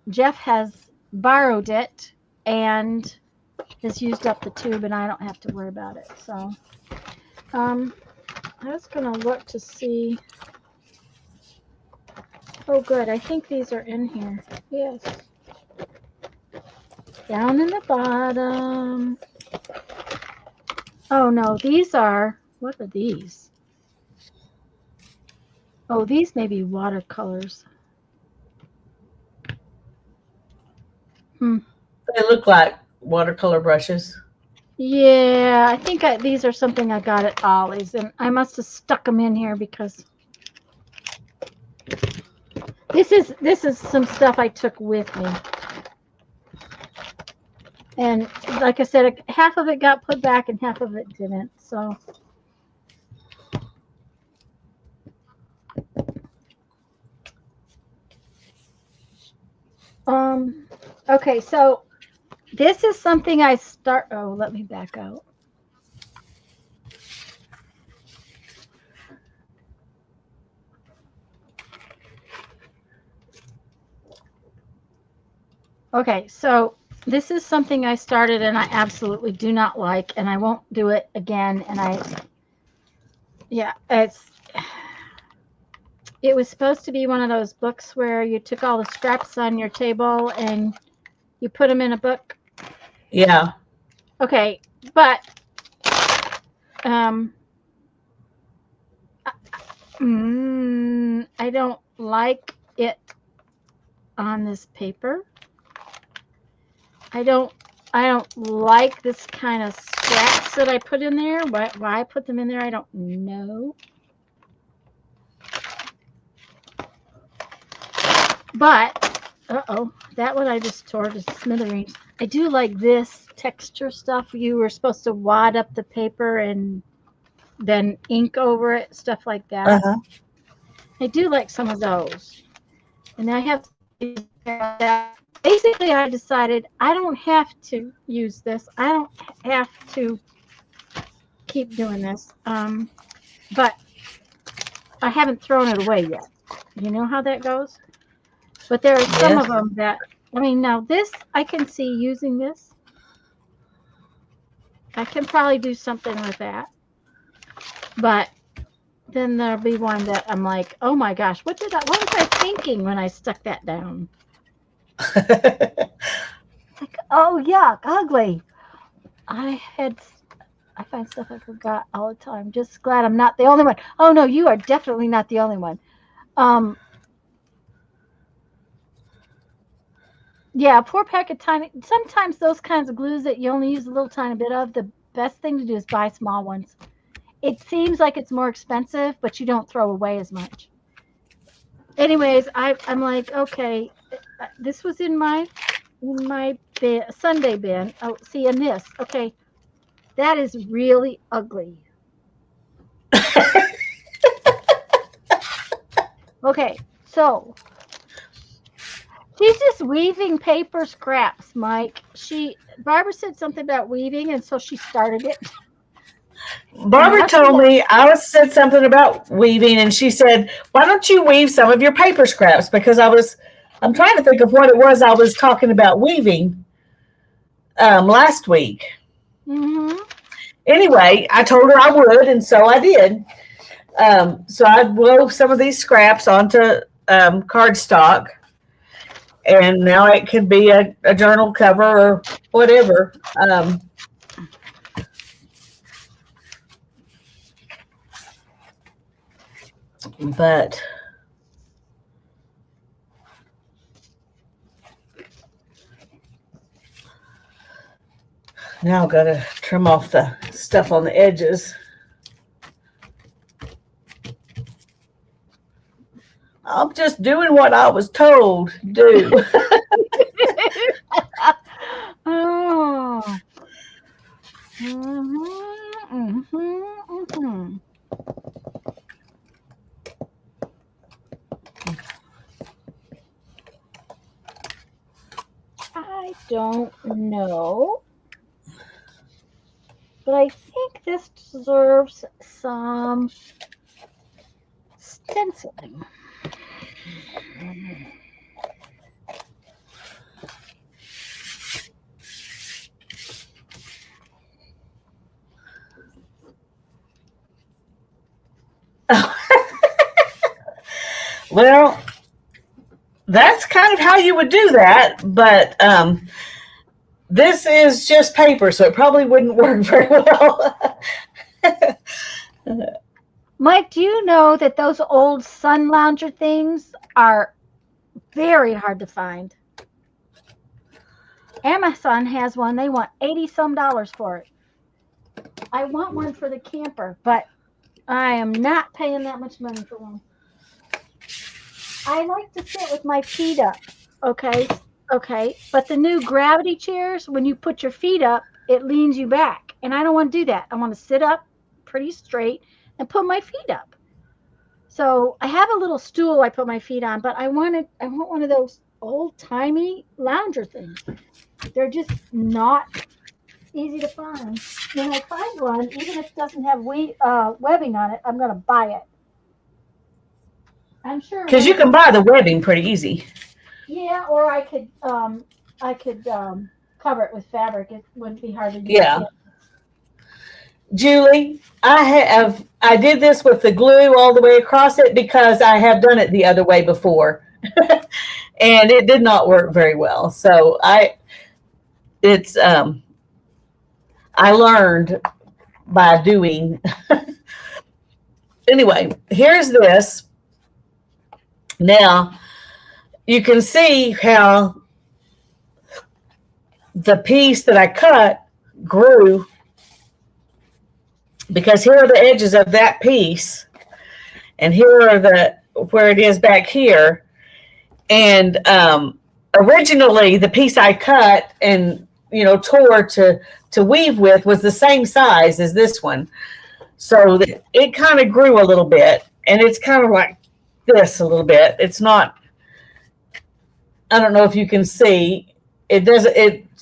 Jeff has borrowed it and has used up the tube and I don't have to worry about it. So I was going to look to see. Oh, good. I think these are in here. Yes. Down in the bottom. Oh, no. These are, what are these? Oh, these may be watercolors. Hmm. They look like watercolor brushes. Yeah, I think these are something I got at Ollie's, and I must have stuck them in here because this is some stuff I took with me. And like I said, half of it got put back and half of it didn't. So okay, so this is something let me back out. Okay, so this is something I started and I absolutely do not like, and I won't do it again. And it was supposed to be one of those books where you took all the scraps on your table and you put them in a book. Yeah. Okay, but I don't like it on this paper. I don't like this kind of scraps that I put in there. Why I put them in there, I don't know. But that one I just tore to smithereens. I do like this texture stuff. You were supposed to wad up the paper and then ink over it, stuff like that. Uh-huh. I do like some of those. And I have basically I decided I don't have to use this. I don't have to keep doing this. But I haven't thrown it away yet. You know how that goes? But there are some of them that, I mean, now this, I can see using this. I can probably do something with that. But then there'll be one that I'm like, oh my gosh, what was I thinking when I stuck that down? Like, oh yuck, ugly. I find stuff I forgot all the time. Just glad I'm not the only one. Oh no, you are definitely not the only one. Yeah, 4-pack of tiny. Sometimes those kinds of glues that you only use a little tiny bit of, the best thing to do is buy small ones. It seems like it's more expensive, but you don't throw away as much. Anyways, I'm like, okay, this was in my Sunday bin. Oh, see, and this, okay, that is really ugly. Okay, so she's just weaving paper scraps, Mike. Barbara said something about weaving, and so she started it. Barbara told me I said something about weaving, and she said, "Why don't you weave some of your paper scraps?" Because I'm trying to think of what it was I was talking about weaving last week. Mm-hmm. Anyway, I told her I would, and so I did. So I wove some of these scraps onto cardstock, and now it could be a journal cover or whatever. But now I've got to trim off the stuff on the edges. I'm just doing what I was told to do. Oh. Mm-hmm, mm-hmm, mm-hmm. I don't know, but I think this deserves some stenciling. Well, that's kind of how you would do that, but this is just paper, so it probably wouldn't work very well. Mike, do you know that those old sun lounger things are very hard to find? Amazon has one. They want 80 some dollars for it. I want one for the camper, but I am not paying that much money for one. I like to sit with my feet up. Okay. Okay. But the new gravity chairs, when you put your feet up, it leans you back. And I don't want to do that. I want to sit up pretty straight and put my feet up. So I have a little stool I put my feet on, but I want one of those old timey lounger things. They're just not easy to find. When I find one, even if it doesn't have webbing on it, I'm going to buy it. I'm sure. Because you can buy the webbing pretty easy. Yeah, or I could cover it with fabric. It wouldn't be hard to do. Yeah. Julie, I did this with the glue all the way across it because I have done it the other way before. And it did not work very well. So I learned by doing. Anyway, here's this. Now, you can see how the piece that I cut grew, because here are the edges of that piece, and here are where it is back here. And originally, the piece I cut and tore to weave with was the same size as this one, so it kind of grew a little bit, and it's kind of like this a little bit. It's not. I don't know if you can see. It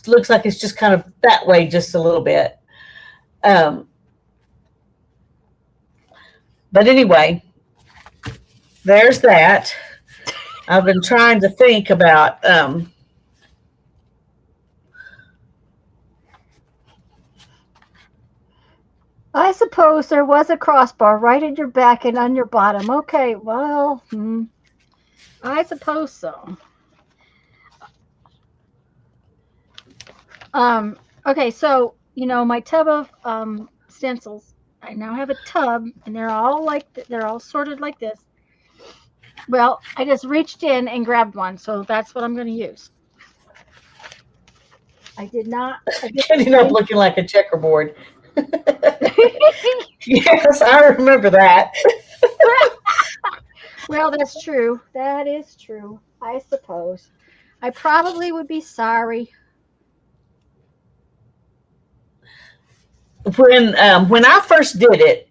looks like it's just kind of that way, just a little bit. But anyway, there's that. I've been trying to think about I suppose there was a crossbar right at your back and on your bottom. Okay, well, I suppose so. Okay, so my tub of stencils. I now have a tub, and they're all sorted like this. Well, I just reached in and grabbed one, so that's what I'm going to use. I did not. Ending up looking like a checkerboard. Yes, I remember that. Well, that's true. That is true. I suppose. I probably would be sorry. When I first did it,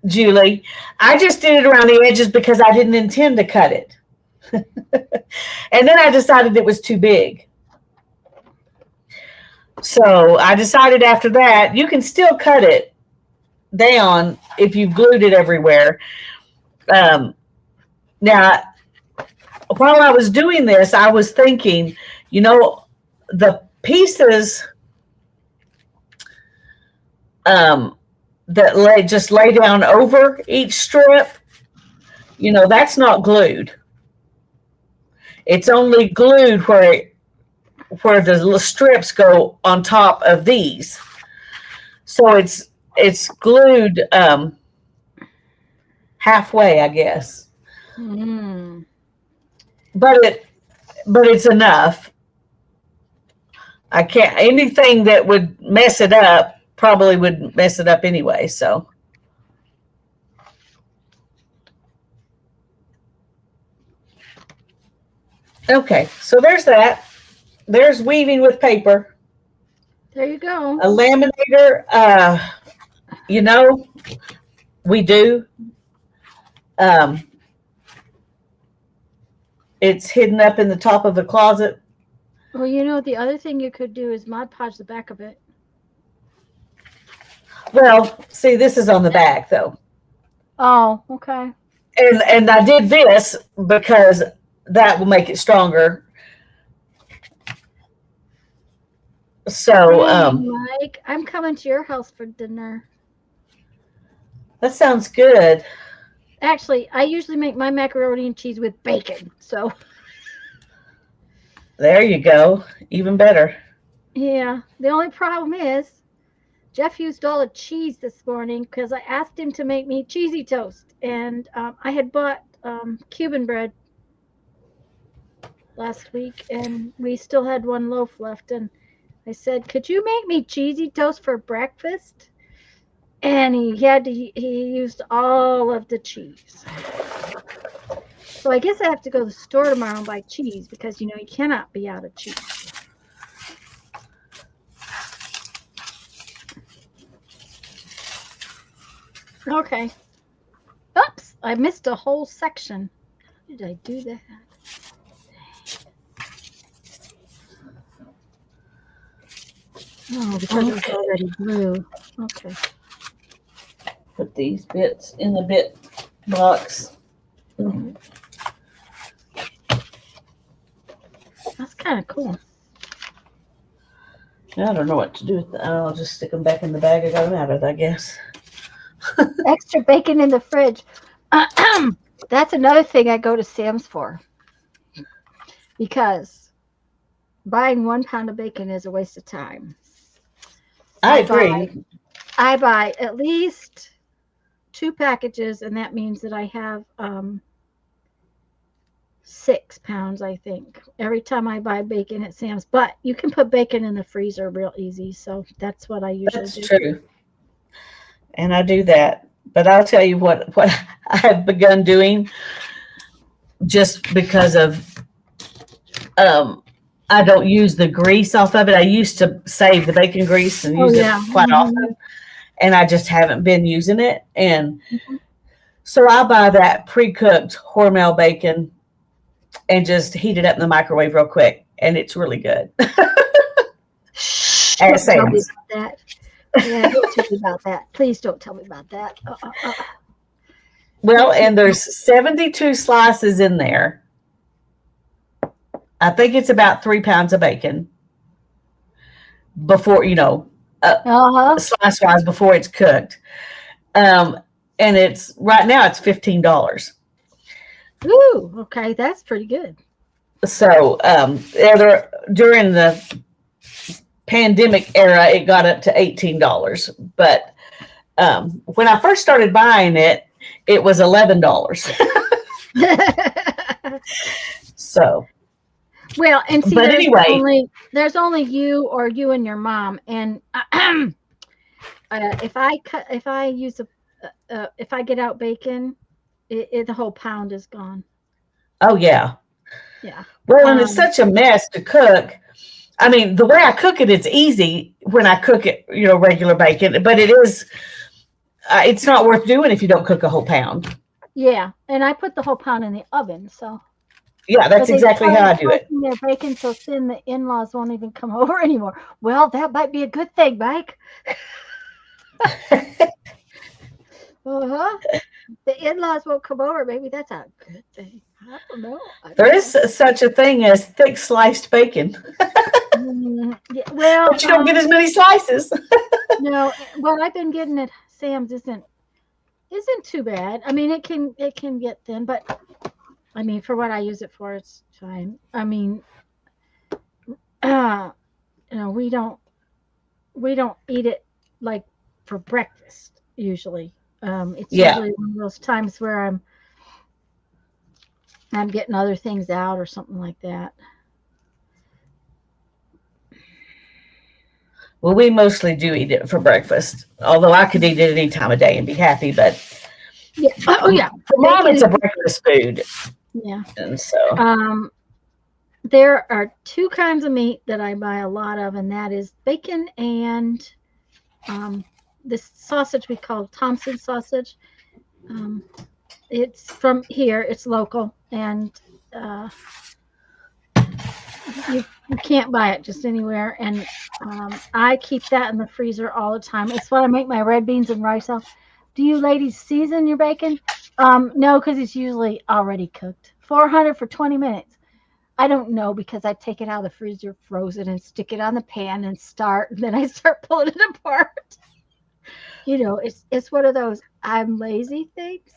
Julie, I just did it around the edges because I didn't intend to cut it. And then I decided it was too big. So I decided after that, you can still cut it down if you've glued it everywhere. Now, while I was doing this, I was thinking, the pieces that just lay down over each strip, that's not glued. It's only glued where the strips go on top of these. So it's glued halfway, I guess. Mm. But it's enough. I can't. Anything that would mess it up probably would mess it up anyway. So. Okay, so there's that. There's weaving with paper. There you go. A laminator, we do. It's hidden up in the top of the closet. Well, the other thing you could do is Mod Podge the back of it. Well, see, this is on the back, though. Oh, okay. And I did this because that will make it stronger. So, Mike, I'm coming to your house for dinner. That sounds good. Actually, I usually make my macaroni and cheese with bacon, so. There you go. Even better. Yeah. The only problem is Jeff used all the cheese this morning because I asked him to make me cheesy toast, and I had bought Cuban bread last week, and we still had one loaf left. And I said, "Could you make me cheesy toast for breakfast?" And he used all of the cheese. So I guess I have to go to the store tomorrow and buy cheese because you cannot be out of cheese. Okay. Oops, I missed a whole section. How did I do that? Oh, because it was already blue. Okay. Put these bits in the bit box. That's kind of cool. I don't know what to do with that. I'll just stick them back in the bag I got them out of, I guess. Extra bacon in the fridge. That's another thing I go to Sam's for. Because buying 1 pound of bacon is a waste of time. I agree. I buy at least 2 packages, and that means that I have 6 pounds, I think, every time I buy bacon at Sam's. But you can put bacon in the freezer real easy, so that's what I usually do. That's true. And I do that. But I'll tell you what I have begun doing, just because of I don't use the grease off of it. I used to save the bacon grease and use it quite often, and I just haven't been using it. And so I buy that pre-cooked Hormel bacon and just heat it up in the microwave real quick, and it's really good. Don't tell me about that. Yeah, don't tell me about that. Please don't tell me about that. Well, and there's 72 slices in there. I think it's about 3 pounds of bacon before, slice-wise before it's cooked. And it's right now it's $15. Ooh, okay, that's pretty good. So during the pandemic era, it got up to $18. But when I first started buying it, it was $11. So. Well, and see, but anyway, there's only you or you and your mom, and if I get out bacon, the whole pound is gone. Oh yeah. Yeah. Well, and it's such a mess to cook. I mean, the way I cook it, it's easy when I cook it, regular bacon, but it is, it's not worth doing if you don't cook a whole pound. Yeah, and I put the whole pound in the oven, so. Yeah, that's exactly how I do it. Their bacon so thin the in-laws won't even come over anymore. Well, that might be a good thing, Mike. The in-laws won't come over. Maybe that's a good thing. I don't know. There is such a thing as thick sliced bacon. Yeah, well, but you don't get as many slices. No, what I've been getting at Sam's isn't too bad. I mean, it can get thin, but I mean, for what I use it for, it's fine. I mean, we don't eat it like for breakfast usually. It's usually one of those times where I'm getting other things out or something like that. Well, we mostly do eat it for breakfast, although I could eat it any time of day and be happy. But yeah, for Mom, it's a breakfast food. Yeah. And so there are 2 kinds of meat that I buy a lot of, and that is bacon and this sausage we call Thompson sausage. It's from here, it's local, and you can't buy it just anywhere. And I keep that in the freezer all the time. It's what I make my red beans and rice off. Do you ladies season your bacon? No, because it's usually already cooked. 400 for 20 minutes. I don't know, because I take it out of the freezer, frozen, and stick it on the pan and then I start pulling it apart. It's one of those I'm lazy things.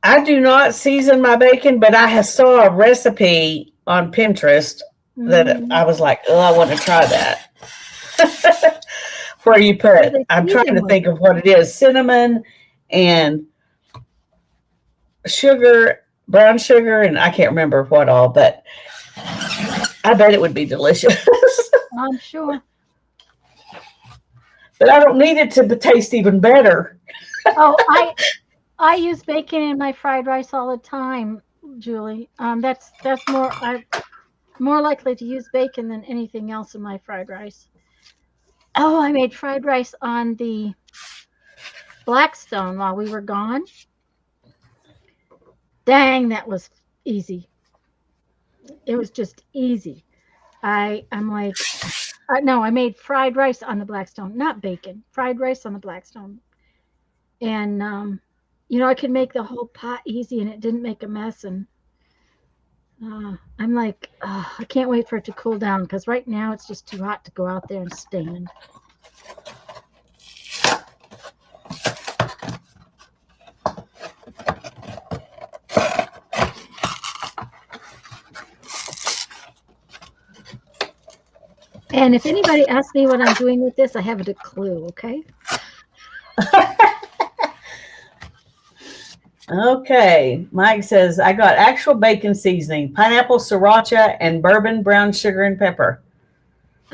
I do not season my bacon, but I saw a recipe on Pinterest that I was like, oh, I want to try that. where you What do put, they I'm trying season to with? think of what it is, cinnamon and sugar, brown sugar, and I can't remember what all, but I bet it would be delicious. I'm sure. But I don't need it to taste even better. Oh, I use bacon in my fried rice all the time, Julie. That's I'm more likely to use bacon than anything else in my fried rice. Oh, I made fried rice on the Blackstone while we were gone. Dang, that was easy. It was just easy. I'm like, no, I made fried rice on the Blackstone, not bacon. Fried rice on the Blackstone, and I could make the whole pot easy, and it didn't make a mess. And I'm like, I can't wait for it to cool down because right now it's just too hot to go out there and stand. And if anybody asks me what I'm doing with this, I haven't a clue, okay? Okay, Mike says, I got actual bacon seasoning, pineapple, sriracha, and bourbon, brown sugar, and pepper.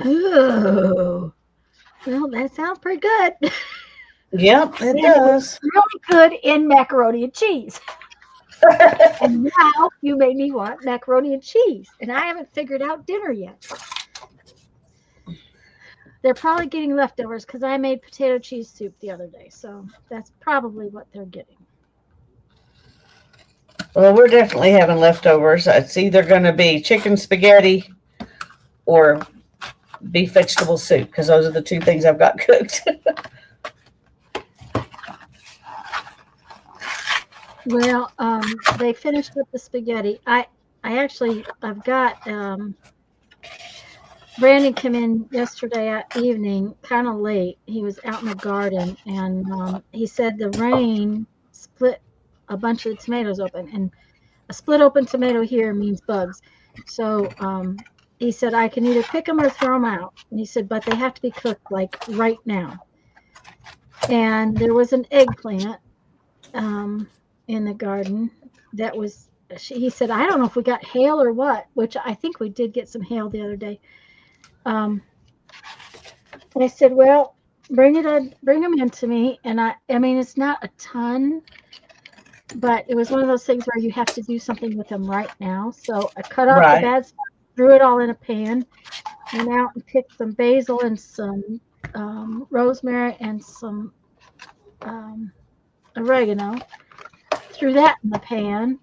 Ooh, well, that sounds pretty good. Yep, it And it was does. really good in macaroni and cheese. And now you made me want macaroni and cheese, and I haven't figured out dinner yet. They're probably getting leftovers because I made potato cheese soup the other day, so that's probably what they're getting. Well, we're definitely having leftovers. It's either going to be chicken spaghetti or beef vegetable soup because those are the two things I've got cooked. Well, they finished with the spaghetti. I've got Brandon came in yesterday evening, kind of late. He was out in the garden, and he said the rain split a bunch of the tomatoes open, and a split open tomato here means bugs. So he said I can either pick them or throw them out. And he said, but they have to be cooked like right now. And there was an eggplant in the garden that was. He said, I don't know if we got hail or what, which I think we did get some hail the other day. And I said, well, bring them in to me. And I mean, it's not a ton, but it was one of those things where you have to do something with them right now. So I cut off the Right. bad stuff, threw it all in a pan, went out and picked some basil and some rosemary and some oregano, threw that in the pan,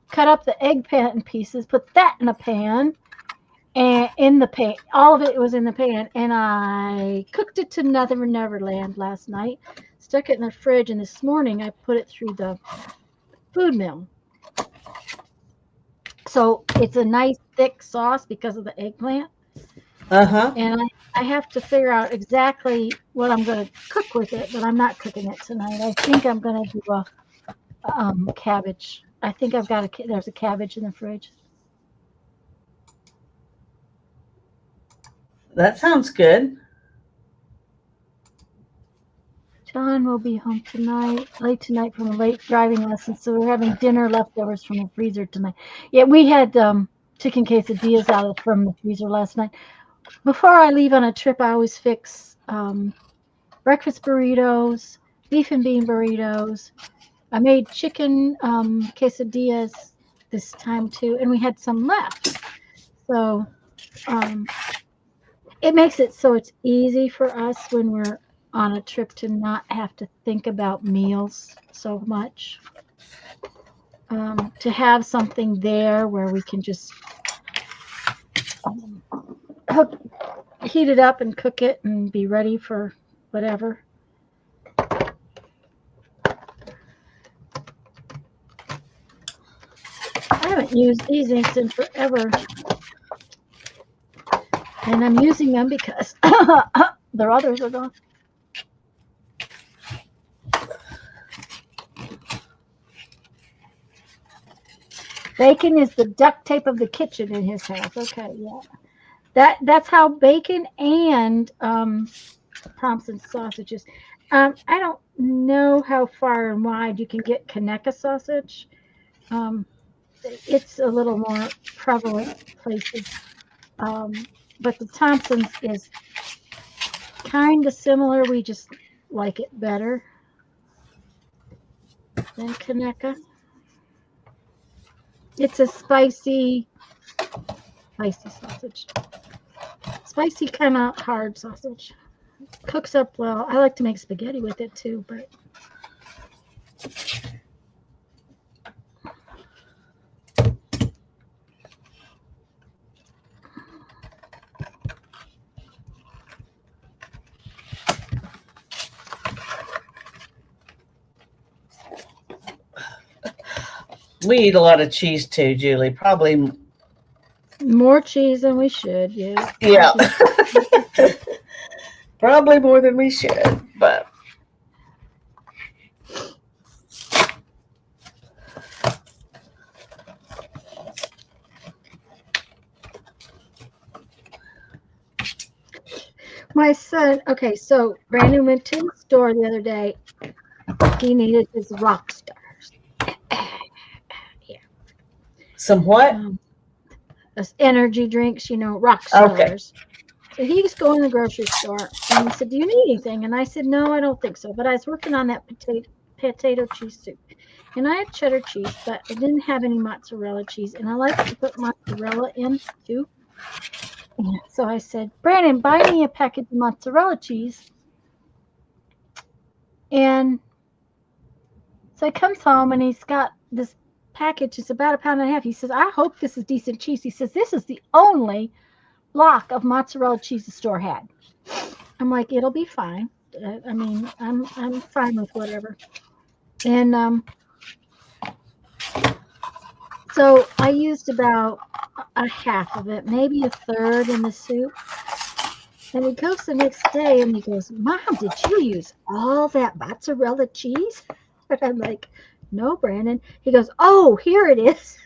cut up the eggplant in pieces, put that in a pan, and in the pan, all of it was in the pan, and I cooked it to Neverland last night, stuck it in the fridge, and this morning I put it through the food mill. So it's a nice thick sauce because of the eggplant. Uh-huh. And I have to figure out exactly what I'm going to cook with it, but I'm not cooking it tonight. I think I'm going to do a cabbage. I think there's a cabbage in the fridge. That sounds good. John will be home late tonight from a late driving lesson, so we're having dinner leftovers from the freezer tonight. Yeah, we had chicken quesadillas out from the freezer last night. Before I leave on a trip, I always fix breakfast burritos, beef and bean burritos. I made chicken quesadillas this time too, and we had some left. So it makes it so it's easy for us when we're on a trip to not have to think about meals so much. To have something there where we can just heat it up and cook it and be ready for whatever. I haven't used these inks in forever. And I'm using them because their others are gone. Bacon is the duct tape of the kitchen in his house. Okay, yeah. That's how bacon and Thompson sausages. I don't know how far and wide you can get Kaneka sausage. Um, it's a little more prevalent places. But the Thompson's is kind of similar. We just like it better than Kaneka. It's a spicy sausage. Spicy, kind of hard sausage. Cooks up well. I like to make spaghetti with it too, but We eat a lot of cheese too, Julie. Probably. more cheese than we should. Yeah. Yeah. Probably more than we should, but. My son, okay, so Brandon went to the store the other day. He needed his rock stars. Some what? Those energy drinks, rock stars. Okay. So he was going to the grocery store and he said, "Do you need anything?" And I said, "No, I don't think so." But I was working on that potato cheese soup. And I had cheddar cheese, but I didn't have any mozzarella cheese. And I like to put mozzarella in too. So I said, "Brandon, buy me a package of mozzarella cheese." And so he comes home and he's got this package. It's about 1.5 pounds. He says, "I hope this is decent cheese." He says, "This is the only block of mozzarella cheese the store had." I'm like, "It'll be fine." I mean, I'm fine with whatever. And so I used about a half of it, maybe a third in the soup. And he goes the next day and he goes, "Mom, did you use all that mozzarella cheese?" And I'm like, "No, Brandon." He goes, "Oh, here it is."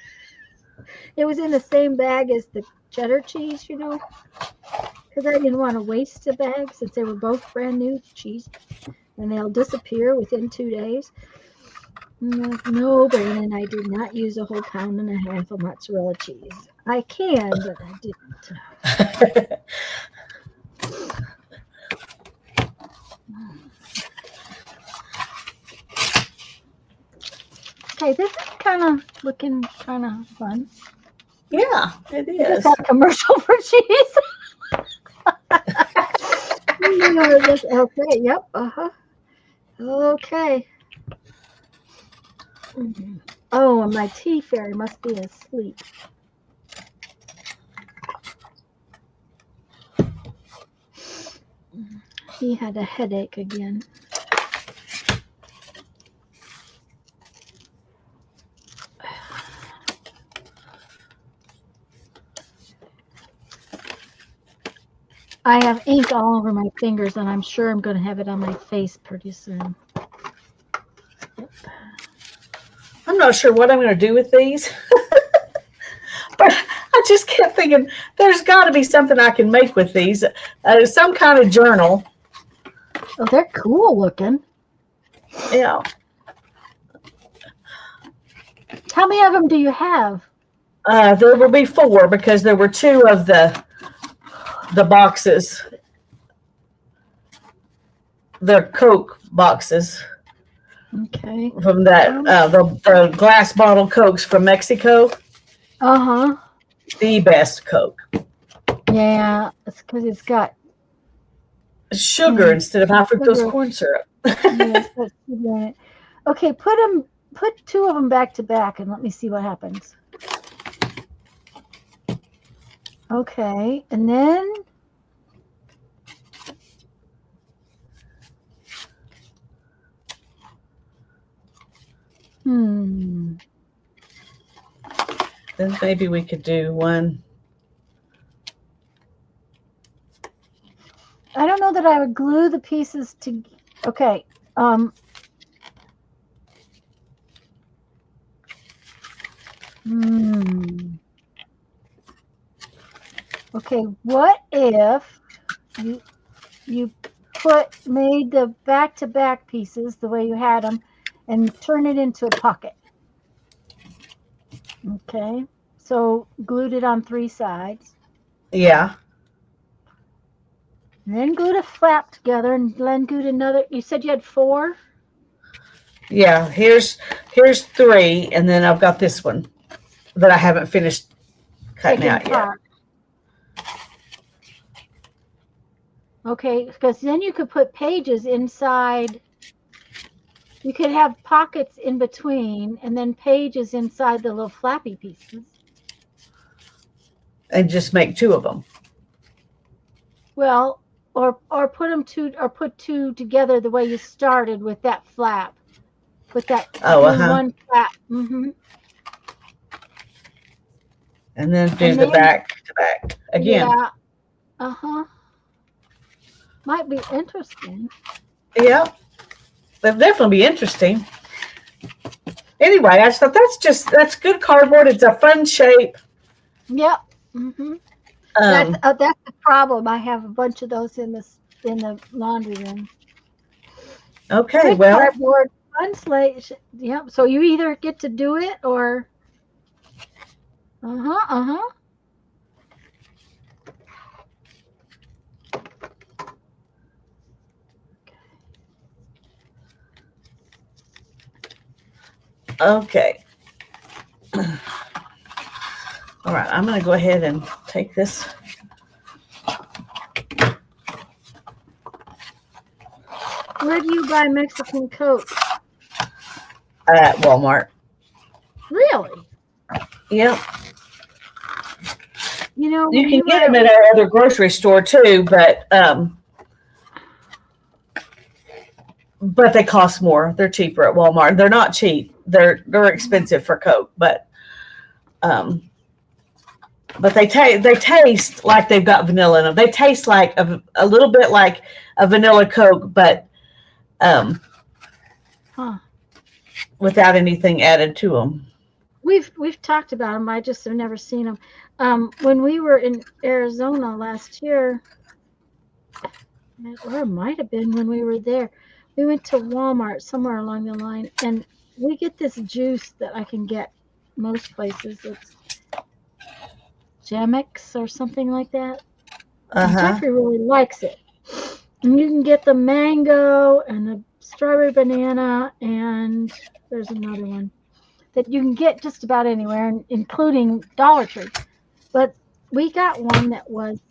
It was in the same bag as the cheddar cheese, because I didn't want to waste a bag since they were both brand new cheese and they'll disappear within 2 days. I'm like, "No, Brandon, I did not use 1.5 pounds of mozzarella cheese. I can, but I didn't." Okay, this is looking kind of fun. Yeah, it Is is. that a commercial for cheese? Okay, yep, okay. Oh, and my tea fairy must be asleep. He had a headache again. I have ink all over my fingers, and I'm sure I'm going to have it on my face pretty soon. Yep. I'm not sure what I'm going to do with these. But I just kept thinking, there's got to be something I can make with these. Some kind of journal. Oh, they're cool looking. Yeah. How many of them do you have? There will be 4 because there were 2 of the boxes. The Coke boxes. Okay. From that, the glass bottle Cokes from Mexico. Uh-huh. The best Coke. Yeah, it's because it's got sugar instead of high fructose corn syrup. Yes, that's sugar. Okay, put 2 of them back to back and let me see what happens. Okay, and then Then maybe we could do one. I don't know that I would glue the pieces to. Okay. Okay. What if you made the back-to-back pieces the way you had them and turn it into a pocket. Okay. So glued it on 3 sides. Yeah. And then glued a flap together and then glued another. You said you had 4? Yeah. Here's 3, and then I've got this one that I haven't finished cutting Taken out yet. apart. Okay, because then you could put pages inside. You could have pockets in between and then pages inside the little flappy pieces. And just make 2 of them. Well, or put them put 2 together the way you started with that flap. With that one flap. Mm-hmm. And then do the back to back again. Yeah. Uh-huh. Might be interesting. Yeah. That'll definitely be interesting. Anyway, I just thought that's good cardboard. It's a fun shape. Yep. Mm-hmm. That's the problem. I have a bunch of those in the laundry room. Okay, good well. Cardboard, fun slate. Yep. So you either get to do it or. Okay. All right, I'm going to go ahead and take this. Where do you buy Mexican Coke? At Walmart. Really? Yep. You know, you can get them at our other grocery store too, but they cost more. They're cheaper at Walmart. They're not cheap. They're expensive for Coke, but they taste like they've got vanilla in them. They taste like a little bit like a vanilla Coke, but without anything added to them. We've talked about them. I just have never seen them. When we were in Arizona last year, or it might have been when we were there, we went to Walmart somewhere along the line, and we get this juice that I can get most places. It's Chemex or something like that. Jeffrey really likes it. And you can get the mango and the strawberry banana, and there's another one that you can get just about anywhere, including Dollar Tree. But we got one that was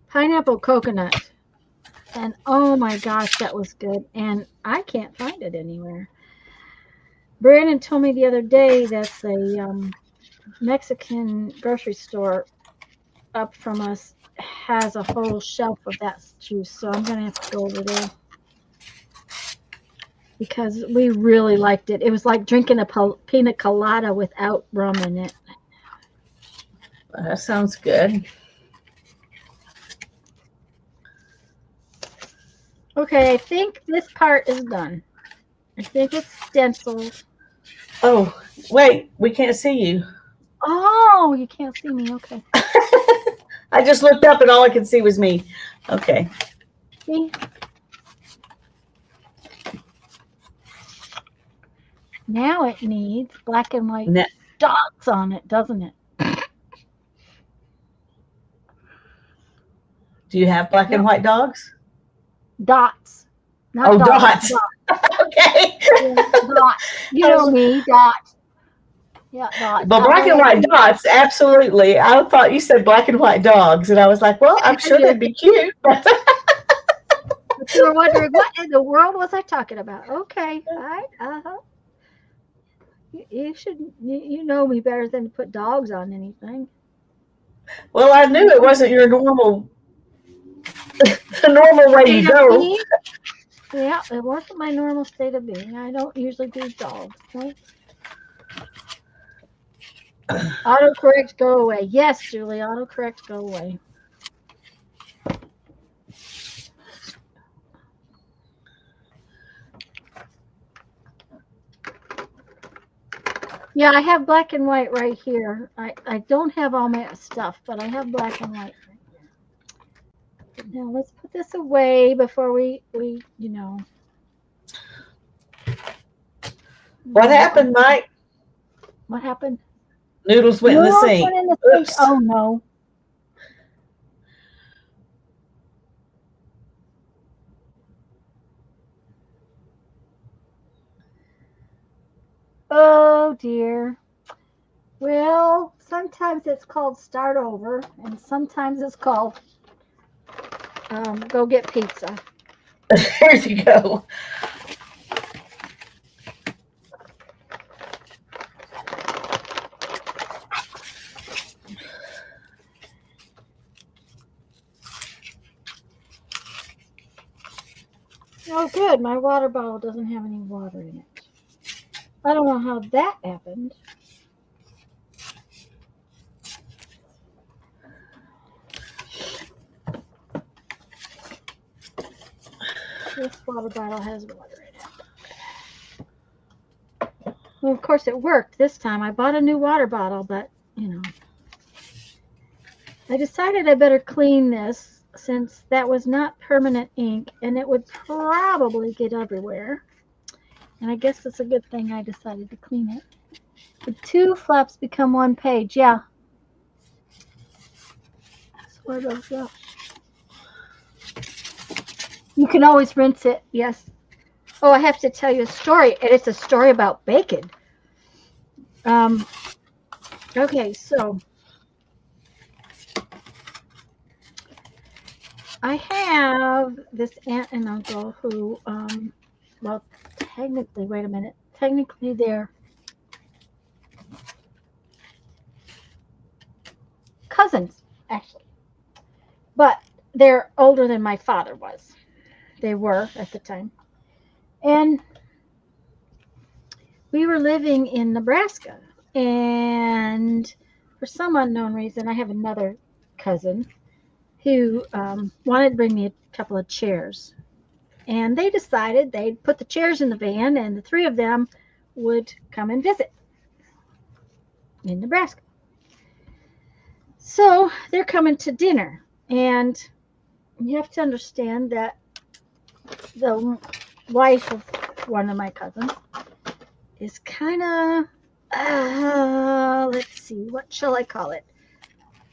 pineapple coconut. And oh my gosh, that was good. And I can't find it anywhere. Brandon told me the other day that's a Mexican grocery store up from us has a whole shelf of that juice. So I'm going to have to go over there. Because we really liked it. It was like drinking a pina colada without rum in it. That sounds good. Okay, I think this part is done. I think it's stenciled. Oh, wait, we can't see you. Oh, you can't see me. Okay. I just looked up and all I could see was me. Okay. See? Now it needs black and white dots on it, doesn't it? Do you have black and white dogs? Dots. Not dots. Okay. Yeah, dots. You know me, dots. Yeah, dots. But black and white dots, absolutely. I thought you said black and white dogs, and I was like, well, I'm sure they'd be cute. But you were wondering, what in the world was I talking about? Okay. All right. You should, you know me better than to put dogs on anything. Well, I knew it wasn't your normal, the normal way you go. Yeah, it wasn't my normal state of being. I don't usually do dogs. Right? Autocorrect, go away. Yes, Julie, autocorrect, go away. Yeah, I have black and white right here. I don't have all my stuff, but I have black and white right here. Now let's put this away before we What happened, Mike? What happened? Noodles went in the Noodles sink. went in the sink. Oops. Oh no. Oh dear. Well, sometimes it's called start over, and sometimes it's called go get pizza. There you go. Oh, good. My water bottle doesn't have any water in it. I don't know how that happened. This water bottle has water in it. Well, of course, it worked this time. I bought a new water bottle, but, I decided I better clean this since that was not permanent ink and it would probably get everywhere. And I guess it's a good thing I decided to clean it. The two flaps become one page. Yeah. Sort of, yeah. You can always rinse it. Yes. Oh, I have to tell you a story, and it's a story about bacon. Okay, so I have this aunt and uncle who, well, technically, wait a minute. Technically, they're cousins, actually. But they're older than my father was. They were at the time. And we were living in Nebraska. And for some unknown reason, I have another cousin who wanted to bring me a couple of chairs. And they decided they'd put the chairs in the van and the three of them would come and visit in Nebraska. So they're coming to dinner. And you have to understand that the wife of one of my cousins is kind of, let's see, what shall I call it?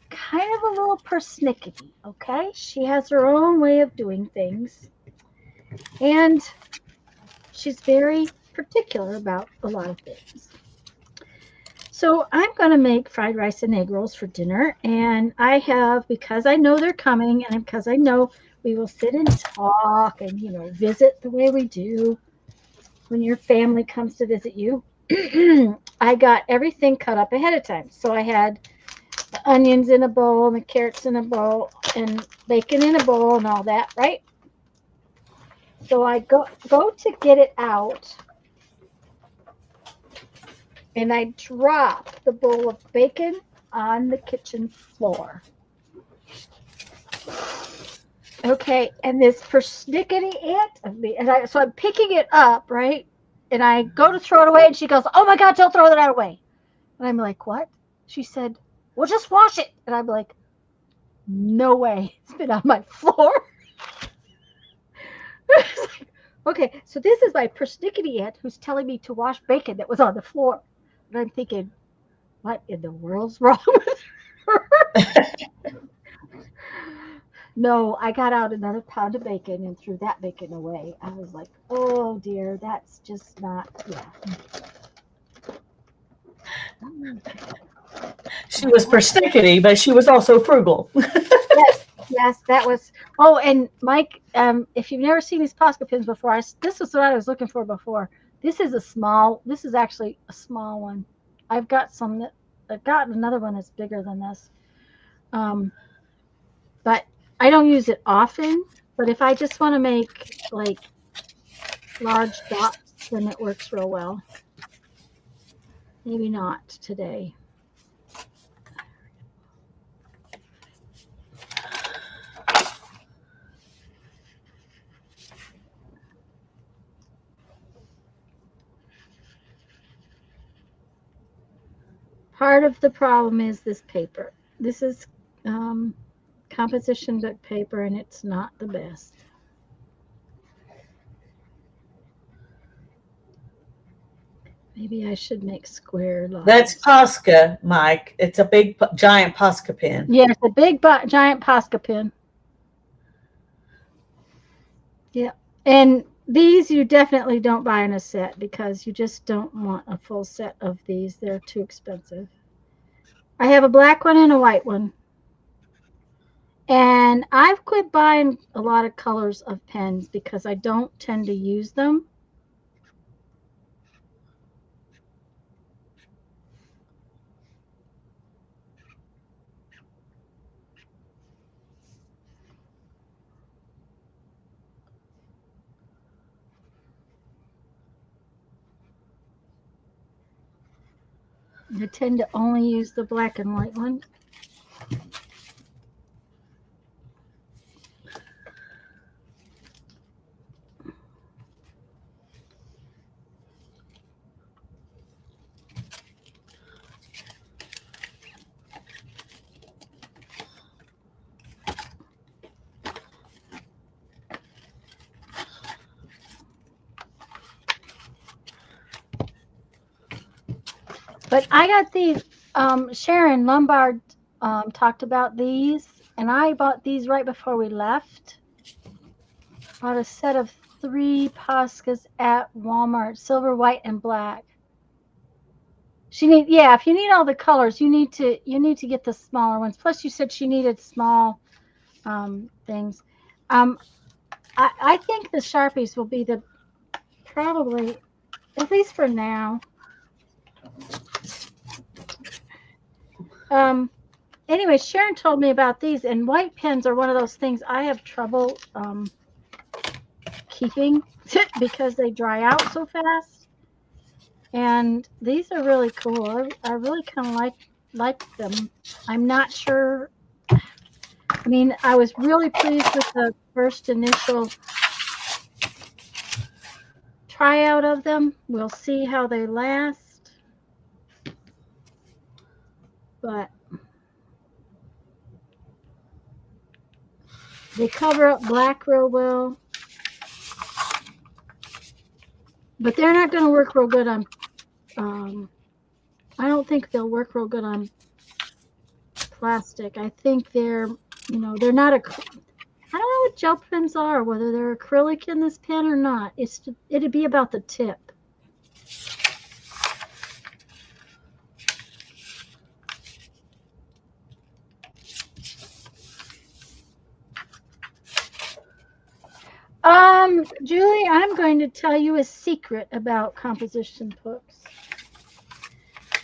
Kind of a little persnickety, okay? She has her own way of doing things. And she's very particular about a lot of things. So I'm going to make fried rice and egg rolls for dinner. And I have, because I know they're coming and because I know we will sit and talk and, visit the way we do when your family comes to visit you. I got everything cut up ahead of time. So I had the onions in a bowl and the carrots in a bowl and bacon in a bowl and all that, right? So I go to get it out and I drop the bowl of bacon on the kitchen floor. Okay, and this persnickety aunt of me, so I'm picking it up, right? And I go to throw it away, and she goes, "Oh my God, don't throw that away!" And I'm like, "What?" She said, "Well, just wash it." And I'm like, "No way, it's been on my floor." Okay, so this is my persnickety aunt who's telling me to wash bacon that was on the floor, and I'm thinking, what in the world's wrong with her? No, I got out another pound of bacon and threw that bacon away. I was like, oh dear, that's just not, yeah. She was persnickety, but she was also frugal. Yes, that was. Oh, and Mike, if you've never seen these Posca pins before, this is what I was looking for before. This is actually a small one. I've got another one that's bigger than this. But I don't use it often. But if I just want to make like large dots, then it works real well. Maybe not today. Part of the problem is this paper. This is kind composition book paper, and it's not the best. Maybe I should make square lines. That's Posca, Mike. It's a big, giant Posca pen. Yeah, it's a big, giant Posca pen. Yeah, and these you definitely don't buy in a set because you just don't want a full set of these. They're too expensive. I have a black one and a white one. And I've quit buying a lot of colors of pens because I don't tend to use them. I tend to only use the black and white one. But I got these, Sharon Lombard talked about these, and I bought these right before we left. Bought a set of 3 Poscas at Walmart, silver, white, and black. Yeah, if you need all the colors, you need to get the smaller ones. Plus, you said she needed small things. I think the Sharpies will be probably, at least for now. Anyway, Sharon told me about these, and white pens are one of those things I have trouble keeping because they dry out so fast. And these are really cool. I really kind of like them. I'm not sure. I mean, I was really pleased with the first initial tryout of them. We'll see how they last. But they cover up black real well. But they're not going to work real good on, I don't think they'll work real good on plastic. I think they're not I don't know what gel pens are, whether they're acrylic in this pen or not. It'd be about the tip. Julie, I'm going to tell you a secret about composition books.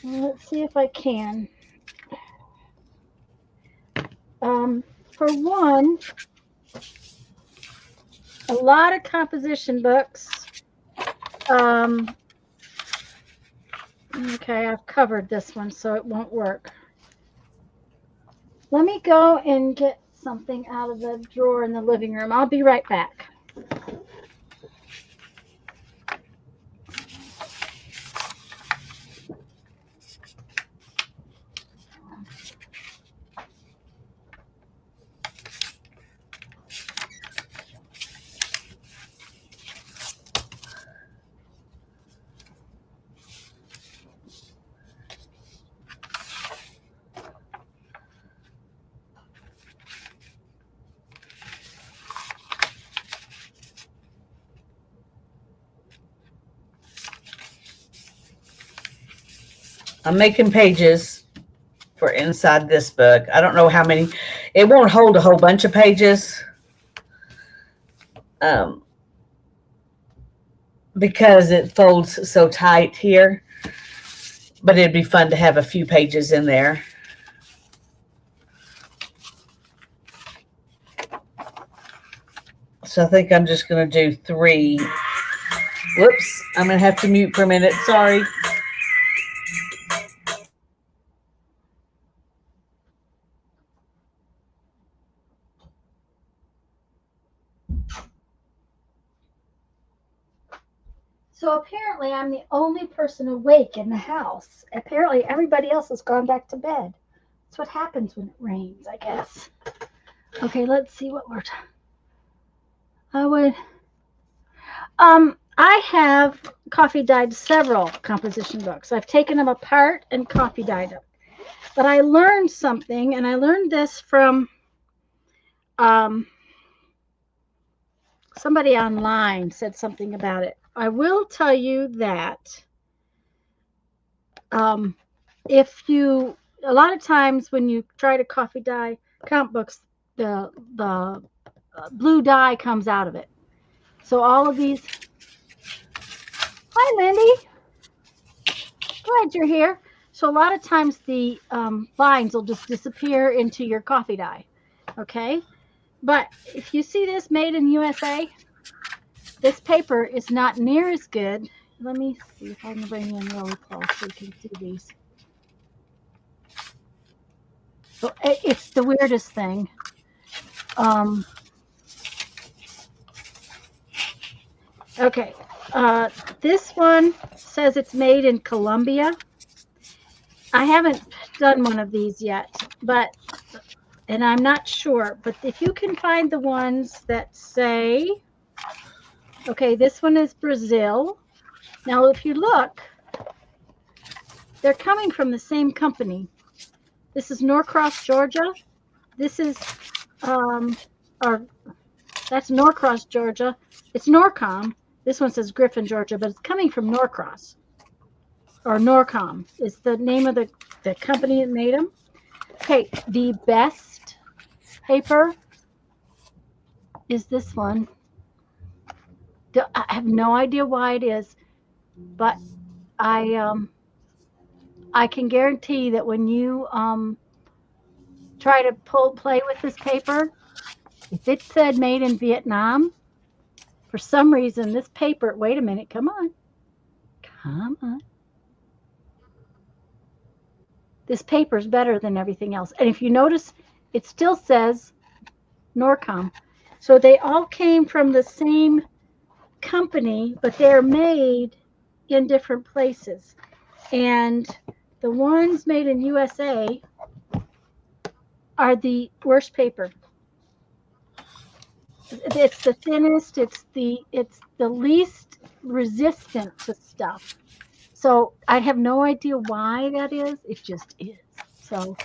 Let's see if I can. For one, a lot of composition books. Okay, I've covered this one, so it won't work. Let me go and get something out of the drawer in the living room. I'll be right back. I'm making pages for inside this book. I don't know how many. It won't hold a whole bunch of pages. Because it folds so tight here. But it'd be fun to have a few pages in there. So I think I'm just going to do 3. Whoops. I'm going to have to mute for a minute. Sorry. So apparently I'm the only person awake in the house. Apparently everybody else has gone back to bed. That's what happens when it rains, I guess. Okay, let's see what we're. I would. I have coffee dyed several composition books. I've taken them apart and coffee dyed them. But I learned something, and I learned this from um, somebody online said something about it. I will tell you that if you, a lot of times when you try to coffee dye comic books, the blue dye comes out of it. So all of these. Hi, Lindy. Glad you're here. So a lot of times the lines will just disappear into your coffee dye. Okay. But if you see this made in USA, this paper is not near as good. Let me see if I can bring you in really close so you can see these. So it's the weirdest thing. Okay. This one says it's made in Colombia. I haven't done one of these yet, but, and I'm not sure, but if you can find the ones that say, okay, this one is Brazil. Now, if you look, they're coming from the same company. This is Norcross, Georgia. This is, or that's Norcross, Georgia. It's Norcom. This one says Griffin, Georgia, but it's coming from Norcross, or Norcom is the name of the company that made them. Okay, the best paper is this one. I have no idea why it is, but I can guarantee that when you try to play with this paper, if it said made in Vietnam, for some reason this paper, wait a minute, come on. This paper is better than everything else. And if you notice, it still says Norcom. So they all came from the same company, but they're made in different places. And the ones made in USA are the worst paper. It's the thinnest, it's the least resistant to stuff. So I have no idea why that is. It just is. So,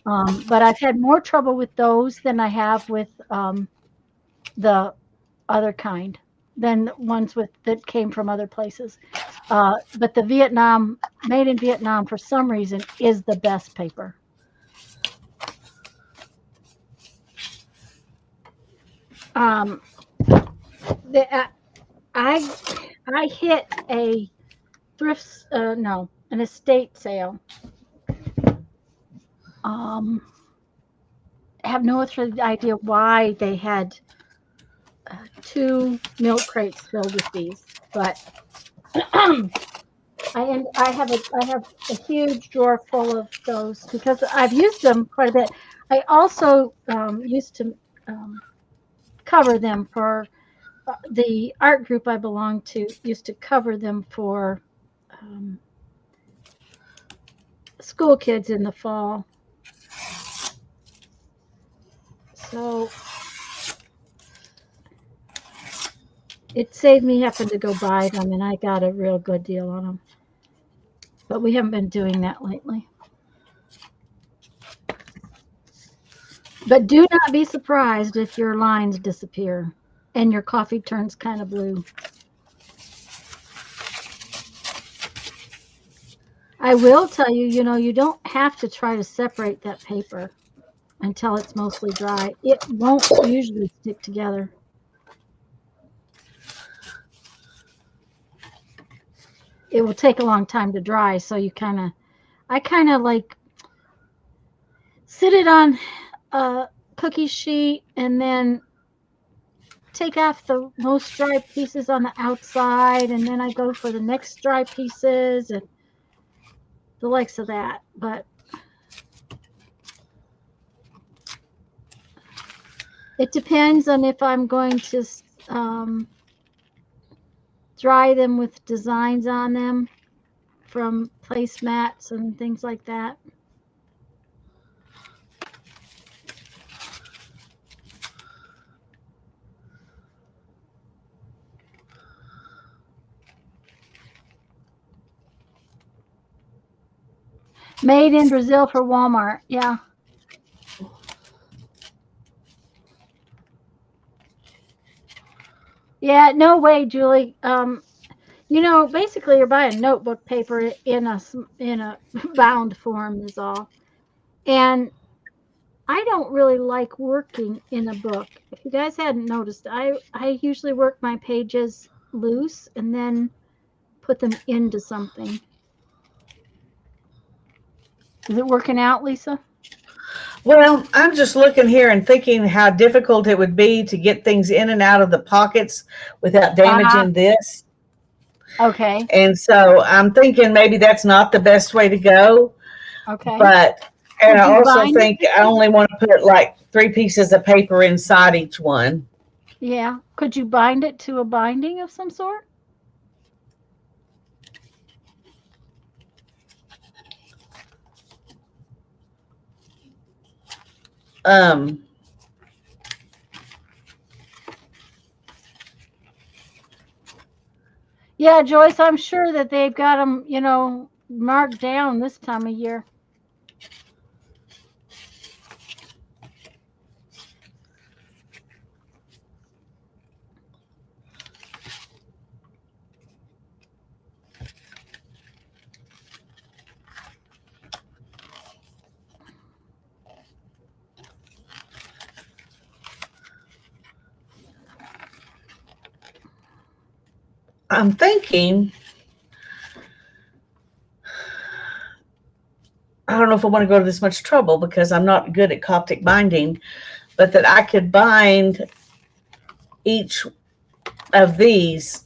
but I've had more trouble with those than I have with the other kind, than ones that came from other places. But the Vietnam, made in Vietnam, for some reason, is the best paper. I hit a thrift, no, an estate sale. I have no idea why they had 2 milk crates filled with these, but I have a huge drawer full of those because I've used them quite a bit. I also used to cover them for the art group I belong to. Used to cover them for school kids in the fall. So it saved me having to go buy them, and I got a real good deal on them. But we haven't been doing that lately. But do not be surprised if your lines disappear and your coffee turns kind of blue. I will tell you, you don't have to try to separate that paper until it's mostly dry. It won't usually stick together. It will take a long time to dry, so I kind of like sit it on a cookie sheet and then take off the most dry pieces on the outside, and then I go for the next dry pieces and the likes of that. But it depends on if I'm going to dry them with designs on them from placemats and things like that. Made in Brazil for Walmart. Yeah. Yeah, no way, Julie. Basically you're buying notebook paper in a bound form is all. And I don't really like working in a book. If you guys hadn't noticed, I usually work my pages loose and then put them into something. Is it working out, Lisa? Well, I'm just looking here and thinking how difficult it would be to get things in and out of the pockets without damaging this. Okay. And so I'm thinking maybe that's not the best way to go. Okay. And I also think I only want to put like 3 pieces of paper inside each one. Yeah. Could you bind it to a binding of some sort? Yeah, Joyce, I'm sure that they've got them, marked down this time of year. I'm thinking, I don't know if I want to go to this much trouble because I'm not good at Coptic binding, but that I could bind each of these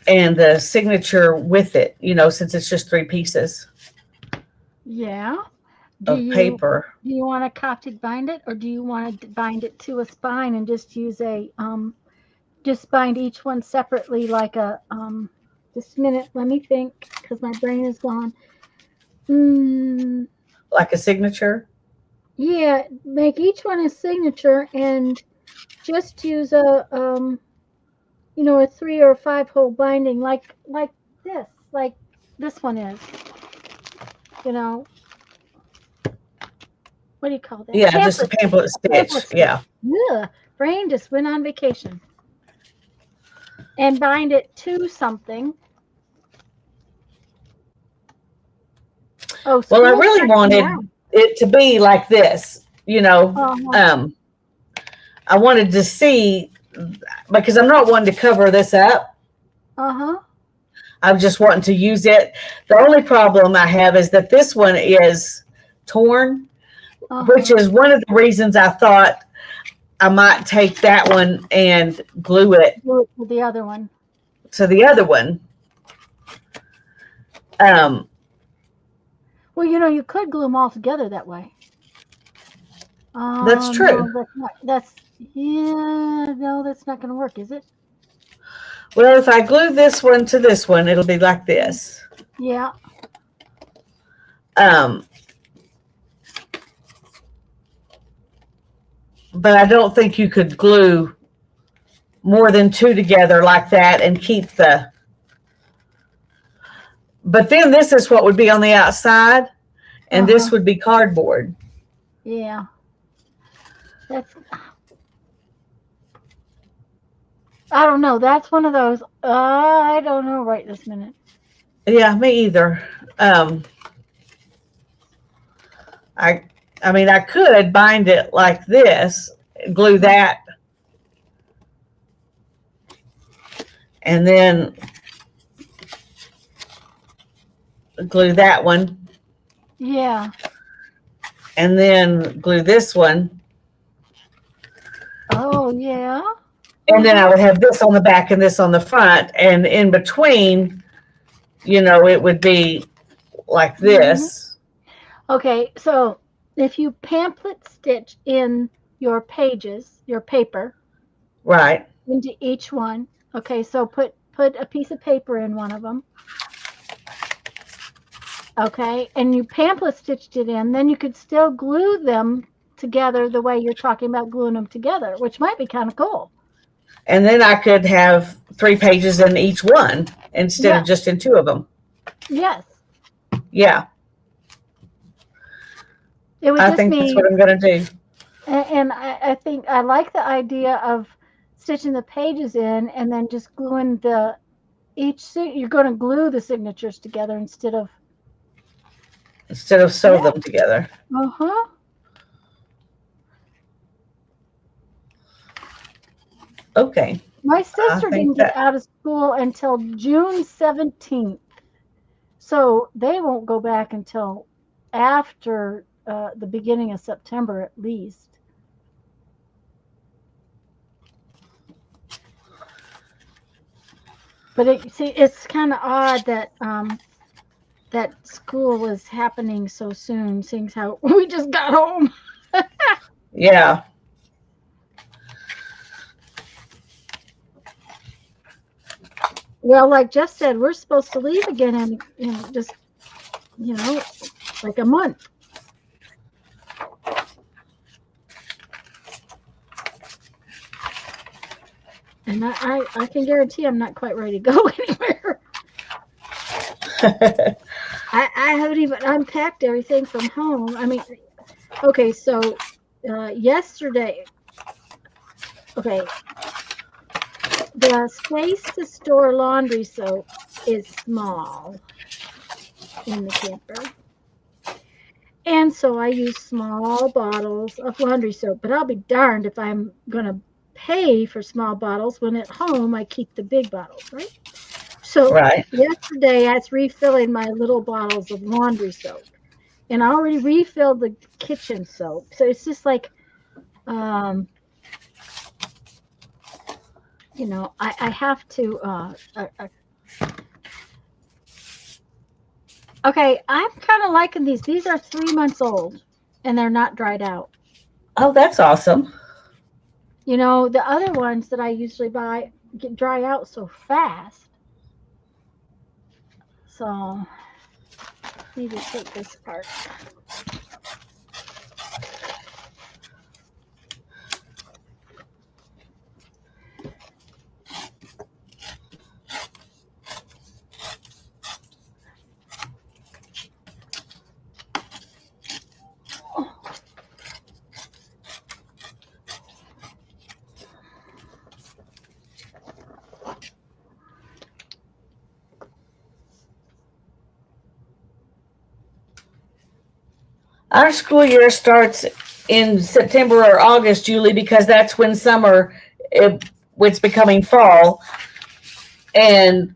and the signature with it, since it's just 3 pieces of paper. Do you want a Coptic bind it, or do you want to bind it to a spine and just use just bind each one separately like a, just a minute, let me think, because my brain is gone. Like a signature? Yeah, make each one a signature and just use a 3 or 5 hole binding like this one is. What do you call that? Yeah, just a pamphlet stitch. Yeah. Ugh, brain just went on vacation. And bind it to something. Oh, well, I really wanted it to be like this, I wanted to see, because I'm not wanting to cover this up. I'm just wanting to use it. The only problem I have is that this one is torn, which is one of the reasons I thought I might take that one and glue it to the other one. Well, you could glue them all together that way. That's true. No, that's not going to work, is it? Well, if I glue this one to this one, it'll be like this. Yeah. But I don't think you could glue more than 2 together like that and keep the. But then this is what would be on the outside, and this would be cardboard. Yeah. I don't know. That's one of those. I don't know right this minute. Yeah, me either. I mean, I could bind it like this, glue that, and then glue that one. Yeah. And then glue this one. Oh, yeah. And then I would have this on the back and this on the front. And in between, it would be like this. Okay, so if you pamphlet stitch in your pages, your paper, right, into each one. Okay, so put a piece of paper in one of them. Okay, and you pamphlet stitched it in, then you could still glue them together the way you're talking about gluing them together, which might be kind of cool. And then I could have 3 pages in each one instead of just in 2 of them. Yes. Yeah, It would I just think that's mean, what I'm going to do. and I think I like the idea of stitching the pages in and then just gluing you're going to glue the signatures together instead of, Instead of sew them together. uh-huh. Okay. My I sister think didn't get that, out of school until June 17th. So they won't go back until after the beginning of September at least. But it's kind of odd that that school was happening so soon, seeing how we just got home. yeah. Well, like Jeff said, we're supposed to leave again in just, like a month. And I can guarantee I'm not quite ready to go anywhere. I haven't even unpacked everything from home. I mean, okay, so yesterday, okay, the space to store laundry soap is small in the camper. And so I use small bottles of laundry soap, but I'll be darned if I'm going to pay for small bottles when at home I keep the big bottles, right? So Right. yesterday I was refilling my little bottles of laundry soap, and I already refilled the kitchen soap. So it's just like, I have to, okay, I'm kind of liking these. These are 3 months old and they're not dried out. Oh, that's awesome. The other ones that I usually buy get dry out so fast. So, need to take this part. Our school year starts in September or August, Julie, because that's when summer, it's becoming fall. And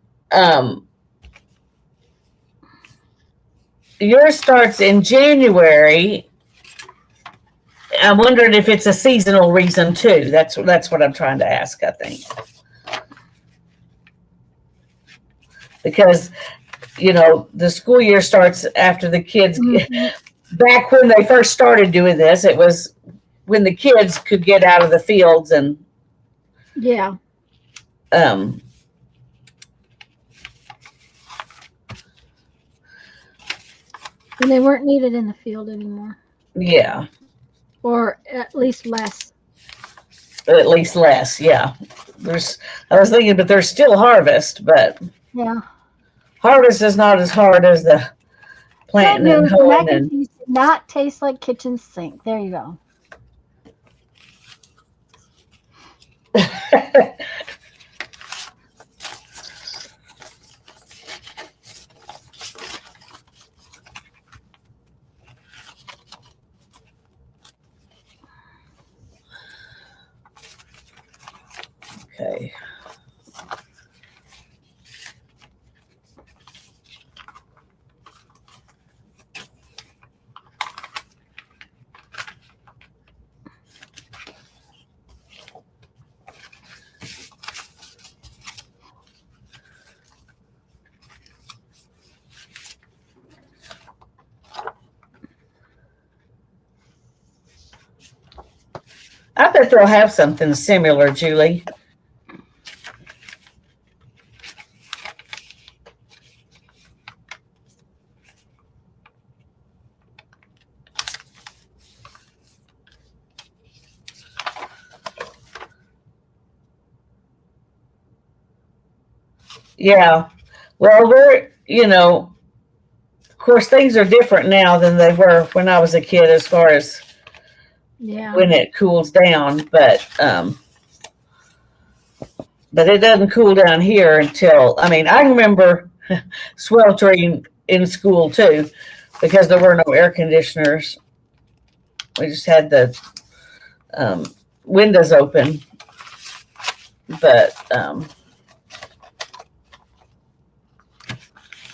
yours starts in January. I'm wondering if it's a seasonal reason too. That's what I'm trying to ask, I think. Because, the school year starts after the kids. Back when they first started doing this, it was when the kids could get out of the fields and Yeah. Um, And they weren't needed in the field anymore, yeah, or at least less. at least less. Yeah, I was thinking, but there's still harvest, but Yeah. harvest is not as hard as the Good planting and news, the mac hoeing and cheese did not taste like kitchen sink. There you go. and. Okay. I bet they'll have something similar, Julie. Yeah. Well, we're, course, things are different now than they were when I was a kid as far as Yeah. when it cools down. But it doesn't cool down here until, I mean, I remember sweltering in school too because there were no air conditioners. We just had the windows open. But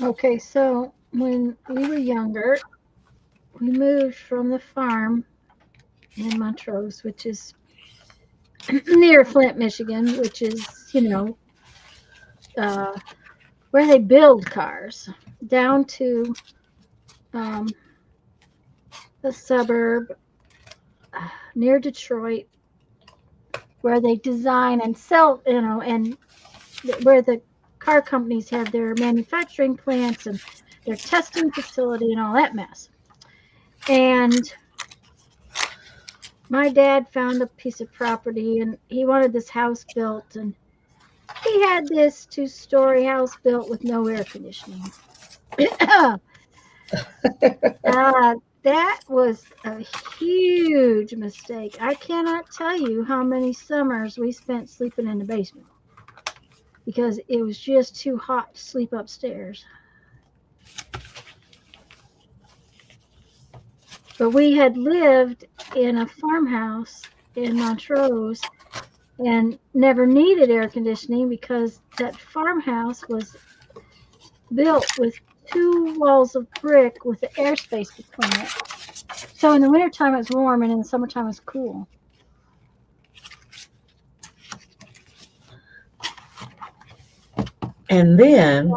Okay, so when we were younger, we moved from the farm in Montrose, which is near Flint, Michigan, which is, where they build cars, down to um, a suburb near Detroit, where they design and sell, and where the car companies have their manufacturing plants and their testing facility and all that mess. And my dad found a piece of property and he wanted this house built, and he had this 2-story house built with no air conditioning. That was a huge mistake. I cannot tell you how many summers we spent sleeping in the basement because it was just too hot to sleep upstairs. But we had lived in a farmhouse in Montrose and never needed air conditioning because that farmhouse was built with 2 walls of brick with the airspace between it. So in the wintertime it was warm and in the summertime it was cool. and then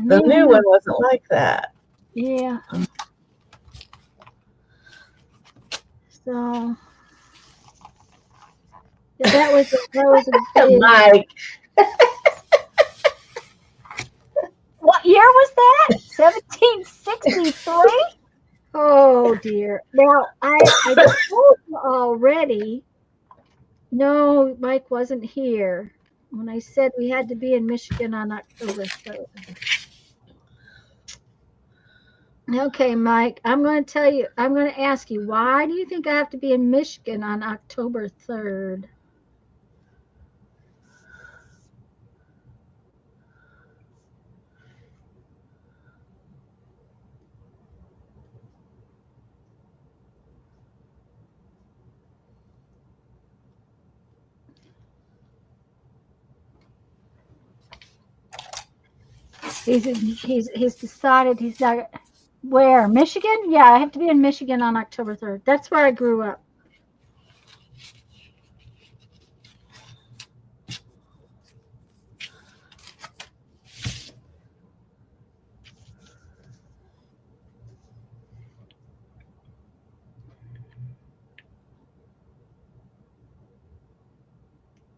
the new one wasn't like that. Yeah. So that was a big. Mike. What year was that? 1763? Oh dear. Now I told you already. No, Mike wasn't here when I said we had to be in Michigan on October 3rd. Okay, Mike, I'm going to ask you, why do you think I have to be in Michigan on October 3rd? He's decided he's not. Where? Michigan? Yeah, I have to be in Michigan on October 3rd. That's where I grew up.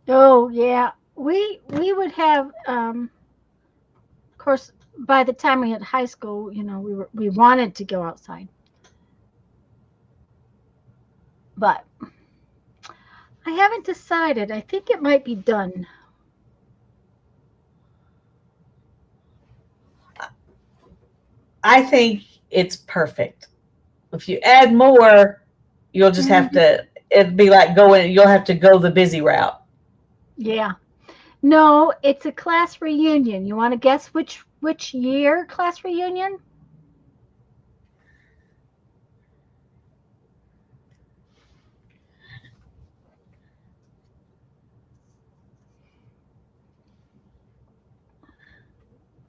Oh yeah, we would have. Of course, by the time we had high school, we wanted to go outside, but I haven't decided. I think it might be done. I think it's perfect. If you add more, you'll just have to, it'd be like you'll have to go the busy route. Yeah. No, it's a class reunion. You want to guess which year class reunion?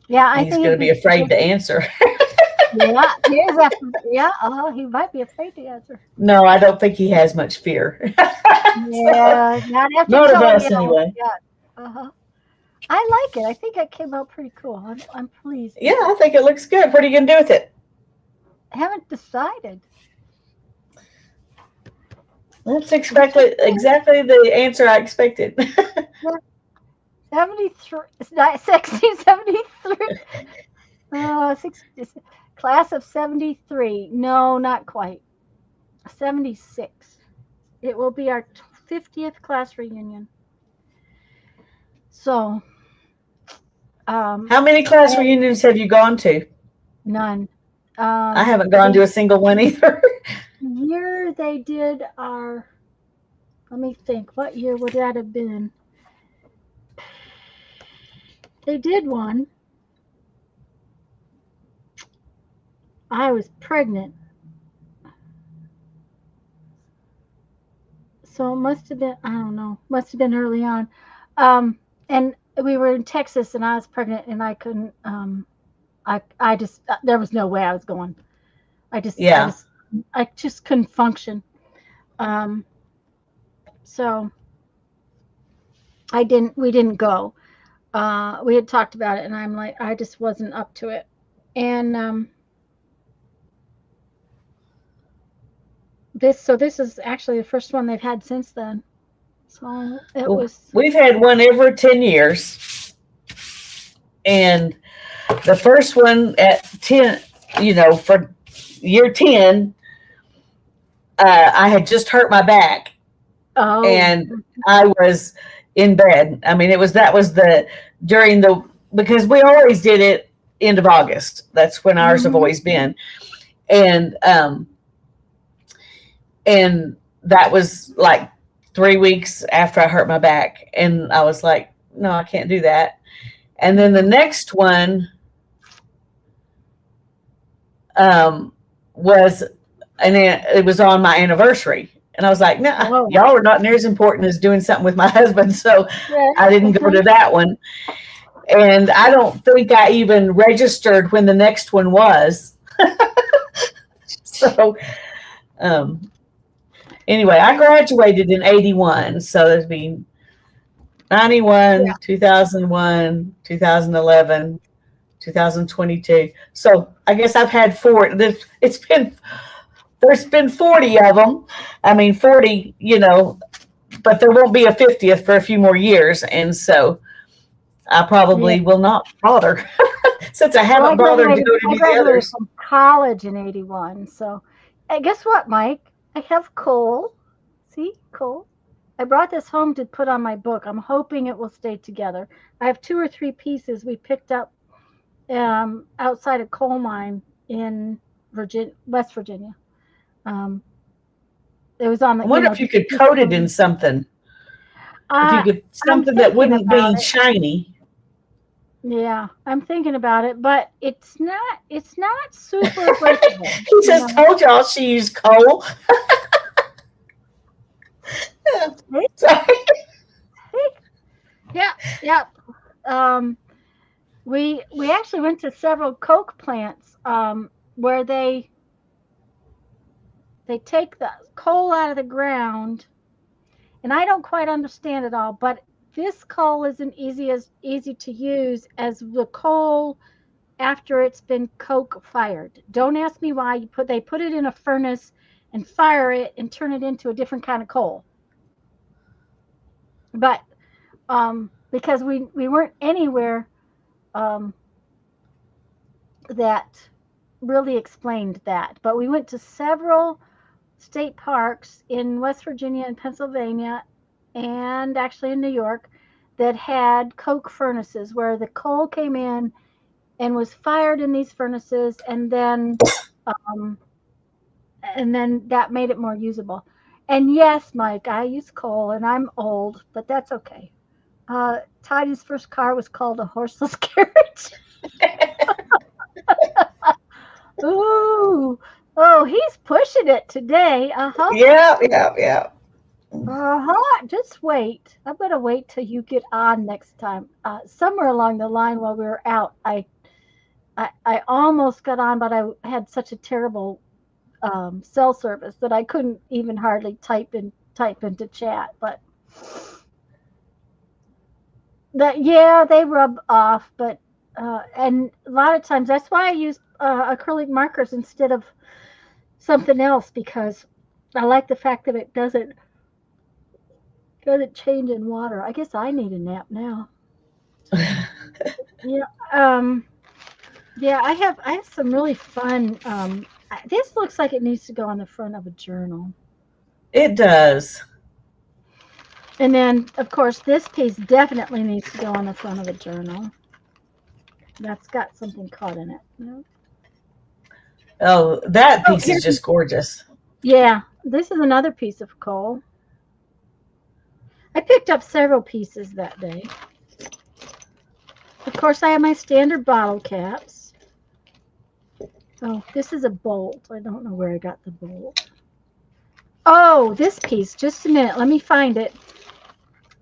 Yeah, I He's think going to be afraid to answer. Yeah, he might be afraid to answer. No, I don't think he has much fear. Yeah, not after None of telling us, anyway. Yeah. Uh-huh. I like it. I think it came out pretty cool. I'm pleased. Yeah, I think it looks good. What are you going to do with it? I haven't decided. That's exactly the answer I expected. 73, 1673. Oh, class of 73. No, not quite. 76. It will be our 50th class reunion. So How many class reunions have you gone to? None. I haven't gone to a single one either. Year they did our, let me think, what year would that have been? They did one. I was pregnant. So it must have been, I don't know, must have been early on. And we were in Texas and I was pregnant and I couldn't, I just, there was no way I was going. I just couldn't function. So we didn't go. We had talked about it and I'm like, I just wasn't up to it. And this is actually the first one they've had since then. So we've had one every 10 years. And the first one at 10, for year 10, I had just hurt my back. Oh. And I was in bed. I mean, because we always did it end of August. That's when ours have always been. And that was like 3 weeks after I hurt my back. And I was like, no, I can't do that. And then the next one it was on my anniversary. And I was like, no, y'all are not near as important as doing something with my husband. So I didn't go to that one. And I don't think I even registered when the next one was. So, anyway, I graduated in 81. So there's been 91, 2001, 2011, 2022. So I guess I've had 4. There's been 40 of them. I mean, 40, but there won't be a 50th for a few more years. And so I probably will not bother since I haven't bothered to go to any others. From college in 81. So guess what, Mike? I have coal. See, coal. I brought this home to put on my book. I'm hoping it will stay together. I have 2 or 3 pieces we picked up outside a coal mine in West Virginia. It was on the. I wonder if you could coat it in something. If you could something that wouldn't be shiny. Yeah, I'm thinking about it, but it's not super breakable. He just told y'all she used coal. Sorry. Yeah. We actually went to several coke plants where they take the coal out of the ground, and I don't quite understand it all, but this coal isn't easy to use as the coal after it's been coke fired. Don't ask me why they put it in a furnace and fire it and turn it into a different kind of coal. But because we weren't anywhere that really explained that, but we went to several state parks in West Virginia and Pennsylvania and actually in New York that had coke furnaces where the coal came in and was fired in these furnaces, and then that made it more usable. And yes, Mike, I use coal and I'm old, but that's okay. Tidy's first car was called a horseless carriage. Ooh. Oh, he's pushing it today. Yeah. Just wait. I'm going to wait till you get on next time. Somewhere along the line while we were out, I almost got on, but I had such a terrible cell service that I couldn't even hardly type into chat. But they rub off. But and a lot of times that's why I use acrylic markers instead of something else, because I like the fact that it doesn't change in water. I guess I need a nap now. Yeah. I have some really fun. This looks like it needs to go on the front of a journal. It does. And then, of course, this piece definitely needs to go on the front of a journal. That's got something caught in it. No. Oh, that Oh, piece here. is just gorgeous. Yeah, this is another piece of coal. I picked up several pieces that day. Of course, I have my standard bottle caps. Oh, this is a bolt. I don't know where I got the bolt. Oh, this piece. Just a minute. Let me find it.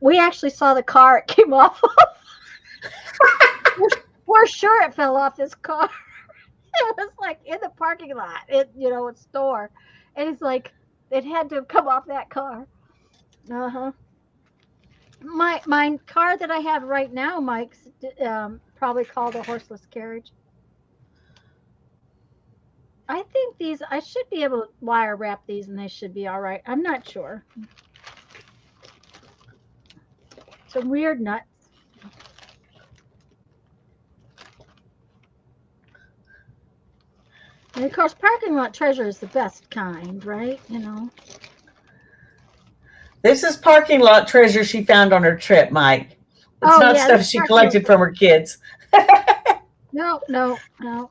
We actually saw the car it came off of. We're sure it fell off this car. It was like in the parking lot, a store. And it's like, it had to have come off that car. Uh-huh. My car that I have right now, Mike's probably called a horseless carriage. I think I should be able to wire wrap these and they should be all right. I'm not sure. Some weird nuts. And of course, parking lot treasure is the best kind, right? This is parking lot treasure she found on her trip, Mike. It's Oh not yeah, stuff she collected from her kids. no.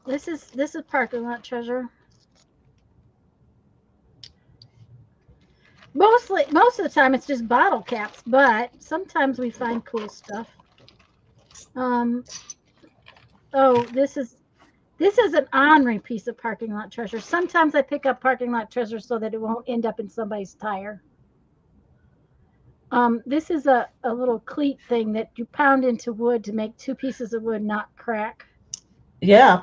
This is parking lot treasure. Most of the time it's just bottle caps, but sometimes we find cool stuff. Oh, this is an ornery piece of parking lot treasure. Sometimes I pick up parking lot treasure so that it won't end up in somebody's tire. This is a little cleat thing that you pound into wood to make two pieces of wood not crack. Yeah.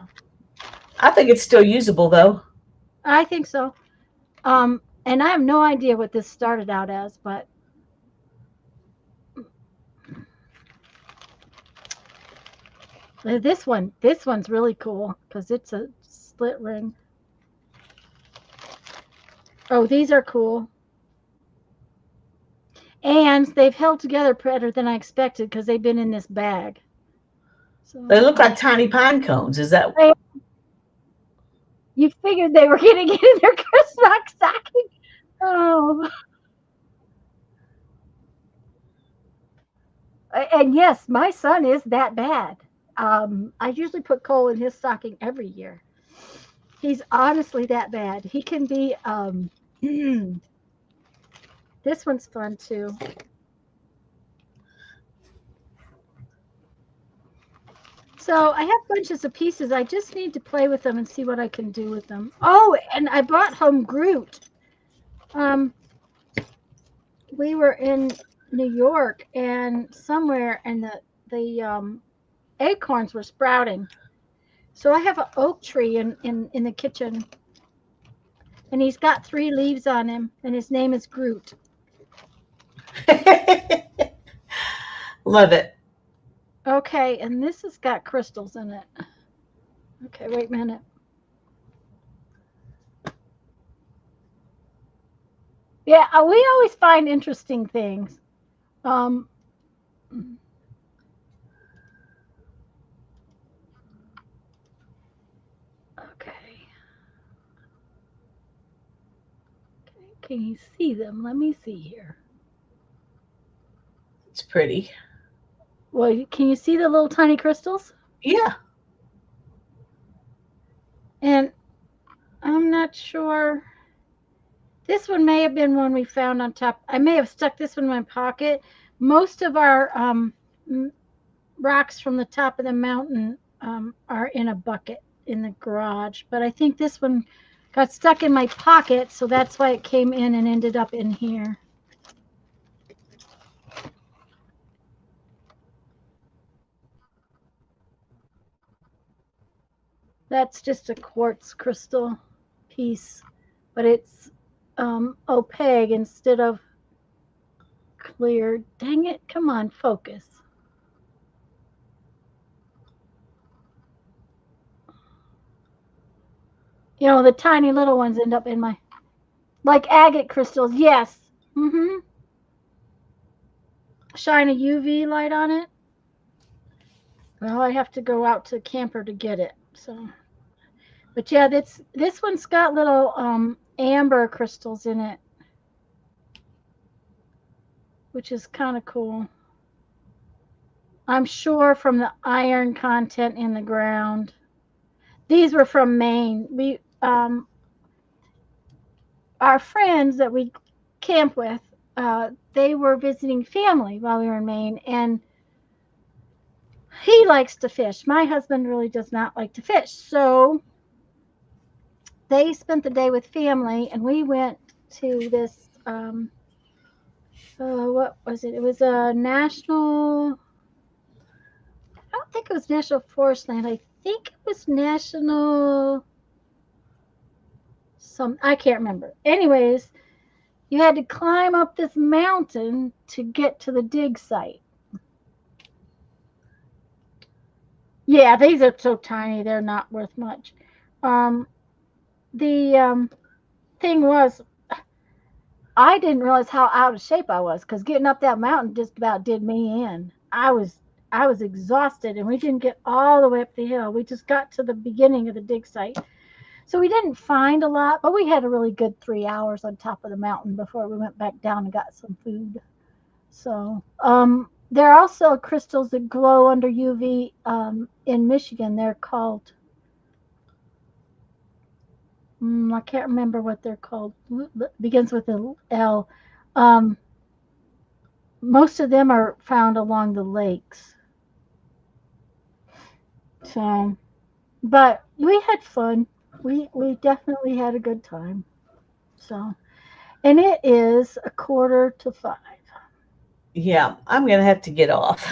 I think it's still usable, though. I think so. And I have no idea what this started out as, but this one's really cool because it's a split ring. Oh, these are cool. And they've held together better than I expected because they've been in this bag. So They look like tiny pine cones. Is that? You figured they were going to get in their Christmas stocking? Oh. And yes, my son is that bad. I usually put coal in his stocking every year. He's honestly that bad. He can be. This one's fun too. So I have bunches of pieces. I just need to play with them and see what I can do with them. Oh, and I brought home Groot. We were in New York and somewhere, and the acorns were sprouting. So I have an oak tree in the kitchen, and he's got 3 leaves on him, and his name is Groot. Love it. Okay, and this has got crystals in it. Okay, wait a minute. Yeah, we always find interesting things. Okay. Can you see them? Let me see here. It's pretty. Well, can you see the little tiny crystals? Yeah. And I'm not sure. This one may have been one we found on top. I may have stuck this one in my pocket. Most of our rocks from the top of the mountain are in a bucket in the garage. But I think this one got stuck in my pocket, so that's why it came in and ended up in here. That's just a quartz crystal piece, but it's opaque instead of clear. Dang it, come on, focus. The tiny little ones end up in my, like agate crystals, yes. Shine a UV light on it. Well, I have to go out to the camper to get it, so. But yeah, this one's got little amber crystals in it, which is kind of cool. I'm sure from the iron content in the ground. These were from Maine. We our friends that we camp with, they were visiting family while we were in Maine, and he likes to fish. My husband really does not like to fish, so they spent the day with family, and we went to this. What was it? It was a national. I don't think it was National Forest Land. I think it was National. I can't remember. Anyways, you had to climb up this mountain to get to the dig site. Yeah, these are so tiny, they're not worth much. The thing was, I didn't realize how out of shape I was because getting up that mountain just about did me in. I was exhausted, and we didn't get all the way up the hill. We just got to the beginning of the dig site. So we didn't find a lot, but we had a really good 3 hours on top of the mountain before we went back down and got some food. So there are also crystals that glow under UV in Michigan. They're called, I can't remember what they're called. Begins with an L. Um, most of them are found along the lakes. So, but we had fun. We definitely had a good time. So, and it is 4:45. Yeah, I'm gonna have to get off.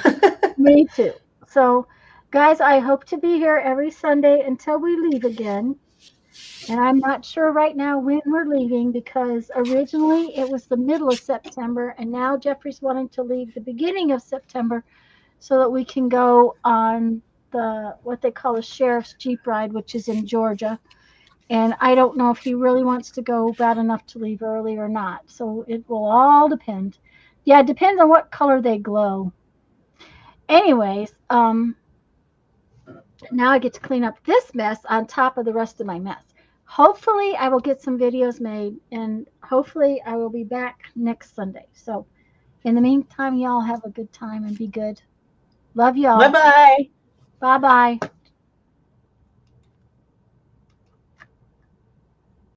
Me too. So, guys, I hope to be here every Sunday until we leave again. And I'm not sure right now when we're leaving because originally it was the middle of September, and now Jeffrey's wanting to leave the beginning of September so that we can go on the what they call a sheriff's jeep ride, which is in Georgia. And I don't know if he really wants to go bad enough to leave early or not. So it will all depend. Yeah, it depends on what color they glow. Anyways, now I get to clean up this mess on top of the rest of my mess. Hopefully, I will get some videos made, and hopefully, I will be back next Sunday. So, in the meantime, y'all have a good time and be good. Love Bye y'all. bye. Bye bye.